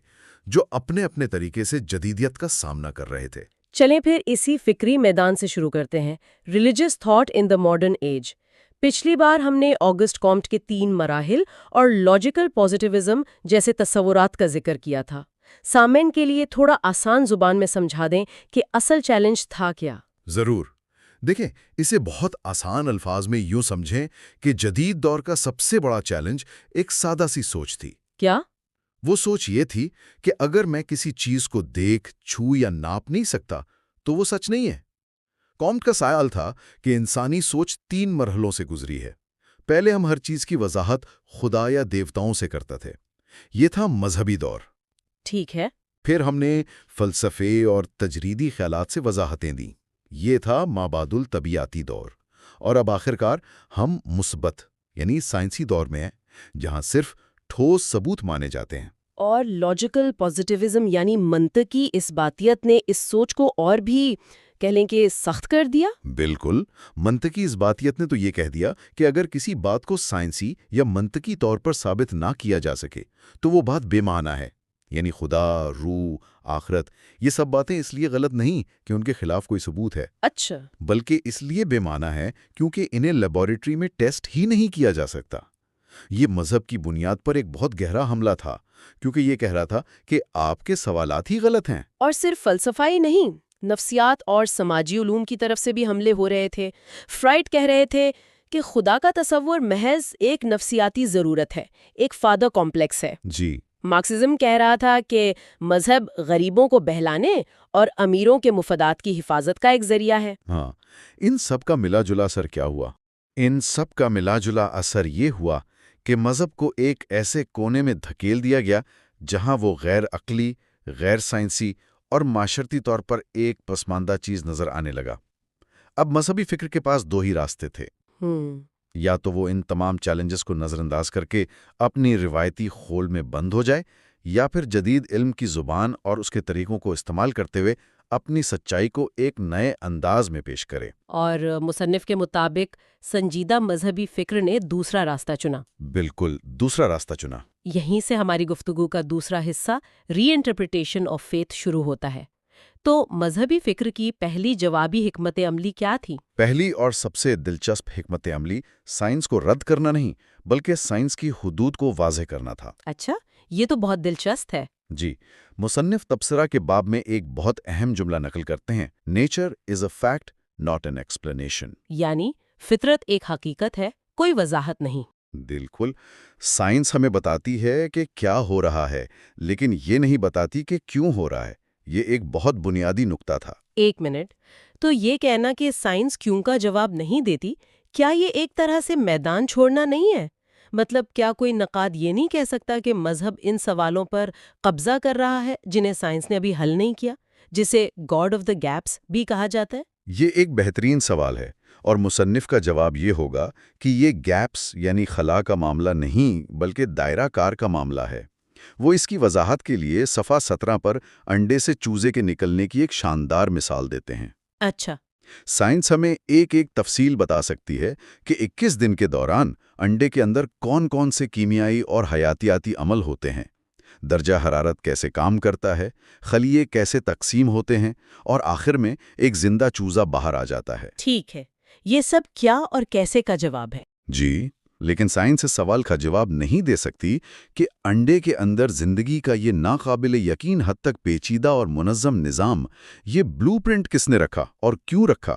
جو اپنے اپنے طریقے سے جدیدیت کا سامنا کر رہے تھے۔ چلیں پھر اسی فکری میدان سے شروع کرتے ہیں، religious thought in the modern age. پچھلی بار ہم نے آگسٹ کامٹ کے 3 مراحل اور لاجیکل پوزیٹیوزم جیسے تصورات کا ذکر کیا تھا۔ سامعین کے لیے تھوڑا آسان زبان میں سمجھا دیں کہ اصل چیلنج تھا کیا۔ ضرور۔ دیکھیں، اسے بہت آسان الفاظ میں یوں سمجھیں کہ جدید دور کا سب سے بڑا چیلنج ایک سادہ سی سوچ تھی۔ کیا؟ وہ سوچ یہ تھی کہ اگر میں کسی چیز کو دیکھ، چھو یا ناپ نہیں سکتا تو وہ سچ نہیں ہے۔ کامٹ کا سائل تھا کہ انسانی سوچ 3 مرحلوں سے گزری ہے۔ پہلے ہم ہر چیز کی وضاحت خدا یا دیوتاؤں سے کرتے تھے، یہ تھا مذہبی دور۔ ٹھیک ہے۔ پھر ہم نے فلسفے اور تجریدی خیالات سے وضاحتیں دیں، یہ تھا مابعد الطبیعاتی دور۔ اور اب آخرکار ہم مثبت یعنی سائنسی دور میں ہیں، جہاں صرف ٹھوس ثبوت مانے جاتے ہیں۔ اور لاجیکل پازیٹیوزم یعنی منطقی اثباتیت نے اس سوچ کو اور بھی کہہ لیں کہ سخت کر دیا؟ بالکل، منطقی اثباتیت نے تو یہ کہہ دیا کہ اگر کسی بات کو سائنسی یا منطقی طور پر ثابت نہ کیا جا سکے تو وہ بات بے معنی ہے۔ یعنی خدا، روح، آخرت، یہ سب باتیں اس لیے غلط نہیں کہ ان کے خلاف کوئی ثبوت ہے، اچھا۔ بلکہ اس لیے بے معنی ہے کیونکہ انہیں لیبارٹری میں ٹیسٹ ہی نہیں کیا جا سکتا۔ یہ مذہب کی بنیاد پر ایک بہت گہرا حملہ تھا، کیونکہ یہ کہہ رہا تھا کہ آپ کے سوالات ہی غلط ہیں۔ اور صرف فلسفہ ہی نہیں، نفسیات اور سماجی علوم کی طرف سے بھی حملے ہو رہے تھے۔ فرائڈ کہہ رہے تھے کہ خدا کا تصور محض ایک نفسیاتی ضرورت ہے، ایک فادر کمپلیکس ہے۔ جی، مارکسزم کہہ رہا تھا کہ مذہب غریبوں کو بہلانے اور امیروں کے مفادات کی حفاظت کا ایک ذریعہ ہے۔ ہاں، ان سب کا ملا جلا اثر کیا ہوا؟ ان سب کا ملا جلا اثر یہ ہوا کہ مذہب کو ایک ایسے کونے میں دھکیل دیا گیا جہاں وہ غیر عقلی، غیر سائنسی اور معاشرتی طور پر ایک پسماندہ چیز نظر آنے لگا۔ اب مذہبی فکر کے پاس 2 ہی راستے تھے، یا تو وہ ان تمام چیلنجز کو نظر انداز کر کے اپنی روایتی خول میں بند ہو جائے، یا پھر جدید علم کی زبان اور اس کے طریقوں کو استعمال کرتے ہوئے اپنی سچائی کو ایک نئے انداز میں پیش کرے۔ اور مصنف کے مطابق سنجیدہ مذہبی فکر نے دوسرا راستہ چنا۔ بالکل، دوسرا راستہ چنا۔ یہیں سے ہماری گفتگو کا دوسرا حصہ ری انٹرپریٹیشن آف فیتھ شروع ہوتا ہے۔ تو مذہبی فکر کی پہلی جوابی حکمت عملی کیا تھی؟ پہلی اور سب سے دلچسپ حکمت عملی سائنس کو رد کرنا نہیں، بلکہ سائنس کی حدود کو واضح کرنا تھا۔ اچھا، یہ تو بہت دلچسپ ہے۔ جی، مصنف تبصرہ کے باب میں ایک بہت اہم جملہ نقل کرتے ہیں، nature is a fact not an explanation. یعنی فطرت ایک حقیقت ہے، کوئی وضاحت نہیں۔ بالکل، سائنس ہمیں بتاتی ہے کہ کیا ہو رہا ہے، لیکن یہ نہیں بتاتی کہ کیوں ہو رہا ہے۔ یہ ایک بہت بنیادی نقطہ تھا۔ ایک منٹ، تو یہ کہنا کہ سائنس کیوں کا جواب نہیں دیتی، کیا یہ ایک طرح سے میدان چھوڑنا نہیں ہے؟ مطلب کیا کوئی نقاد یہ نہیں کہہ سکتا کہ مذہب ان سوالوں پر قبضہ کر رہا ہے جنہیں سائنس نے ابھی حل نہیں کیا، جسے گاڈ آف دا گیپس بھی کہا جاتا ہے؟ یہ ایک بہترین سوال ہے، اور مصنف کا جواب یہ ہوگا کہ یہ گیپس یعنی خلا کا معاملہ نہیں بلکہ دائرہ کار کا معاملہ ہے۔ وہ اس کی وضاحت کے لیے صفحہ 17 پر انڈے سے چوزے کے نکلنے کی ایک شاندار مثال دیتے ہیں۔ اچھا۔ سائنس ہمیں ایک ایک تفصیل بتا سکتی ہے کہ 21 دن کے دوران انڈے کے اندر کون کون سے کیمیائی اور حیاتیاتی عمل ہوتے ہیں، درجہ حرارت کیسے کام کرتا ہے، خلیے کیسے تقسیم ہوتے ہیں، اور آخر میں ایک زندہ چوزا باہر آ جاتا ہے۔ ٹھیک ہے، یہ سب کیا اور کیسے کا جواب ہے۔ جی، لیکن سائنس اس سوال کا جواب نہیں دے سکتی کہ انڈے کے اندر زندگی کا یہ ناقابل یقین حد تک پیچیدہ اور منظم نظام، یہ بلو پرنٹ کس نے رکھا اور کیوں رکھا؟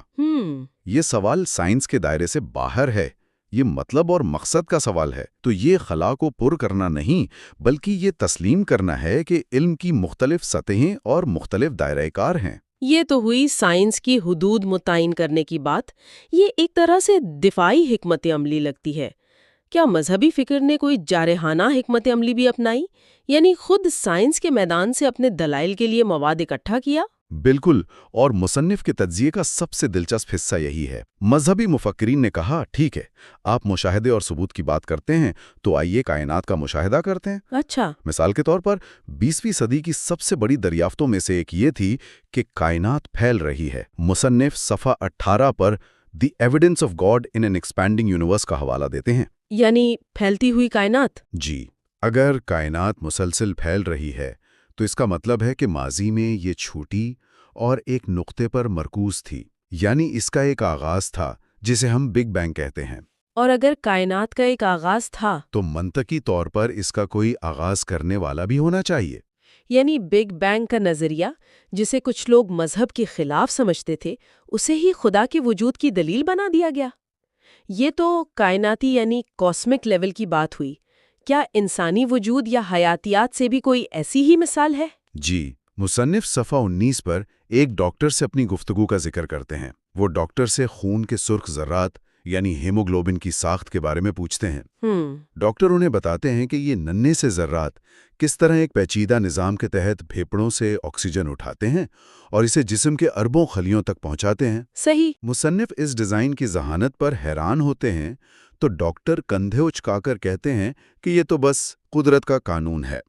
یہ سوال سائنس کے دائرے سے باہر ہے، یہ مطلب اور مقصد کا سوال ہے۔ تو یہ خلا کو پر کرنا نہیں، بلکہ یہ تسلیم کرنا ہے کہ علم کی مختلف سطحیں اور مختلف دائرۂ کار ہیں۔ یہ تو ہوئی سائنس کی حدود متعین کرنے کی بات۔ یہ ایک طرح سے دفاعی حکمت عملی لگتی ہے۔ کیا مذہبی فکر نے کوئی جارحانہ حکمت عملی بھی اپنائی، یعنی خود سائنس کے میدان سے اپنے دلائل کے لیے مواد اکٹھا کیا؟ بالکل، اور مصنف کے تجزیے کا سب سے دلچسپ حصہ یہی ہے۔ مذہبی مفکرین نے کہا، ٹھیک ہے، آپ مشاہدے اور ثبوت کی بات کرتے ہیں، تو آئیے کائنات کا مشاہدہ کرتے ہیں۔ اچھا۔ مثال کے طور پر 20ویں صدی کی سب سے بڑی دریافتوں میں سے ایک یہ تھی کہ کائنات پھیل رہی ہے۔ مصنف صفحہ 18 پر the evidence of God in an expanding universe کا حوالہ دیتے ہیں۔ یعنی پھیلتی ہوئی کائنات؟ جی، اگر کائنات مسلسل پھیل رہی ہے تو اس کا مطلب ہے کہ ماضی میں یہ چھوٹی اور ایک نقطے پر مرکوز تھی، یعنی اس کا ایک آغاز تھا جسے ہم بگ بینگ کہتے ہیں۔ اور اگر کائنات کا ایک آغاز تھا تو منطقی طور پر اس کا کوئی آغاز کرنے والا بھی ہونا چاہیے۔ یعنی بگ بینگ کا نظریہ، جسے کچھ لوگ مذہب کے خلاف سمجھتے تھے، اسے ہی خدا کے وجود کی دلیل بنا دیا گیا۔ یہ تو کائناتی یعنی کاسمک لیول کی بات ہوئی۔ کیا انسانی وجود یا حیاتیات سے بھی کوئی ایسی ہی مثال ہے؟ جی، مصنف صفحہ 19 پر ایک ڈاکٹر سے اپنی گفتگو کا ذکر کرتے ہیں۔ وہ ڈاکٹر سے خون کے سرخ ذرات یعنی ہیموگلوبن کی ساخت کے بارے میں پوچھتے ہیں۔ ڈاکٹر انہیں بتاتے ہیں کہ یہ ننھے سے ذرات کس طرح ایک پیچیدہ نظام کے تحت پھیپھڑوں سے آکسیجن اٹھاتے ہیں اور اسے جسم کے اربوں خلیوں تک پہنچاتے ہیں۔ صحیح۔ مصنف اس ڈیزائن کی ذہانت پر حیران ہوتے ہیں تو ڈاکٹر کندھے اچکا کر کہتے ہیں کہ یہ تو بس قدرت کا قانون ہے۔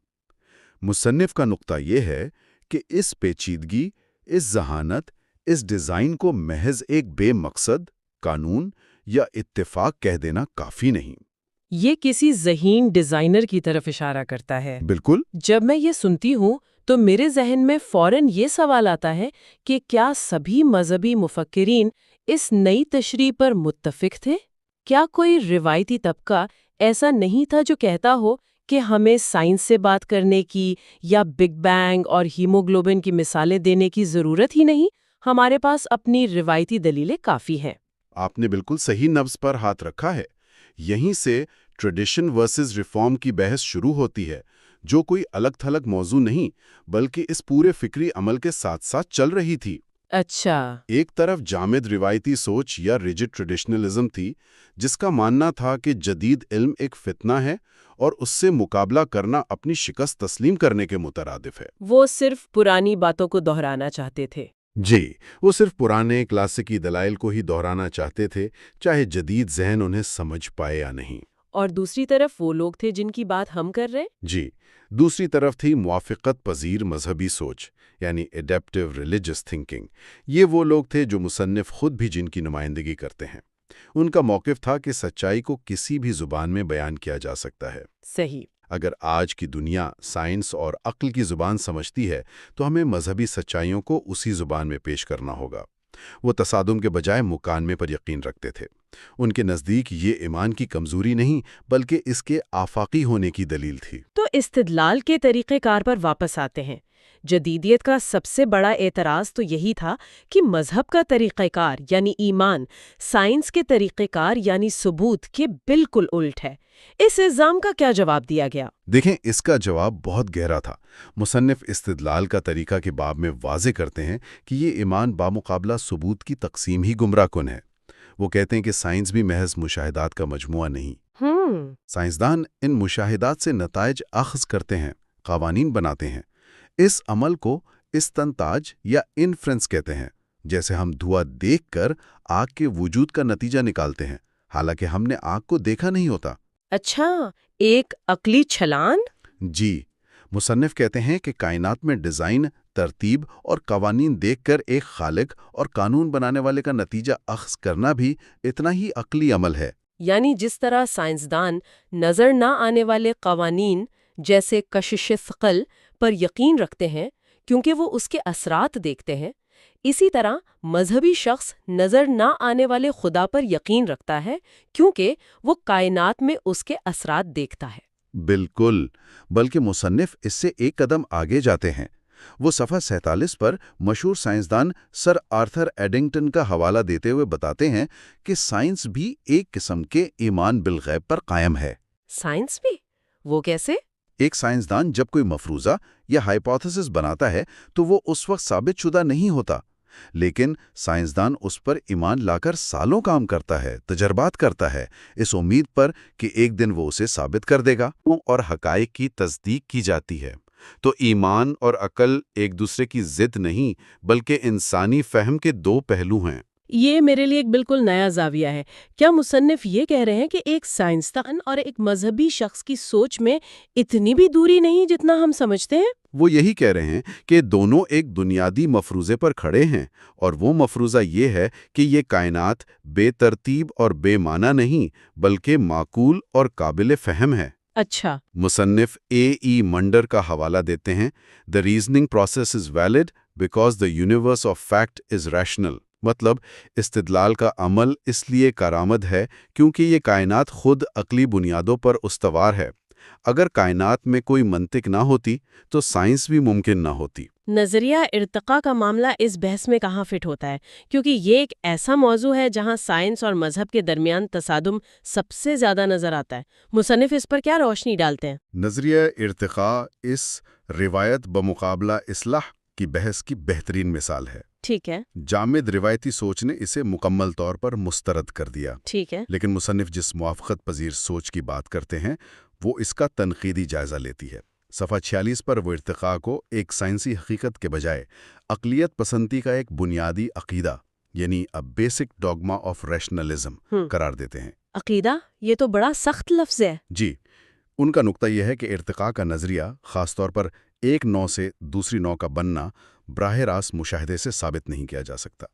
مصنف کا نقطہ یہ ہے کہ اس پیچیدگی، اس ذہانت، اس ڈیزائن کو محض ایک بے مقصد قانون یا اتفاق کہہ دینا کافی نہیں۔ یہ کسی ذہین ڈیزائنر کی طرف اشارہ کرتا ہے۔ بالکل۔ جب میں یہ سنتی ہوں تو میرے ذہن میں فوراً یہ سوال آتا ہے کہ کیا سبھی مذہبی مفکرین اس نئی تشریح پر متفق تھے؟ کیا کوئی روایتی طبقہ ایسا نہیں تھا جو کہتا ہو کہ ہمیں سائنس سے بات کرنے کی یا بگ بینگ اور ہیموگلوبن کی مثالیں دینے کی ضرورت ہی نہیں، ہمارے پاس اپنی روایتی دلیلیں کافی ہیں؟ آپ نے بالکل صحیح نبض پر ہاتھ رکھا ہے۔ یہیں سے ٹریڈیشن ورسز ریفارم کی بحث شروع ہوتی ہے، جو کوئی الگ تھلگ موضوع نہیں بلکہ اس پورے فکری عمل کے ساتھ ساتھ چل رہی تھی۔ اچھا۔ ایک طرف جامد روایتی سوچ یا ریجڈ ٹریڈیشنلزم تھی، جس کا ماننا تھا کہ جدید علم ایک فتنہ ہے اور اس سے مقابلہ کرنا اپنی شکست تسلیم کرنے کے مترادف ہے۔ وہ صرف پرانی باتوں کو دہرانا چاہتے تھے۔ جی، وہ صرف پرانے کلاسیکی دلائل کو ہی دہرانا چاہتے تھے، چاہے جدید ذہن انہیں سمجھ پائے یا نہیں۔ اور دوسری طرف وہ لوگ تھے جن کی بات ہم کر رہے؟ جی، دوسری طرف تھی موافقت پذیر مذہبی سوچ، یعنی ایڈیپٹیو ریلیجس تھنکنگ۔ یہ وہ لوگ تھے جو مصنف خود بھی جن کی نمائندگی کرتے ہیں۔ ان کا موقف تھا کہ سچائی کو کسی بھی زبان میں بیان کیا جا سکتا ہے۔ صحیح۔ اگر آج کی دنیا سائنس اور عقل کی زبان سمجھتی ہے تو ہمیں مذہبی سچائیوں کو اسی زبان میں پیش کرنا ہوگا۔ وہ تصادم کے بجائے مکالمے پر یقین رکھتے تھے۔ ان کے نزدیک یہ ایمان کی کمزوری نہیں بلکہ اس کے آفاقی ہونے کی دلیل تھی۔ تو استدلال کے طریقہ کار پر واپس آتے ہیں۔ جدیدیت کا سب سے بڑا اعتراض تو یہی تھا کہ مذہب کا طریقہ کار یعنی ایمان سائنس کے طریقہ کار یعنی ثبوت کے بالکل الٹ ہے۔ اس الزام کا کیا جواب دیا گیا؟ دیکھیں، اس کا جواب بہت گہرا تھا۔ مصنف استدلال کا طریقہ کے باب میں واضح کرتے ہیں کہ یہ ایمان بامقابلہ ثبوت کی تقسیم ہی گمراہ کن ہے۔ وہ کہتے ہیں کہ سائنس بھی محض مشاہدات کا مجموعہ نہیں۔ سائنسدان ان مشاہدات سے نتائج اخذ کرتے ہیں، قوانین بناتے ہیں۔ اس عمل کو استنتاج یا انفرنس کہتے ہیں، جیسے ہم دھواں دیکھ کر آگ کے وجود کا نتیجہ نکالتے ہیں، حالانکہ ہم نے آگ کو دیکھا نہیں ہوتا۔ اچھا، ایک عقلی چھلان؟ جی، مصنف کہتے ہیں کہ کائنات میں ڈیزائن، ترتیب اور قوانین دیکھ کر ایک خالق اور قانون بنانے والے کا نتیجہ اخذ کرنا بھی اتنا ہی عقلی عمل ہے۔ یعنی جس طرح سائنسدان نظر نہ آنے والے قوانین جیسے کشش ثقل پر یقین رکھتے ہیں کیونکہ وہ اس کے اثرات دیکھتے ہیں، اسی طرح مذہبی شخص نظر نہ آنے والے خدا پر یقین رکھتا ہے کیونکہ وہ کائنات میں اس کے اثرات دیکھتا ہے۔ بالکل، بلکہ مصنف اس سے ایک قدم آگے جاتے ہیں۔ وہ صفحہ 47 پر مشہور سائنسدان سر آرتھر ایڈنگٹن کا حوالہ دیتے ہوئے بتاتے ہیں کہ سائنس بھی ایک قسم کے ایمان بالغیب پر قائم ہے۔ سائنس بھی؟ وہ کیسے؟ ایک سائنسدان جب کوئی مفروضہ یا ہائپوتھیسس بناتا ہے تو وہ اس وقت ثابت شدہ نہیں ہوتا، لیکن سائنسدان اس پر ایمان لا کر سالوں کام کرتا ہے، تجربات کرتا ہے، اس امید پر کہ ایک دن وہ اسے ثابت کر دے گا اور حقائق کی تصدیق کی جاتی ہے۔ تو ایمان اور عقل ایک دوسرے کی ضد نہیں بلکہ انسانی فہم کے دو پہلو ہیں۔ یہ میرے لیے ایک بالکل نیا زاویہ ہے۔ کیا مصنف یہ کہہ رہے ہیں کہ ایک سائنسدان اور ایک مذہبی شخص کی سوچ میں اتنی بھی دوری نہیں جتنا ہم سمجھتے ہیں؟ وہ یہی کہہ رہے ہیں کہ دونوں ایک بنیادی مفروضے پر کھڑے ہیں، اور وہ مفروضہ یہ ہے کہ یہ کائنات بے ترتیب اور بے معنی نہیں بلکہ معقول اور قابل فہم ہے۔ اچھا۔ مصنف اے منڈر کا حوالہ دیتے ہیں، "The reasoning process is valid because the universe of fact is rational." مطلب استدلال کا عمل اس لیے کارآمد ہے کیونکہ یہ کائنات خود عقلی بنیادوں پر استوار ہے۔ اگر کائنات میں کوئی منطق نہ ہوتی تو سائنس بھی ممکن نہ ہوتی۔ نظریہ ارتقاء کا معاملہ اس بحث میں کہاں فٹ ہوتا ہے؟ کیونکہ یہ ایک ایسا موضوع ہے جہاں سائنس اور مذہب کے درمیان تصادم سب سے زیادہ نظر آتا ہے۔ مصنف اس پر کیا روشنی ڈالتے ہیں؟ نظریہ ارتقاء اس روایت بمقابلہ اصلاح کی بحث کی بہترین مثال ہے۔ ٹھیک ہے۔ جامد روایتی سوچ نے اسے مکمل طور پر مسترد کر دیا، ٹھیک ہے۔ لیکن مصنف جس موافقت پذیر سوچ کی بات کرتے ہیں وہ اس کا تنقیدی جائزہ لیتی ہے۔ صفحہ 46 پر وہ ارتقاء کو ایک سائنسی حقیقت کے بجائے عقلیت پسندی کا ایک بنیادی عقیدہ یعنی a basic dogma of rationalism قرار دیتے ہیں۔ عقیدہ؟ یہ تو بڑا سخت لفظ ہے۔ جی، ان کا نقطہ یہ ہے کہ ارتقاء کا نظریہ خاص طور پر ایک نوع سے دوسری نوع کا بننا براہ راست مشاہدے سے ثابت نہیں کیا جا سکتا۔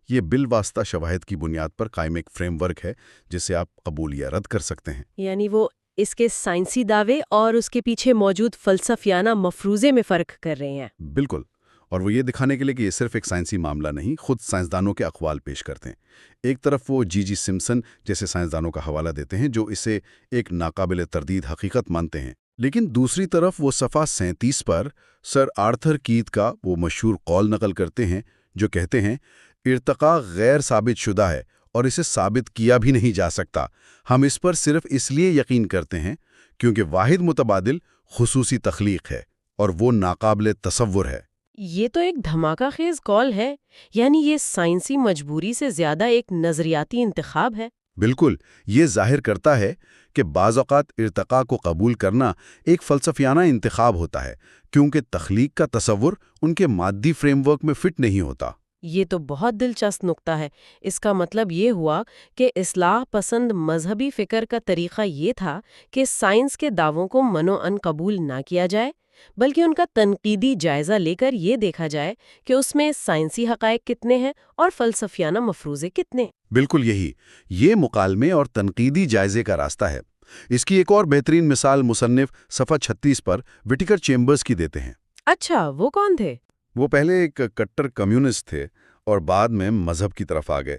یہ بالواسطہ شواہد کی بنیاد پر قائم ایک فریم ورک ہے جسے آپ قبول یا رد کر سکتے ہیں۔ یعنی وہ اس کے سائنسی دعوے اور اس کے پیچھے موجود فلسفیانہ مفروضے میں فرق کر رہے ہیں۔ بالکل، اور وہ یہ دکھانے کے لیے کہ یہ صرف ایک سائنسی معاملہ نہیں، خود سائنسدانوں کے اقوال پیش کرتے ہیں۔ ایک طرف وہ جی سمپسن جیسے سائنسدانوں کا حوالہ دیتے ہیں جو اسے ایک ناقابل تردید حقیقت مانتے ہیں، لیکن دوسری طرف وہ صفحہ 37 پر سر آرتھر کیت کا وہ مشہور قول نقل کرتے ہیں جو کہتے ہیں ارتقاء غیر ثابت شدہ ہے اور اسے ثابت کیا بھی نہیں جا سکتا، ہم اس پر صرف اس لیے یقین کرتے ہیں کیونکہ واحد متبادل خصوصی تخلیق ہے اور وہ ناقابل تصور ہے۔ یہ تو ایک دھماکہ خیز قول ہے، یعنی یہ سائنسی مجبوری سے زیادہ ایک نظریاتی انتخاب ہے۔ بالکل، یہ ظاہر کرتا ہے کہ بعض اوقات ارتقاء کو قبول کرنا ایک فلسفیانہ انتخاب ہوتا ہے کیونکہ تخلیق کا تصور ان کے مادی فریم ورک میں فٹ نہیں ہوتا۔ یہ تو بہت دلچسپ نقطہ ہے۔ اس کا مطلب یہ ہوا کہ اصلاح پسند مذہبی فکر کا طریقہ یہ تھا کہ سائنس کے دعووں کو منو ان قبول نہ کیا جائے، بلکہ ان کا تنقیدی جائزہ لے کر یہ دیکھا جائے کہ اس میں سائنسی حقائق کتنے ہیں اور فلسفیانہ مفروضے کتنے۔ بالکل یہ مکالمے اور تنقیدی جائزے کا راستہ ہے۔ اس کی ایک اور بہترین مثال مصنف صفحہ 36 پر وٹیکر چیمبرز کی دیتے ہیں۔ اچھا، وہ کون تھے؟ وہ پہلے ایک کٹر کمیونسٹ تھے اور بعد میں مذہب کی طرف آ گئے۔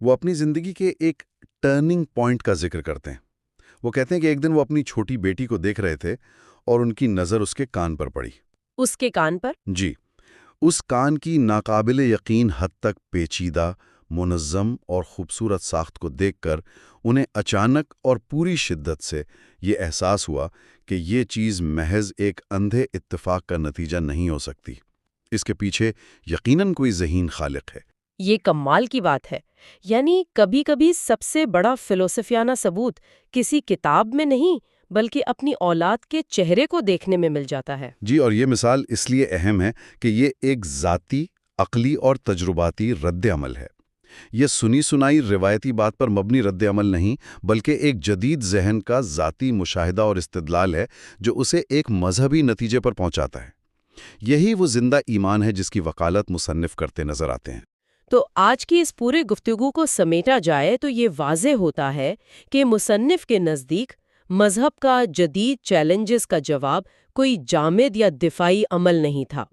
وہ اپنی زندگی کے ایک ٹرننگ پوائنٹ کا ذکر کرتے ہیں۔ وہ کہتے ہیں کہ ایک دن وہ اپنی چھوٹی بیٹی کو دیکھ رہے تھے اور ان کی نظر اس کے کان پر پڑی۔ اس کے کان پر؟ جی، اس کان کی ناقابل یقین حد تک پیچیدہ، منظم اور خوبصورت ساخت کو دیکھ کر انہیں اچانک اور پوری شدت سے یہ احساس ہوا کہ یہ چیز محض ایک اندھے اتفاق کا نتیجہ نہیں ہو سکتی، اس کے پیچھے یقیناً کوئی ذہین خالق ہے۔ یہ کمال کی بات ہے۔ یعنی کبھی کبھی سب سے بڑا فلسفیانہ ثبوت کسی کتاب میں نہیں بلکہ اپنی اولاد کے چہرے کو دیکھنے میں مل جاتا ہے۔ جی، اور یہ مثال اس لیے اہم ہے کہ یہ ایک ذاتی، عقلی اور تجرباتی رد عمل ہے۔ یہ سنی سنائی روایتی بات پر مبنی رد عمل نہیں بلکہ ایک جدید ذہن کا ذاتی مشاہدہ اور استدلال ہے جو اسے ایک مذہبی نتیجے پر پہنچاتا ہے۔ یہی وہ زندہ ایمان ہے جس کی وکالت مصنف کرتے نظر آتے ہیں۔ تو آج کی اس پورے گفتگو کو سمیٹا جائے تو یہ واضح ہوتا ہے کہ مصنف کے نزدیک مذہب کا جدید چیلنجز کا جواب کوئی جامد یا دفاعی عمل نہیں تھا۔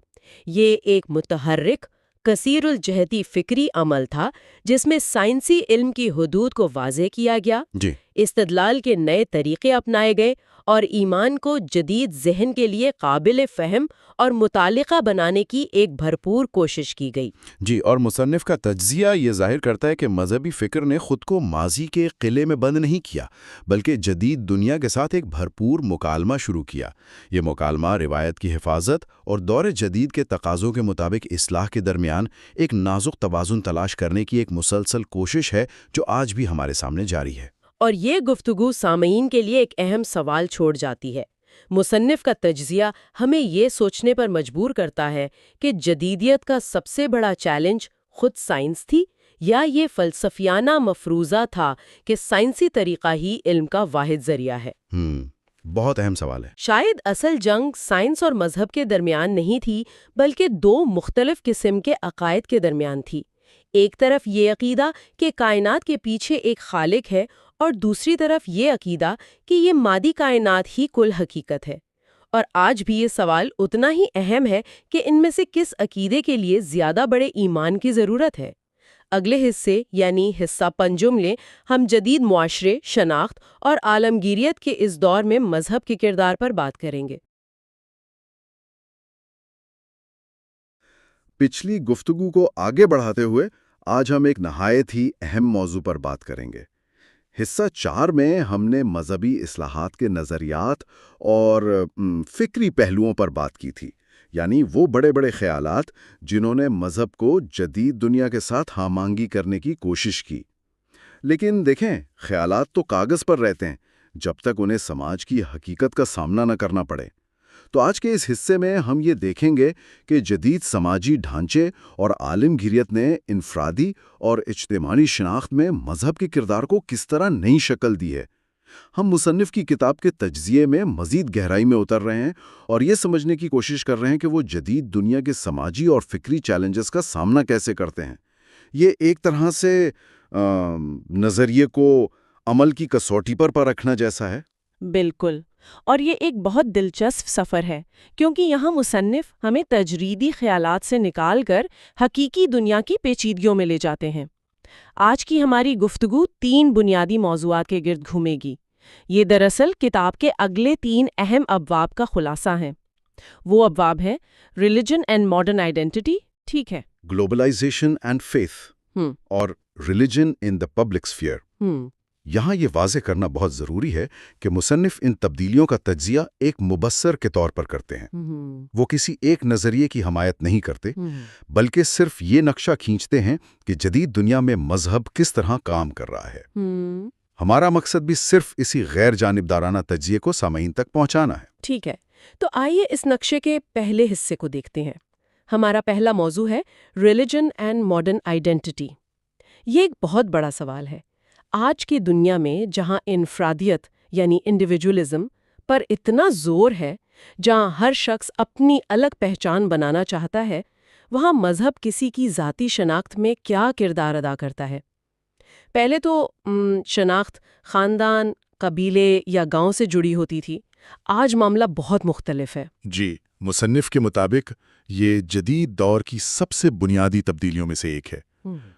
یہ ایک متحرک، کثیر الجہتی فکری عمل تھا جس میں سائنسی علم کی حدود کو واضح کیا گیا، جی، استدلال کے نئے طریقے اپنائے گئے اور ایمان کو جدید ذہن کے لیے قابل فہم اور متعلقہ بنانے کی ایک بھرپور کوشش کی گئی۔ جی، اور مصنف کا تجزیہ یہ ظاہر کرتا ہے کہ مذہبی فکر نے خود کو ماضی کے قلعے میں بند نہیں کیا بلکہ جدید دنیا کے ساتھ ایک بھرپور مکالمہ شروع کیا۔ یہ مکالمہ روایت کی حفاظت اور دور جدید کے تقاضوں کے مطابق اصلاح کے درمیان ایک نازک توازن تلاش کرنے کی ایک مسلسل کوشش ہے جو آج بھی ہمارے سامنے جاری ہے۔ اور یہ گفتگو سامعین کے لیے ایک اہم سوال چھوڑ جاتی ہے۔ مصنف کا تجزیہ ہمیں یہ سوچنے پر مجبور کرتا ہے کہ جدیدیت کا سب سے بڑا چیلنج خود سائنس تھی یا یہ فلسفیانہ مفروضہ تھا کہ سائنسی طریقہ ہی علم کا واحد ذریعہ ہے۔ بہت اہم سوال ہے۔ شاید اصل جنگ سائنس اور مذہب کے درمیان نہیں تھی بلکہ دو مختلف قسم کے عقائد کے درمیان تھی۔ ایک طرف یہ عقیدہ کہ کائنات کے پیچھے ایک خالق ہے اور دوسری طرف یہ عقیدہ کہ یہ مادی کائنات ہی کل حقیقت ہے۔ اور آج بھی یہ سوال اتنا ہی اہم ہے کہ ان میں سے کس عقیدے کے لیے زیادہ بڑے ایمان کی ضرورت ہے۔ اگلے حصے یعنی حصہ پنجم میں ہم جدید معاشرے، شناخت اور عالمگیریت کے اس دور میں مذہب کے کردار پر بات کریں گے۔ پچھلی گفتگو کو آگے بڑھاتے ہوئے آج ہم ایک نہایت ہی اہم موضوع پر بات کریں گے۔ حصہ 4 میں ہم نے مذہبی اصلاحات کے نظریات اور فکری پہلوؤں پر بات کی تھی، یعنی وہ بڑے بڑے خیالات جنہوں نے مذہب کو جدید دنیا کے ساتھ ہم آہنگی کرنے کی کوشش کی۔ لیکن دیکھیں، خیالات تو کاغذ پر رہتے ہیں جب تک انہیں سماج کی حقیقت کا سامنا نہ کرنا پڑے۔ تو آج کے اس حصے میں ہم یہ دیکھیں گے کہ جدید سماجی ڈھانچے اور عالمگیریت نے انفرادی اور اجتماعی شناخت میں مذہب کے کردار کو کس طرح نئی شکل دی ہے۔ ہم مصنف کی کتاب کے تجزیے میں مزید گہرائی میں اتر رہے ہیں اور یہ سمجھنے کی کوشش کر رہے ہیں کہ وہ جدید دنیا کے سماجی اور فکری چیلنجز کا سامنا کیسے کرتے ہیں۔ یہ ایک طرح سے نظریے کو عمل کی کسوٹی پر رکھنا جیسا ہے۔ بالکل، اور یہ ایک بہت دلچسپ سفر ہے کیونکہ یہاں مصنف ہمیں تجریدی خیالات سے نکال کر حقیقی دنیا کی پیچیدگیوں میں لے جاتے ہیں۔ آج کی ہماری گفتگو 3 بنیادی موضوعات کے گرد گھومے گی۔ یہ دراصل کتاب کے اگلے 3 اہم ابواب کا خلاصہ ہیں۔ وہ ابواب ہیں ریلیجن اینڈ ماڈرن آئیڈینٹی، ٹھیک ہے، گلوبلائزیشن اینڈ فیتھ اور religion in the public sphere. یہاں یہ واضح کرنا بہت ضروری ہے کہ مصنف ان تبدیلیوں کا تجزیہ ایک مبصر کے طور پر کرتے ہیں۔ وہ کسی ایک نظریے کی حمایت نہیں کرتے، بلکہ صرف یہ نقشہ کھینچتے ہیں کہ جدید دنیا میں مذہب کس طرح کام کر رہا ہے۔ ہمارا مقصد بھی صرف اسی غیر جانبدارانہ تجزیے کو سامعین تک پہنچانا ہے۔ ٹھیک ہے، تو آئیے اس نقشے کے پہلے حصے کو دیکھتے ہیں۔ ہمارا پہلا موضوع ہے ریلیجن اینڈ ماڈرن آئیڈینٹی۔ یہ ایک بہت بڑا سوال ہے۔ آج کی دنیا میں جہاں انفرادیت یعنی انڈیویجولزم پر اتنا زور ہے، جہاں ہر شخص اپنی الگ پہچان بنانا چاہتا ہے، وہاں مذہب کسی کی ذاتی شناخت میں کیا کردار ادا کرتا ہے؟ پہلے تو شناخت خاندان، قبیلے یا گاؤں سے جڑی ہوتی تھی۔ آج معاملہ بہت مختلف ہے۔ جی، مصنف کے مطابق یہ جدید دور کی سب سے بنیادی تبدیلیوں میں سے ایک ہے۔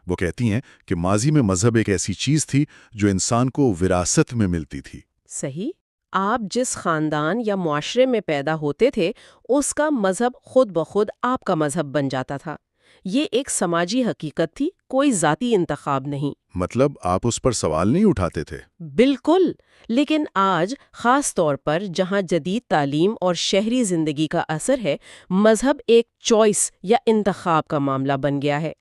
وہ کہتی ہیں کہ ماضی میں مذہب ایک ایسی چیز تھی جو انسان کو وراثت میں ملتی تھی۔ صحیح، آپ جس خاندان یا معاشرے میں پیدا ہوتے تھے، اس کا مذہب خود بخود آپ کا مذہب بن جاتا تھا۔ یہ ایک سماجی حقیقت تھی، کوئی ذاتی انتخاب نہیں۔ مطلب آپ اس پر سوال نہیں اٹھاتے تھے؟ بالکل، لیکن آج خاص طور پر جہاں جدید تعلیم اور شہری زندگی کا اثر ہے، مذہب ایک چوائس یا انتخاب کا معاملہ بن گیا ہے۔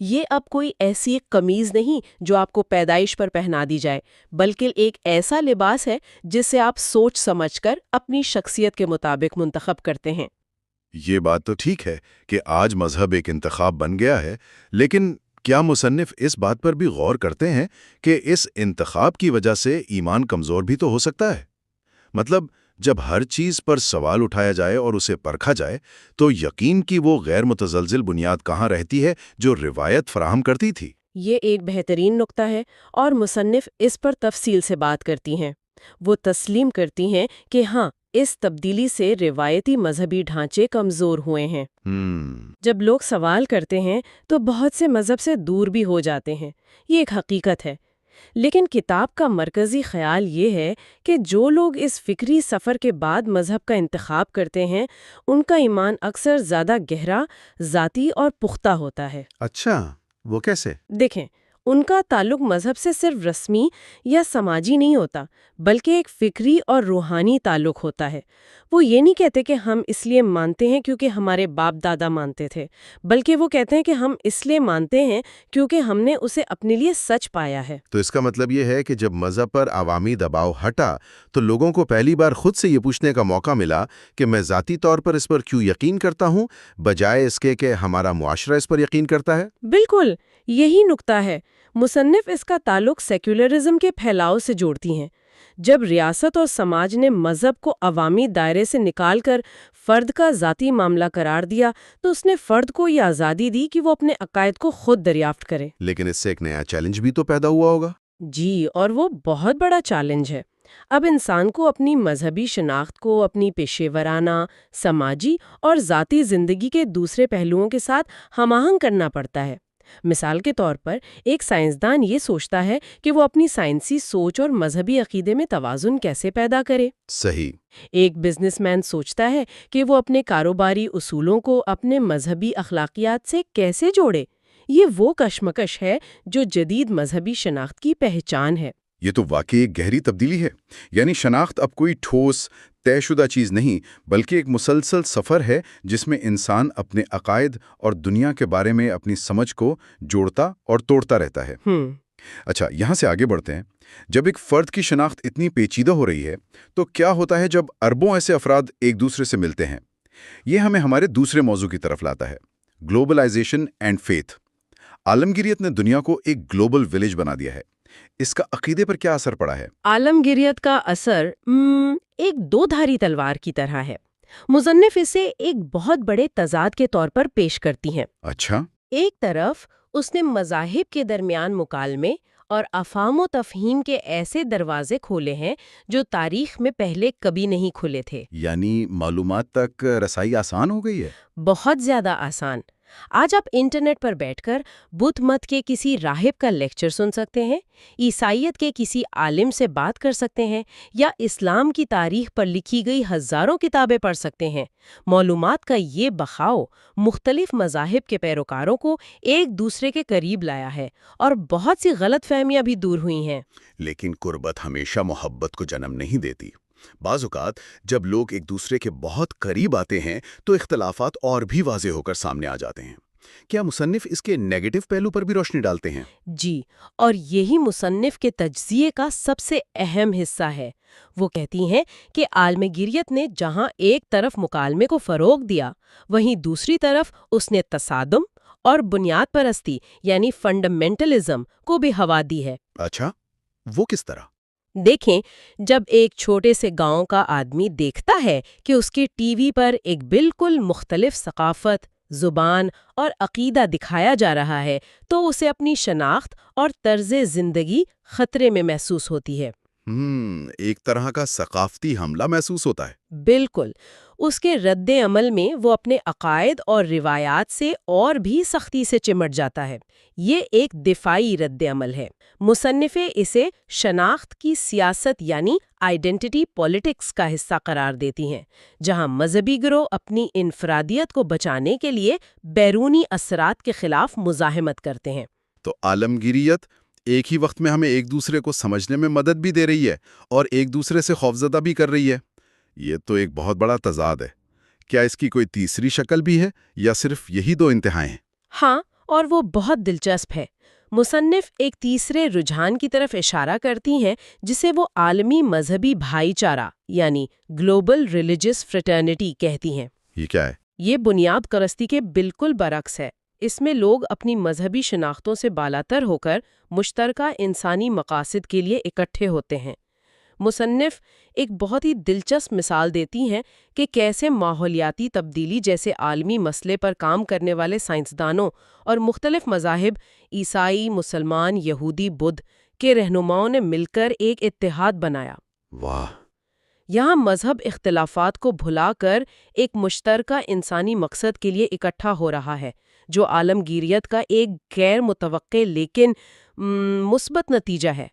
یہ اب کوئی ایسی قمیض نہیں جو آپ کو پیدائش پر پہنا دی جائے، بلکہ ایک ایسا لباس ہے جس سے آپ سوچ سمجھ کر اپنی شخصیت کے مطابق منتخب کرتے ہیں۔ یہ بات تو ٹھیک ہے کہ آج مذہب ایک انتخاب بن گیا ہے، لیکن کیا مصنف اس بات پر بھی غور کرتے ہیں کہ اس انتخاب کی وجہ سے ایمان کمزور بھی تو ہو سکتا ہے؟ مطلب جب ہر چیز پر سوال اٹھایا جائے اور اسے پرکھا جائے تو یقین کی وہ غیر متزلزل بنیاد کہاں رہتی ہے جو روایت فراہم کرتی تھی؟ یہ ایک بہترین نقطہ ہے اور مصنف اس پر تفصیل سے بات کرتی ہیں۔ وہ تسلیم کرتی ہیں کہ ہاں، اس تبدیلی سے روایتی مذہبی ڈھانچے کمزور ہوئے ہیں۔ جب لوگ سوال کرتے ہیں تو بہت سے مذہب سے دور بھی ہو جاتے ہیں، یہ ایک حقیقت ہے۔ لیکن کتاب کا مرکزی خیال یہ ہے کہ جو لوگ اس فکری سفر کے بعد مذہب کا انتخاب کرتے ہیں، ان کا ایمان اکثر زیادہ گہرا، ذاتی اور پختہ ہوتا ہے۔ اچھا، وہ کیسے؟ دیکھیں، ان کا تعلق مذہب سے صرف رسمی یا سماجی نہیں ہوتا، بلکہ ایک فکری اور روحانی تعلق ہوتا ہے۔ وہ یہ نہیں کہتے کہ ہم اس لیے مانتے ہیں کیونکہ ہمارے باپ دادا مانتے تھے، بلکہ وہ کہتے ہیں کہ ہم اس لیے مانتے ہیں کیونکہ ہم نے اسے اپنے لیے سچ پایا ہے۔ تو اس کا مطلب یہ ہے کہ جب مذہب پر عوامی دباؤ ہٹا تو لوگوں کو پہلی بار خود سے یہ پوچھنے کا موقع ملا کہ میں ذاتی طور پر اس پر کیوں یقین کرتا ہوں، بجائے اس کے کہ ہمارا معاشرہ اس پر یقین کرتا ہے۔ بالکل، یہی نقطہ ہے۔ مصنف اس کا تعلق سیکولرزم کے پھیلاؤ سے جوڑتی ہیں۔ جب ریاست اور سماج نے مذہب کو عوامی دائرے سے نکال کر فرد کا ذاتی معاملہ قرار دیا تو اس نے فرد کو یہ آزادی دی کہ وہ اپنے عقائد کو خود دریافت کرے۔ لیکن اس سے ایک نیا چیلنج بھی تو پیدا ہوا ہوگا۔ جی، اور وہ بہت بڑا چیلنج ہے۔ اب انسان کو اپنی مذہبی شناخت کو اپنی پیشے ورانہ، سماجی اور ذاتی زندگی کے دوسرے پہلوؤں کے ساتھ ہم آہنگ کرنا پڑتا ہے۔ مثال کے طور پر ایک سائنسدان یہ سوچتا ہے کہ وہ اپنی سائنسی سوچ اور مذہبی عقیدے میں توازن کیسے پیدا کرے۔ صحیح۔ ایک بزنس مین سوچتا ہے کہ وہ اپنے کاروباری اصولوں کو اپنے مذہبی اخلاقیات سے کیسے جوڑے۔ یہ وہ کشمکش ہے جو جدید مذہبی شناخت کی پہچان ہے۔ یہ تو واقعی ایک گہری تبدیلی ہے، یعنی شناخت اب کوئی ٹھوس طے شدہ چیز نہیں، بلکہ ایک مسلسل سفر ہے جس میں انسان اپنے عقائد اور دنیا کے بارے میں اپنی سمجھ کو جوڑتا اور توڑتا رہتا ہے۔ اچھا، یہاں سے آگے بڑھتے ہیں۔ جب ایک فرد کی شناخت اتنی پیچیدہ ہو رہی ہے تو کیا ہوتا ہے جب اربوں ایسے افراد ایک دوسرے سے ملتے ہیں؟ یہ ہمیں ہمارے دوسرے موضوع کی طرف لاتا ہے، گلوبلائزیشن اینڈ فیتھ۔ عالمگیریت نے دنیا کو ایک گلوبل ولیج بنا دیا ہے، اس کا عقیدے پر کیا اثر پڑا ہے؟ عالمگیریت کا اثر ایک دو دھاری تلوار کی طرح ہے۔ مصنف اسے ایک بہت بڑے تضاد کے طور پر پیش کرتی ہیں۔ اچھا۔ ایک طرف اس نے مذاہب کے درمیان مکالمے اور افہام و تفہیم کے ایسے دروازے کھولے ہیں جو تاریخ میں پہلے کبھی نہیں کھلے تھے۔ یعنی معلومات تک رسائی آسان ہو گئی ہے؟ بہت زیادہ آسان۔ آج آپ انٹرنیٹ پر بیٹھ کر بدھ مت کے کسی راہب کا لیکچر سن سکتے ہیں، عیسائیت کے کسی عالم سے بات کر سکتے ہیں، یا اسلام کی تاریخ پر لکھی گئی ہزاروں کتابیں پڑھ سکتے ہیں۔ معلومات کا یہ بخاؤ مختلف مذاہب کے پیروکاروں کو ایک دوسرے کے قریب لایا ہے اور بہت سی غلط فہمیاں بھی دور ہوئی ہیں۔ لیکن قربت ہمیشہ محبت کو جنم نہیں دیتی۔ بعض اوقات جب لوگ ایک دوسرے کے بہت قریب آتے ہیں تو اختلافات اور بھی واضح ہو کر سامنے آ جاتے ہیں۔ کیا مصنف اس کے نیگیٹو پہلو پر بھی روشنی ڈالتے ہیں؟ جی، اور یہی مصنف کے تجزیے کا سب سے اہم حصہ ہے۔ وہ کہتی ہیں کہ عالمگیریت نے جہاں ایک طرف مکالمے کو فروغ دیا، وہیں دوسری طرف اس نے تصادم اور بنیاد پرستی یعنی فنڈامنٹلزم کو بھی ہوا دی ہے۔ اچھا، وہ کس طرح؟ دیکھیں، جب ایک چھوٹے سے گاؤں کا آدمی دیکھتا ہے کہ اس کے ٹی وی پر ایک بالکل مختلف ثقافت، زبان اور عقیدہ دکھایا جا رہا ہے تو اسے اپنی شناخت اور طرز زندگی خطرے میں محسوس ہوتی ہے۔ ایک طرح کا ثقافتی حملہ محسوس ہوتا ہے۔ بالکل۔ اس کے رد عمل میں وہ اپنے عقائد اور روایات سے اور بھی سختی سے چمٹ جاتا ہے۔ یہ ایک دفاعی رد عمل ہے۔ مصنفیں اسے شناخت کی سیاست یعنی آئیڈینٹی پولیٹکس کا حصہ قرار دیتی ہیں، جہاں مذہبی گروہ اپنی انفرادیت کو بچانے کے لیے بیرونی اثرات کے خلاف مزاحمت کرتے ہیں۔ تو عالمگیریت ایک ہی وقت میں ہمیں ایک دوسرے کو سمجھنے میں مدد بھی دے رہی ہے اور ایک دوسرے سے خوفزدہ بھی کر رہی ہے۔ یہ تو ایک بہت بڑا تضاد ہے۔ کیا اس کی کوئی تیسری شکل بھی ہے یا صرف یہی دو انتہائیں ہیں؟ ہاں، اور وہ بہت دلچسپ ہے۔ مصنف ایک تیسرے رجحان کی طرف اشارہ کرتی ہیں جسے وہ عالمی مذہبی بھائی چارہ یعنی گلوبل ریلیجس فریٹرنیٹی کہتی ہیں۔ یہ کیا ہے؟ یہ بنیاد پرستی کے بالکل برعکس ہے۔ اس میں لوگ اپنی مذہبی شناختوں سے بالاتر ہو کر مشترکہ انسانی مقاصد کے لیے اکٹھے ہوتے ہیں۔ مصنف ایک بہت ہی دلچسپ مثال دیتی ہیں کہ کیسے ماحولیاتی تبدیلی جیسے عالمی مسئلے پر کام کرنے والے سائنسدانوں اور مختلف مذاہب عیسائی، مسلمان، یہودی، بدھ کے رہنماؤں نے مل کر ایک اتحاد بنایا۔ واہ! یہاں مذہب اختلافات کو بھلا کر ایک مشترکہ انسانی مقصد کے لیے اکٹھا ہو رہا ہے، جو عالمگیریت کا ایک غیر متوقع لیکن مثبت نتیجہ ہے۔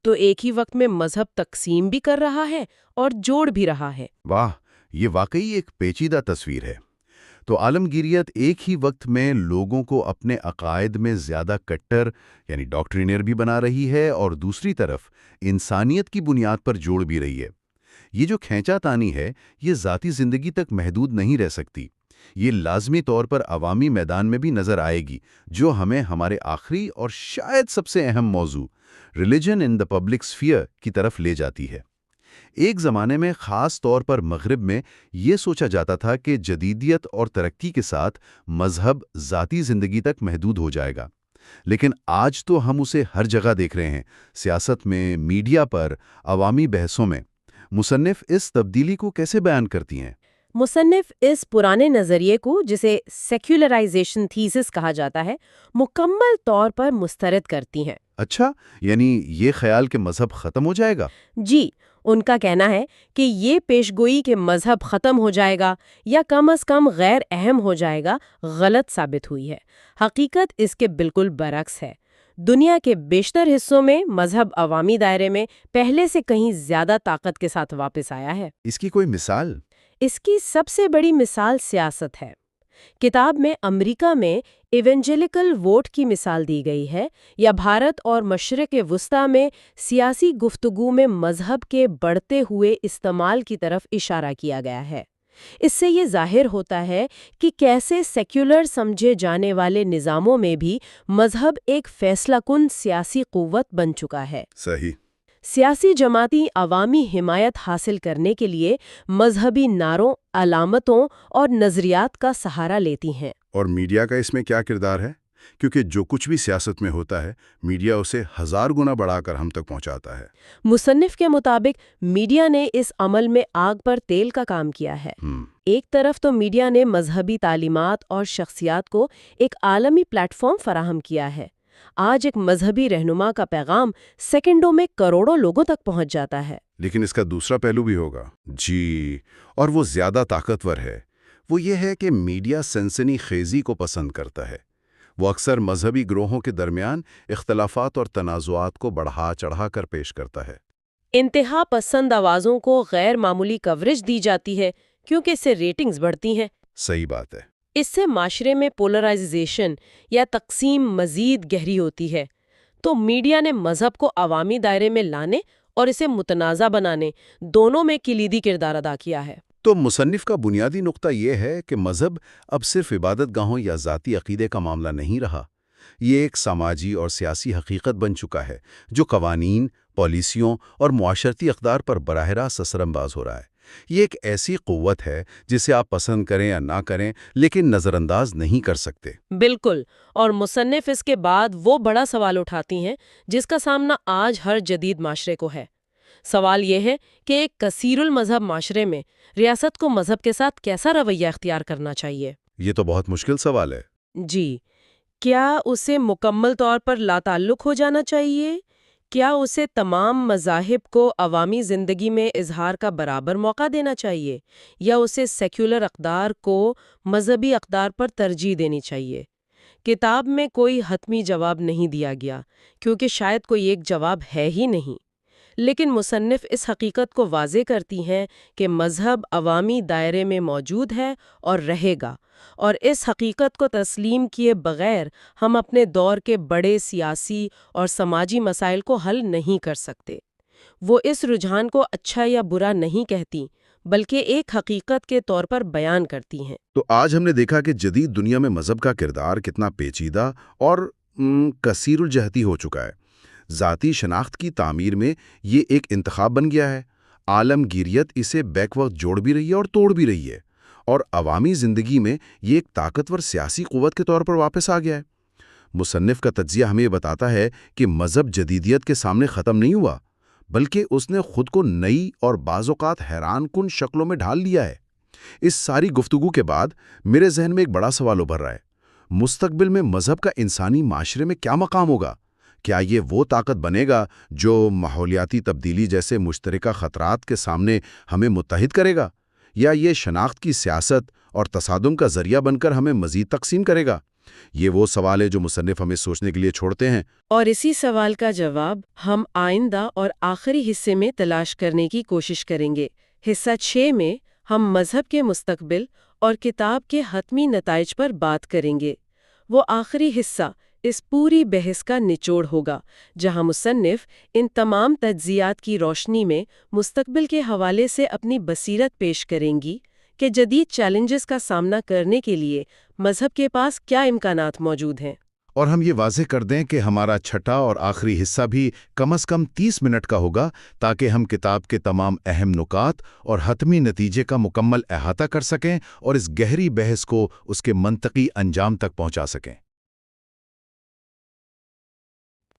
تو ایک ہی وقت میں مذہب تقسیم بھی کر رہا ہے اور جوڑ بھی رہا ہے۔ واہ، یہ واقعی ایک پیچیدہ تصویر ہے۔ تو عالمگیریت ایک ہی وقت میں لوگوں کو اپنے عقائد میں زیادہ کٹر یعنی ڈاکٹرینر بھی بنا رہی ہے اور دوسری طرف انسانیت کی بنیاد پر جوڑ بھی رہی ہے۔ یہ جو کھینچا تانی ہے یہ ذاتی زندگی تک محدود نہیں رہ سکتی، یہ لازمی طور پر عوامی میدان میں بھی نظر آئے گی، جو ہمیں ہمارے آخری اور شاید سب سے اہم موضوع religion in the public sphere کی طرف لے جاتی ہے۔ ایک زمانے میں خاص طور پر مغرب میں یہ سوچا جاتا تھا کہ جدیدیت اور ترقی کے ساتھ مذہب ذاتی زندگی تک محدود ہو جائے گا، لیکن آج تو ہم اسے ہر جگہ دیکھ رہے ہیں، سیاست میں، میڈیا پر، عوامی بحثوں میں۔ مصنف اس تبدیلی کو کیسے بیان کرتی ہیں؟ مصنف اس پرانے نظریے کو، جسے سیکولرائزیشن تھیسس کہا جاتا ہے، مکمل طور پر مسترد کرتی ہیں۔ اچھا، یعنی یہ خیال کہ مذہب ختم ہو جائے گا؟ جی، ان کا کہنا ہے کہ یہ پیشگوئی کہ مذہب ختم ہو جائے گا یا کم از کم غیر اہم ہو جائے گا غلط ثابت ہوئی ہے۔ حقیقت اس کے بالکل برعکس ہے۔ دنیا کے بیشتر حصوں میں مذہب عوامی دائرے میں پہلے سے کہیں زیادہ طاقت کے ساتھ واپس آیا ہے۔ اس کی کوئی مثال؟ اس کی سب سے بڑی مثال سیاست ہے۔ کتاب میں امریکہ میں ایونجیلیکل ووٹ کی مثال دی گئی ہے، یا بھارت اور مشرق وسطیٰ میں سیاسی گفتگو میں مذہب کے بڑھتے ہوئے استعمال کی طرف اشارہ کیا گیا ہے۔ اس سے یہ ظاہر ہوتا ہے کہ کیسے سیکولر سمجھے جانے والے نظاموں میں بھی مذہب ایک فیصلہ کن سیاسی قوت بن چکا ہے۔ صحیح۔ سیاسی جماعتیں عوامی حمایت حاصل کرنے کے لیے مذہبی نعروں، علامتوں اور نظریات کا سہارا لیتی ہیں۔ اور میڈیا کا اس میں کیا کردار ہے؟ کیونکہ جو کچھ بھی سیاست میں ہوتا ہے، میڈیا اسے 1000 گنا بڑھا کر ہم تک پہنچاتا ہے۔ مصنف کے مطابق میڈیا نے اس عمل میں آگ پر تیل کا کام کیا ہے۔ ایک طرف تو میڈیا نے مذہبی تعلیمات اور شخصیات کو ایک عالمی پلیٹ فارم فراہم کیا ہے۔ آج ایک مذہبی رہنما کا پیغام سیکنڈوں میں کروڑوں لوگوں تک پہنچ جاتا ہے۔ لیکن اس کا دوسرا پہلو بھی ہوگا۔ جی، اور وہ زیادہ طاقتور ہے۔ وہ یہ ہے کہ میڈیا سنسنی خیزی کو پسند کرتا ہے۔ وہ اکثر مذہبی گروہوں کے درمیان اختلافات اور تنازعات کو بڑھا چڑھا کر پیش کرتا ہے۔ انتہا پسند آوازوں کو غیر معمولی کوریج دی جاتی ہے کیونکہ اس سے ریٹنگز بڑھتی ہیں۔ صحیح بات ہے۔ اس سے معاشرے میں پولرائزیشن یا تقسیم مزید گہری ہوتی ہے۔ تو میڈیا نے مذہب کو عوامی دائرے میں لانے اور اسے متنازع بنانے دونوں میں کلیدی کردار ادا کیا ہے۔ تو مصنف کا بنیادی نقطہ یہ ہے کہ مذہب اب صرف عبادت گاہوں یا ذاتی عقیدے کا معاملہ نہیں رہا۔ یہ ایک سماجی اور سیاسی حقیقت بن چکا ہے جو قوانین، پالیسیوں اور معاشرتی اقدار پر براہ راست اثر انداز ہو رہا ہے۔ یہ ایک ایسی قوت ہے جسے آپ پسند کریں یا نہ کریں، لیکن نظر انداز نہیں کر سکتے۔ بالکل، اور مصنف اس کے بعد وہ بڑا سوال اٹھاتی ہیں جس کا سامنا آج ہر جدید معاشرے کو ہے۔ سوال یہ ہے کہ ایک کثیر المذہب معاشرے میں ریاست کو مذہب کے ساتھ کیسا رویہ اختیار کرنا چاہیے؟ یہ تو بہت مشکل سوال ہے۔ جی، کیا اسے مکمل طور پر لا تعلق ہو جانا چاہیے؟ کیا اسے تمام مذاہب کو عوامی زندگی میں اظہار کا برابر موقع دینا چاہیے، یا اسے سیکولر اقدار کو مذہبی اقدار پر ترجیح دینی چاہیے؟ کتاب میں کوئی حتمی جواب نہیں دیا گیا، کیونکہ شاید کوئی ایک جواب ہے ہی نہیں۔ لیکن مصنف اس حقیقت کو واضح کرتی ہیں کہ مذہب عوامی دائرے میں موجود ہے اور رہے گا، اور اس حقیقت کو تسلیم کیے بغیر ہم اپنے دور کے بڑے سیاسی اور سماجی مسائل کو حل نہیں کر سکتے۔ وہ اس رجحان کو اچھا یا برا نہیں کہتی، بلکہ ایک حقیقت کے طور پر بیان کرتی ہیں۔ تو آج ہم نے دیکھا کہ جدید دنیا میں مذہب کا کردار کتنا پیچیدہ اور کثیر الجہتی ہو چکا ہے۔ ذاتی شناخت کی تعمیر میں یہ ایک انتخاب بن گیا ہے۔ عالمگیریت اسے بیک وقت جوڑ بھی رہی ہے اور توڑ بھی رہی ہے، اور عوامی زندگی میں یہ ایک طاقتور سیاسی قوت کے طور پر واپس آ گیا ہے۔ مصنف کا تجزیہ ہمیں یہ بتاتا ہے کہ مذہب جدیدیت کے سامنے ختم نہیں ہوا، بلکہ اس نے خود کو نئی اور بعض اوقات حیران کن شکلوں میں ڈھال لیا ہے۔ اس ساری گفتگو کے بعد میرے ذہن میں ایک بڑا سوال ابھر رہا ہے۔ مستقبل میں مذہب کا انسانی معاشرے میں کیا مقام ہوگا؟ کیا یہ وہ طاقت بنے گا جو ماحولیاتی تبدیلی جیسے مشترکہ خطرات کے سامنے ہمیں متحد کرے گا، یا یہ شناخت کی سیاست اور تصادم کا ذریعہ بن کر ہمیں مزید تقسیم کرے گا؟ یہ وہ سوال ہے جو مصنف ہمیں سوچنے کے لیے چھوڑتے ہیں، اور اسی سوال کا جواب ہم آئندہ اور آخری حصے میں تلاش کرنے کی کوشش کریں گے۔ حصہ 6 میں ہم مذہب کے مستقبل اور کتاب کے حتمی نتائج پر بات کریں گے۔ وہ آخری حصہ اس پوری بحث کا نچوڑ ہوگا، جہاں مصنف ان تمام تجزیات کی روشنی میں مستقبل کے حوالے سے اپنی بصیرت پیش کریں گی کہ جدید چیلنجز کا سامنا کرنے کے لیے مذہب کے پاس کیا امکانات موجود ہیں۔ اور ہم یہ واضح کر دیں کہ ہمارا چھٹا اور آخری حصہ بھی کم از کم 30 منٹ کا ہوگا، تاکہ ہم کتاب کے تمام اہم نکات اور حتمی نتیجے کا مکمل احاطہ کر سکیں اور اس گہری بحث کو اس کے منطقی انجام تک پہنچا سکیں۔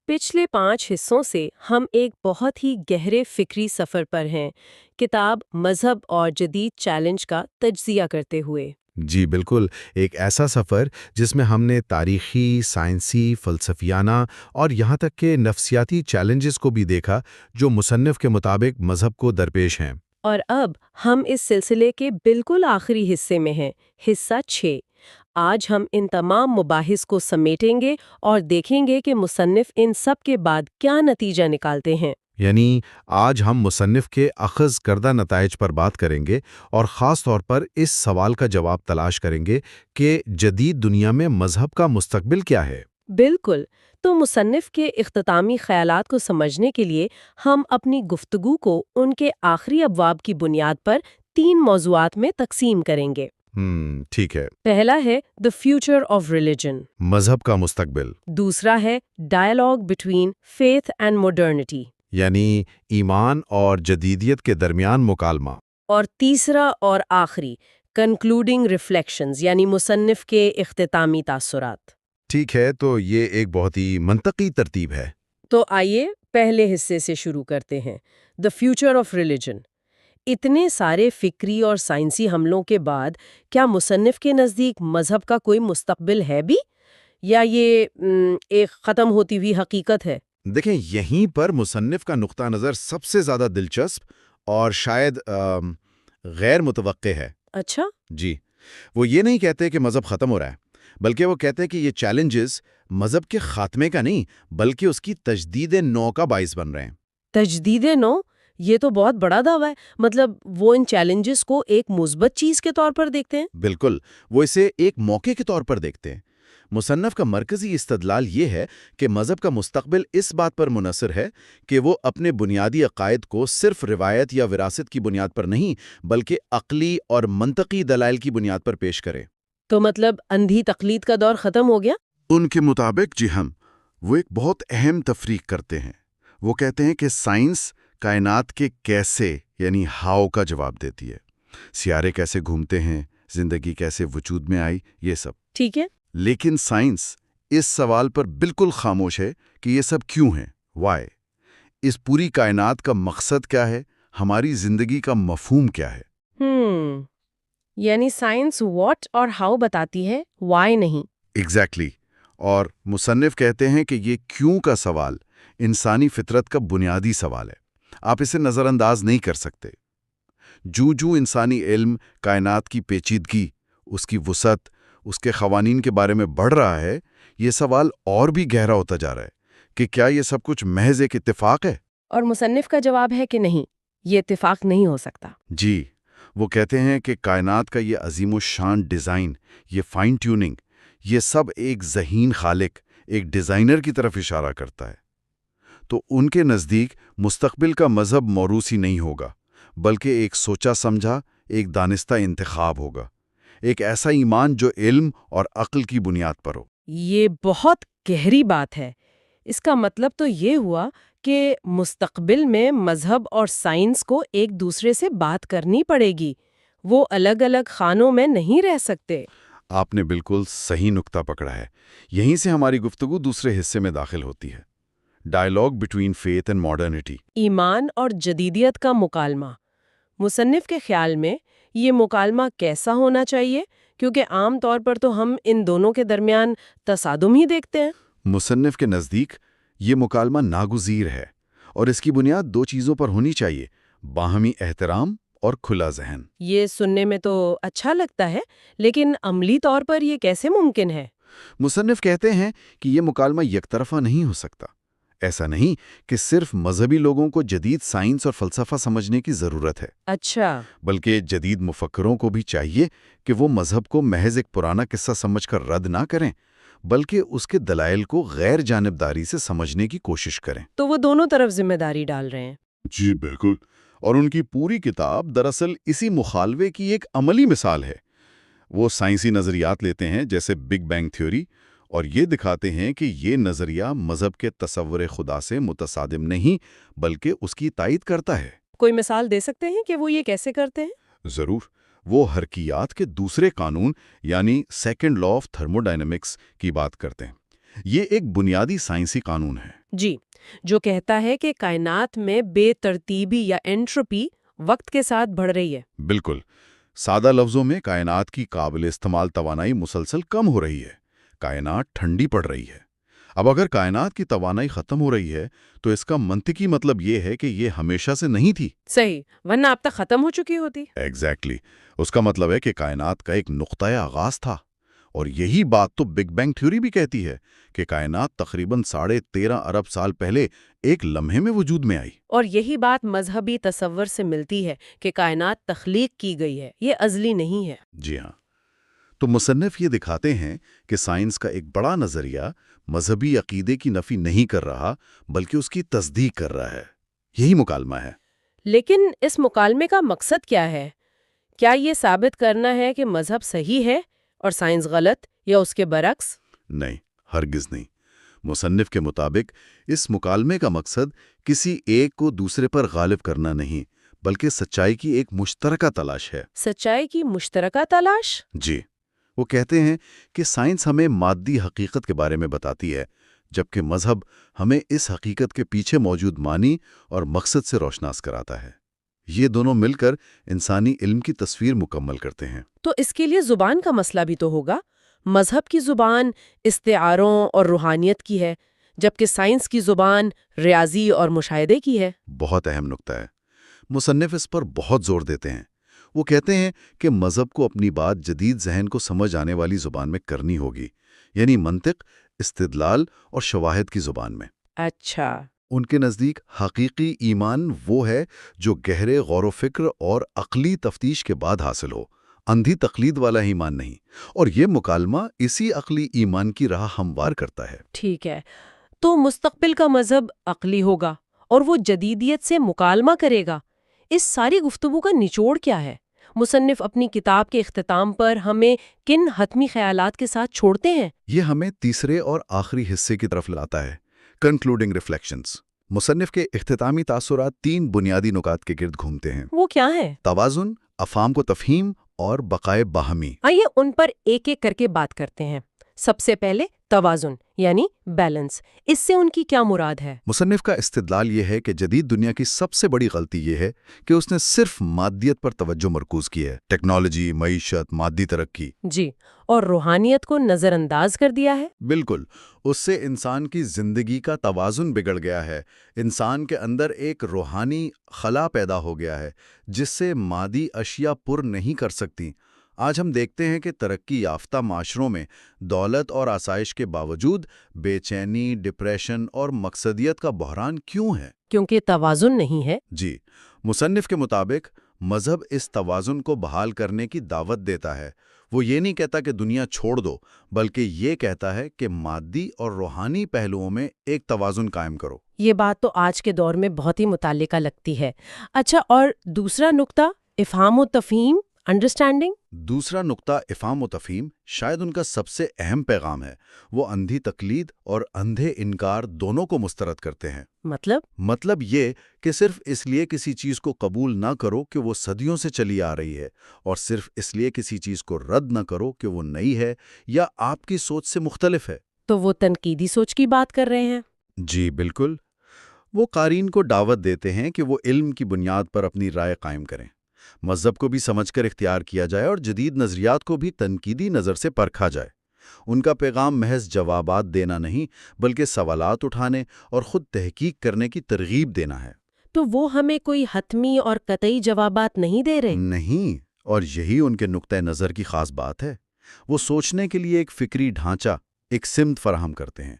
پچھلے 5 حصوں سے ہم ایک بہت ہی گہرے فکری سفر پر ہیں، کتاب مذہب اور جدید چیلنج کا تجزیہ کرتے ہوئے۔ جی بالکل، ایک ایسا سفر جس میں ہم نے تاریخی، سائنسی، فلسفیانہ اور یہاں تک کہ نفسیاتی چیلنجز کو بھی دیکھا جو مصنف کے مطابق مذہب کو درپیش ہیں۔ اور اب ہم اس سلسلے کے بالکل آخری حصے میں ہیں، حصہ 6۔ آج ہم ان تمام مباحث کو سمیٹیں گے اور دیکھیں گے کہ مصنف ان سب کے بعد کیا نتیجہ نکالتے ہیں۔ یعنی آج ہم مصنف کے اخذ کردہ نتائج پر بات کریں گے اور خاص طور پر اس سوال کا جواب تلاش کریں گے کہ جدید دنیا میں مذہب کا مستقبل کیا ہے۔ بالکل، تو مصنف کے اختتامی خیالات کو سمجھنے کے لیے ہم اپنی گفتگو کو ان کے آخری ابواب کی بنیاد پر 3 موضوعات میں تقسیم کریں گے۔ ٹھیک ہے۔ پہلا ہے The Future of Religion، مذہب کا مستقبل، دوسرا ہے Dialogue between Faith and Modernity، یعنی ایمان اور جدیدیت کے درمیان مکالمہ، اور تیسرا اور آخری Concluding Reflections، یعنی مصنف کے اختتامی تاثرات۔ ٹھیک ہے، تو یہ ایک بہت ہی منطقی ترتیب ہے۔ تو آئیے پہلے حصے سے شروع کرتے ہیں، The Future of Religion۔ اتنے سارے فکری اور سائنسی حملوں کے بعد کیا مصنف کے نزدیک مذہب کا کوئی مستقبل ہے بھی، یا یہ ایک ختم ہوتی ہوئی حقیقت ہے؟ دیکھیں، یہیں پر مصنف کا نقطہ نظر سب سے زیادہ دلچسپ اور شاید غیر متوقع ہے۔ اچھا، جی، وہ یہ نہیں کہتے کہ مذہب ختم ہو رہا ہے، بلکہ وہ کہتے ہیں کہ یہ چیلنجز مذہب کے خاتمے کا نہیں بلکہ اس کی تجدید نو کا باعث بن رہے ہیں۔ تجدید نو، یہ تو بہت بڑا دعویٰ ہے۔ مطلب وہ ان چیلنجز کو ایک مثبت چیز کے طور پر دیکھتے ہیں؟ بالکل، وہ اسے ایک موقع کے طور پر دیکھتے ہیں۔ مصنف کا مرکزی استدلال یہ ہے کہ مذہب کا مستقبل اس بات پر منحصر ہے کہ وہ اپنے بنیادی عقائد کو صرف روایت یا وراثت کی بنیاد پر نہیں بلکہ عقلی اور منطقی دلائل کی بنیاد پر پیش کرے۔ تو مطلب اندھی تقلید کا دور ختم ہو گیا؟ ان کے مطابق جی ہم وہ ایک بہت اہم تفریق کرتے ہیں۔ وہ کہتے ہیں کہ سائنس کائنات کے کیسے یعنی ہاؤ کا جواب دیتی ہے، سیارے کیسے گھومتے ہیں، زندگی کیسے وجود میں آئی، یہ سب ٹھیک ہے، لیکن سائنس اس سوال پر بالکل خاموش ہے کہ یہ سب کیوں ہیں، وائی، اس پوری کائنات کا مقصد کیا ہے، ہماری زندگی کا مفہوم کیا ہے۔ یعنی سائنس واٹ اور ہاؤ بتاتی ہے، وائی نہیں۔ ایگزیکٹلی، اور مصنف کہتے ہیں کہ یہ کیوں کا سوال انسانی فطرت کا بنیادی سوال ہے، آپ اسے نظر انداز نہیں کر سکتے۔ جو انسانی علم کائنات کی پیچیدگی، اس کی وسعت، اس کے قوانین کے بارے میں بڑھ رہا ہے، یہ سوال اور بھی گہرا ہوتا جا رہا ہے کہ کیا یہ سب کچھ محض ایک اتفاق ہے؟ اور مصنف کا جواب ہے کہ نہیں، یہ اتفاق نہیں ہو سکتا۔ جی، وہ کہتے ہیں کہ کائنات کا یہ عظیم و شان ڈیزائن، یہ فائن ٹیوننگ، یہ سب ایک ذہین خالق، ایک ڈیزائنر کی طرف اشارہ کرتا ہے۔ تو ان کے نزدیک مستقبل کا مذہب موروثی نہیں ہوگا بلکہ ایک سوچا سمجھا، ایک دانستہ انتخاب ہوگا، ایک ایسا ایمان جو علم اور عقل کی بنیاد پر ہو۔ یہ بہت گہری بات ہے۔ اس کا مطلب تو یہ ہوا کہ مستقبل میں مذہب اور سائنس کو ایک دوسرے سے بات کرنی پڑے گی، وہ الگ الگ خانوں میں نہیں رہ سکتے۔ آپ نے بالکل صحیح نقطہ پکڑا ہے۔ یہیں سے ہماری گفتگو دوسرے حصے میں داخل ہوتی ہے، dialogue between faith and modernity, ایمان اور جدیدیت کا مکالمہ۔ مصنف کے خیال میں یہ مکالمہ کیسا ہونا چاہیے؟ کیونکہ عام طور پر تو ہم ان دونوں کے درمیان تصادم ہی دیکھتے ہیں۔ مصنف کے نزدیک یہ مکالمہ ناگزیر ہے اور اس کی بنیاد 2 چیزوں پر ہونی چاہیے، باہمی احترام اور کھلا ذہن۔ یہ سننے میں تو اچھا لگتا ہے، لیکن عملی طور پر یہ کیسے ممکن ہے؟ مصنف کہتے ہیں کہ یہ مکالمہ یک طرفہ نہیں ہو سکتا۔ ایسا نہیں کہ صرف مذہبی لوگوں کو جدید سائنس اور فلسفہ سمجھنے کی ضرورت ہے، اچھا، بلکہ جدید مفکروں کو بھی چاہیے کہ وہ مذہب کو محض ایک پرانا قصہ سمجھ کر رد نہ کریں بلکہ اس کے دلائل کو غیر جانبداری سے سمجھنے کی کوشش کریں۔ تو وہ دونوں طرف ذمہ داری ڈال رہے ہیں۔ جی بالکل، اور ان کی پوری کتاب دراصل اسی مخالفے کی ایک عملی مثال ہے۔ وہ سائنسی نظریات لیتے ہیں جیسے بگ بینگ تھیوری اور یہ دکھاتے ہیں کہ یہ نظریہ مذہب کے تصور خدا سے متصادم نہیں بلکہ اس کی تائید کرتا ہے۔ کوئی مثال دے سکتے ہیں کہ وہ یہ کیسے کرتے ہیں؟ ضرور، وہ حرکیات کے دوسرے قانون یعنی second law of thermo dynamics کی بات کرتے ہیں۔ یہ ایک بنیادی سائنسی قانون ہے۔ جی، جو کہتا ہے کہ کائنات میں بے ترتیبی یا انٹروپی وقت کے ساتھ بڑھ رہی ہے۔ بالکل، سادہ لفظوں میں کائنات کی قابل استعمال توانائی مسلسل کم ہو رہی ہے، کائنات ٹھنڈی پڑ رہی ہے۔ اب اگر کائنات کی توانائی ختم ہو رہی ہے تو اس کا منطقی مطلب یہ ہے کہ یہ ہمیشہ سے نہیں تھی۔ صحیح، ورنہ اب تک ختم ہو چکی ہوتی۔ ایگزیکٹلی، اس کا مطلب ہے کہ کائنات کا ایک نقطۂ آغاز تھا، اور یہی بات تو بگ بینگ تھیوری بھی کہتی ہے کہ کائنات تقریباً 13.5 ارب سال پہلے ایک لمحے میں وجود میں آئی۔ اور یہی بات مذہبی تصور سے ملتی ہے کہ کائنات تخلیق کی گئی ہے، یہ ازلی نہیں ہے۔ جی ہاں، تو مصنف یہ دکھاتے ہیں کہ سائنس کا ایک بڑا نظریہ مذہبی عقیدے کی نفی نہیں کر رہا بلکہ اس کی تصدیق کر رہا ہے۔ یہی مکالمہ ہے۔ لیکن اس مکالمے کا مقصد کیا ہے؟ کیا یہ ثابت کرنا ہے کہ مذہب صحیح ہے اور سائنس غلط، یا اس کے برعکس؟ نہیں، ہرگز نہیں۔ مصنف کے مطابق اس مکالمے کا مقصد کسی ایک کو دوسرے پر غالب کرنا نہیں بلکہ سچائی کی ایک مشترکہ تلاش ہے۔ سچائی کی مشترکہ تلاش؟ جی، وہ کہتے ہیں کہ سائنس ہمیں مادی حقیقت کے بارے میں بتاتی ہے، جبکہ مذہب ہمیں اس حقیقت کے پیچھے موجود معنی اور مقصد سے روشناس کراتا ہے۔ یہ دونوں مل کر انسانی علم کی تصویر مکمل کرتے ہیں۔ تو اس کے لیے زبان کا مسئلہ بھی تو ہوگا۔ مذہب کی زبان استعاروں اور روحانیت کی ہے، جبکہ سائنس کی زبان ریاضی اور مشاہدے کی ہے۔ بہت اہم نکتہ ہے، مصنف اس پر بہت زور دیتے ہیں۔ وہ کہتے ہیں کہ مذہب کو اپنی بات جدید ذہن کو سمجھ آنے والی زبان میں کرنی ہوگی، یعنی منطق، استدلال اور شواہد کی زبان میں۔ اچھا۔ ان کے نزدیک حقیقی ایمان وہ ہے جو گہرے غور و فکر اور عقلی تفتیش کے بعد حاصل ہو، اندھی تقلید والا ایمان نہیں، اور یہ مکالمہ اسی عقلی ایمان کی راہ ہموار کرتا ہے۔ ٹھیک ہے، تو مستقبل کا مذہب عقلی ہوگا اور وہ جدیدیت سے مکالمہ کرے گا۔ اس ساری گفتگو کا نچوڑ کیا ہے؟ مصنف اپنی کتاب کے اختتام پر ہمیں کن حتمی خیالات کے ساتھ چھوڑتے ہیں؟ یہ ہمیں تیسرے اور آخری حصے کی طرف لاتا ہے، کنکلوڈنگ ریفلیکشنز۔ مصنف کے اختتامی تاثرات 3 بنیادی نکات کے گرد گھومتے ہیں: وہ کیا ہے؟ توازن، افہام کو تفہیم اور بقائے باہمی۔ آئیے ان پر ایک ایک کر کے بات کرتے ہیں۔ سب سے پہلے توازن یعنی بیلنس، اس سے ان کی کیا مراد ہے؟ مصنف کا استدلال یہ ہے کہ جدید دنیا کی سب سے بڑی غلطی یہ ہے کہ اس نے صرف مادیت پر توجہ مرکوز کی ہے، ٹیکنالوجی، معیشت، مادی ترقی۔ جی، اور روحانیت کو نظر انداز کر دیا ہے۔ بالکل، اس سے انسان کی زندگی کا توازن بگڑ گیا ہے۔ انسان کے اندر ایک روحانی خلا پیدا ہو گیا ہے جس سے مادی اشیاء پر نہیں کر سکتی۔ آج ہم دیکھتے ہیں کہ ترقی یافتہ معاشروں میں دولت اور آسائش کے باوجود بے چینی، ڈپریشن اور مقصدیت کا بحران کیوں ہے؟ کیونکہ توازن نہیں ہے۔ جی، مصنف کے مطابق مذہب اس توازن کو بحال کرنے کی دعوت دیتا ہے۔ وہ یہ نہیں کہتا کہ دنیا چھوڑ دو، بلکہ یہ کہتا ہے کہ مادی اور روحانی پہلوؤں میں ایک توازن قائم کرو۔ یہ بات تو آج کے دور میں بہت ہی متعلقہ لگتی ہے۔ اچھا، اور دوسرا نقطہ افہام و تفہیم، انڈرسٹینڈنگ؟ دوسرا نقطہ افہام و تفہیم شاید ان کا سب سے اہم پیغام ہے۔ وہ اندھی تقلید اور اندھے انکار دونوں کو مسترد کرتے ہیں۔ مطلب یہ کہ صرف اس لیے کسی چیز کو قبول نہ کرو کہ وہ صدیوں سے چلی آ رہی ہے، اور صرف اس لیے کسی چیز کو رد نہ کرو کہ وہ نئی ہے یا آپ کی سوچ سے مختلف ہے۔ تو وہ تنقیدی سوچ کی بات کر رہے ہیں؟ جی بالکل، وہ قارئین کو دعوت دیتے ہیں کہ وہ علم کی بنیاد پر اپنی رائے قائم کریں، مذہب کو بھی سمجھ کر اختیار کیا جائے اور جدید نظریات کو بھی تنقیدی نظر سے پرکھا جائے۔ ان کا پیغام محض جوابات دینا نہیں بلکہ سوالات اٹھانے اور خود تحقیق کرنے کی ترغیب دینا ہے۔ تو وہ ہمیں کوئی حتمی اور قطعی جوابات نہیں دے رہے؟ نہیں، اور یہی ان کے نقطۂ نظر کی خاص بات ہے۔ وہ سوچنے کے لیے ایک فکری ڈھانچہ، ایک سمت فراہم کرتے ہیں۔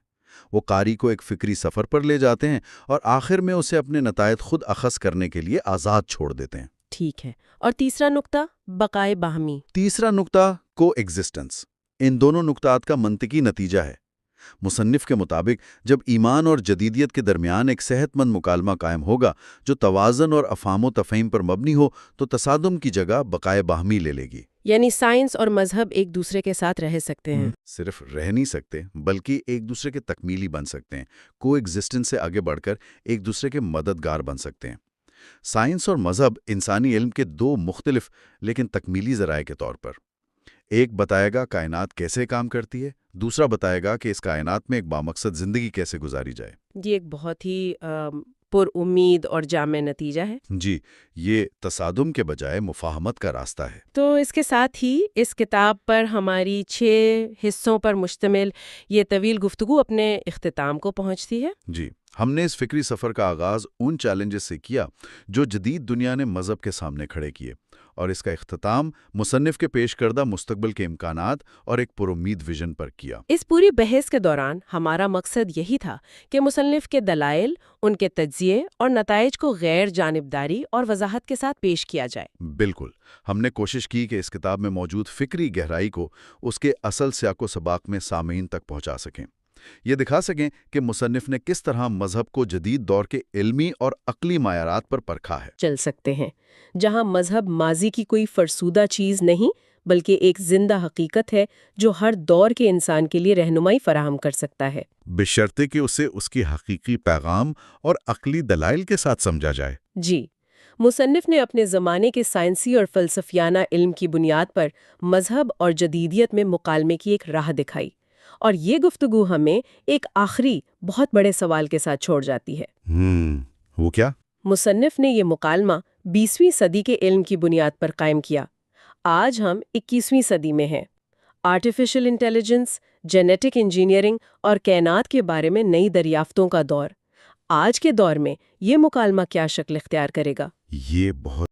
وہ قاری کو ایک فکری سفر پر لے جاتے ہیں اور آخر میں اسے اپنے نتائج خود اخذ کرنے کے لیے آزاد چھوڑ دیتے ہیں۔ ٹھیک ہے، اور تیسرا نقطہ بقائے باہمی؟ تیسرا نقطہ کو ایگزسٹنس ان دونوں نقطات کا منطقی نتیجہ ہے۔ مصنف کے مطابق جب ایمان اور جدیدیت کے درمیان ایک صحت مند مکالمہ قائم ہوگا جو توازن اور افہام و تفہیم پر مبنی ہو تو تصادم کی جگہ بقائے باہمی لے لے گی۔ یعنی سائنس اور مذہب ایک دوسرے کے ساتھ رہ سکتے ہیں؟ صرف رہ نہیں سکتے بلکہ ایک دوسرے کے تکمیلی بن سکتے ہیں، کو ایگزسٹنس سے آگے بڑھ کر ایک دوسرے کے مددگار بن سکتے ہیں۔ سائنس اور مذہب انسانی علم کے 2 مختلف لیکن تکمیلی ذرائع کے طور پر ایک بتائے گا کائنات کیسے کام کرتی ہے، دوسرا بتائے گا کہ اس کائنات میں ایک بامقصد زندگی کیسے گزاری جائے۔ یہ ایک بہت ہی پر امید اور جامع نتیجہ ہے۔ جی، یہ تصادم کے بجائے مفاہمت کا راستہ ہے۔ تو اس کے ساتھ ہی اس کتاب پر ہماری 6 حصوں پر مشتمل یہ طویل گفتگو اپنے اختتام کو پہنچتی ہے۔ جی، ہم نے اس فکری سفر کا آغاز ان چیلنجز سے کیا جو جدید دنیا نے مذہب کے سامنے کھڑے کیے، اور اس کا اختتام مصنف کے پیش کردہ مستقبل کے امکانات اور ایک پرامید ویژن پر کیا۔ اس پوری بحث کے دوران ہمارا مقصد یہی تھا کہ مصنف کے دلائل، ان کے تجزیے اور نتائج کو غیر جانبداری اور وضاحت کے ساتھ پیش کیا جائے۔ بالکل، ہم نے کوشش کی کہ اس کتاب میں موجود فکری گہرائی کو اس کے اصل سیاق و سباق میں سامعین تک پہنچا سکیں، یہ دکھا سکیں کہ مصنف نے کس طرح مذہب کو جدید دور کے علمی اور عقلی معیارات پر پرکھا ہے۔ چل سکتے ہیں جہاں مذہب ماضی کی کوئی فرسودہ چیز نہیں بلکہ ایک زندہ حقیقت ہے جو ہر دور کے انسان کے لیے رہنمائی فراہم کر سکتا ہے، بشرطے کہ اسے اس کی حقیقی پیغام اور عقلی دلائل کے ساتھ سمجھا جائے۔ جی، مصنف نے اپنے زمانے کے سائنسی اور فلسفیانہ علم کی بنیاد پر مذہب اور جدیدیت میں مکالمے کی ایک راہ دکھائی، اور یہ گفتگو ہمیں ایک آخری بہت بڑے سوال کے ساتھ چھوڑ جاتی ہے۔ وہ کیا؟ مصنف نے یہ مکالمہ 20ویں صدی کے علم کی بنیاد پر قائم کیا۔ آج ہم 21ویں صدی میں ہیں۔ آرٹیفیشل انٹیلیجنس، جینیٹک انجینئرنگ اور کائنات کے بارے میں نئی دریافتوں کا دور۔ آج کے دور میں یہ مکالمہ کیا شکل اختیار کرے گا؟ یہ بہت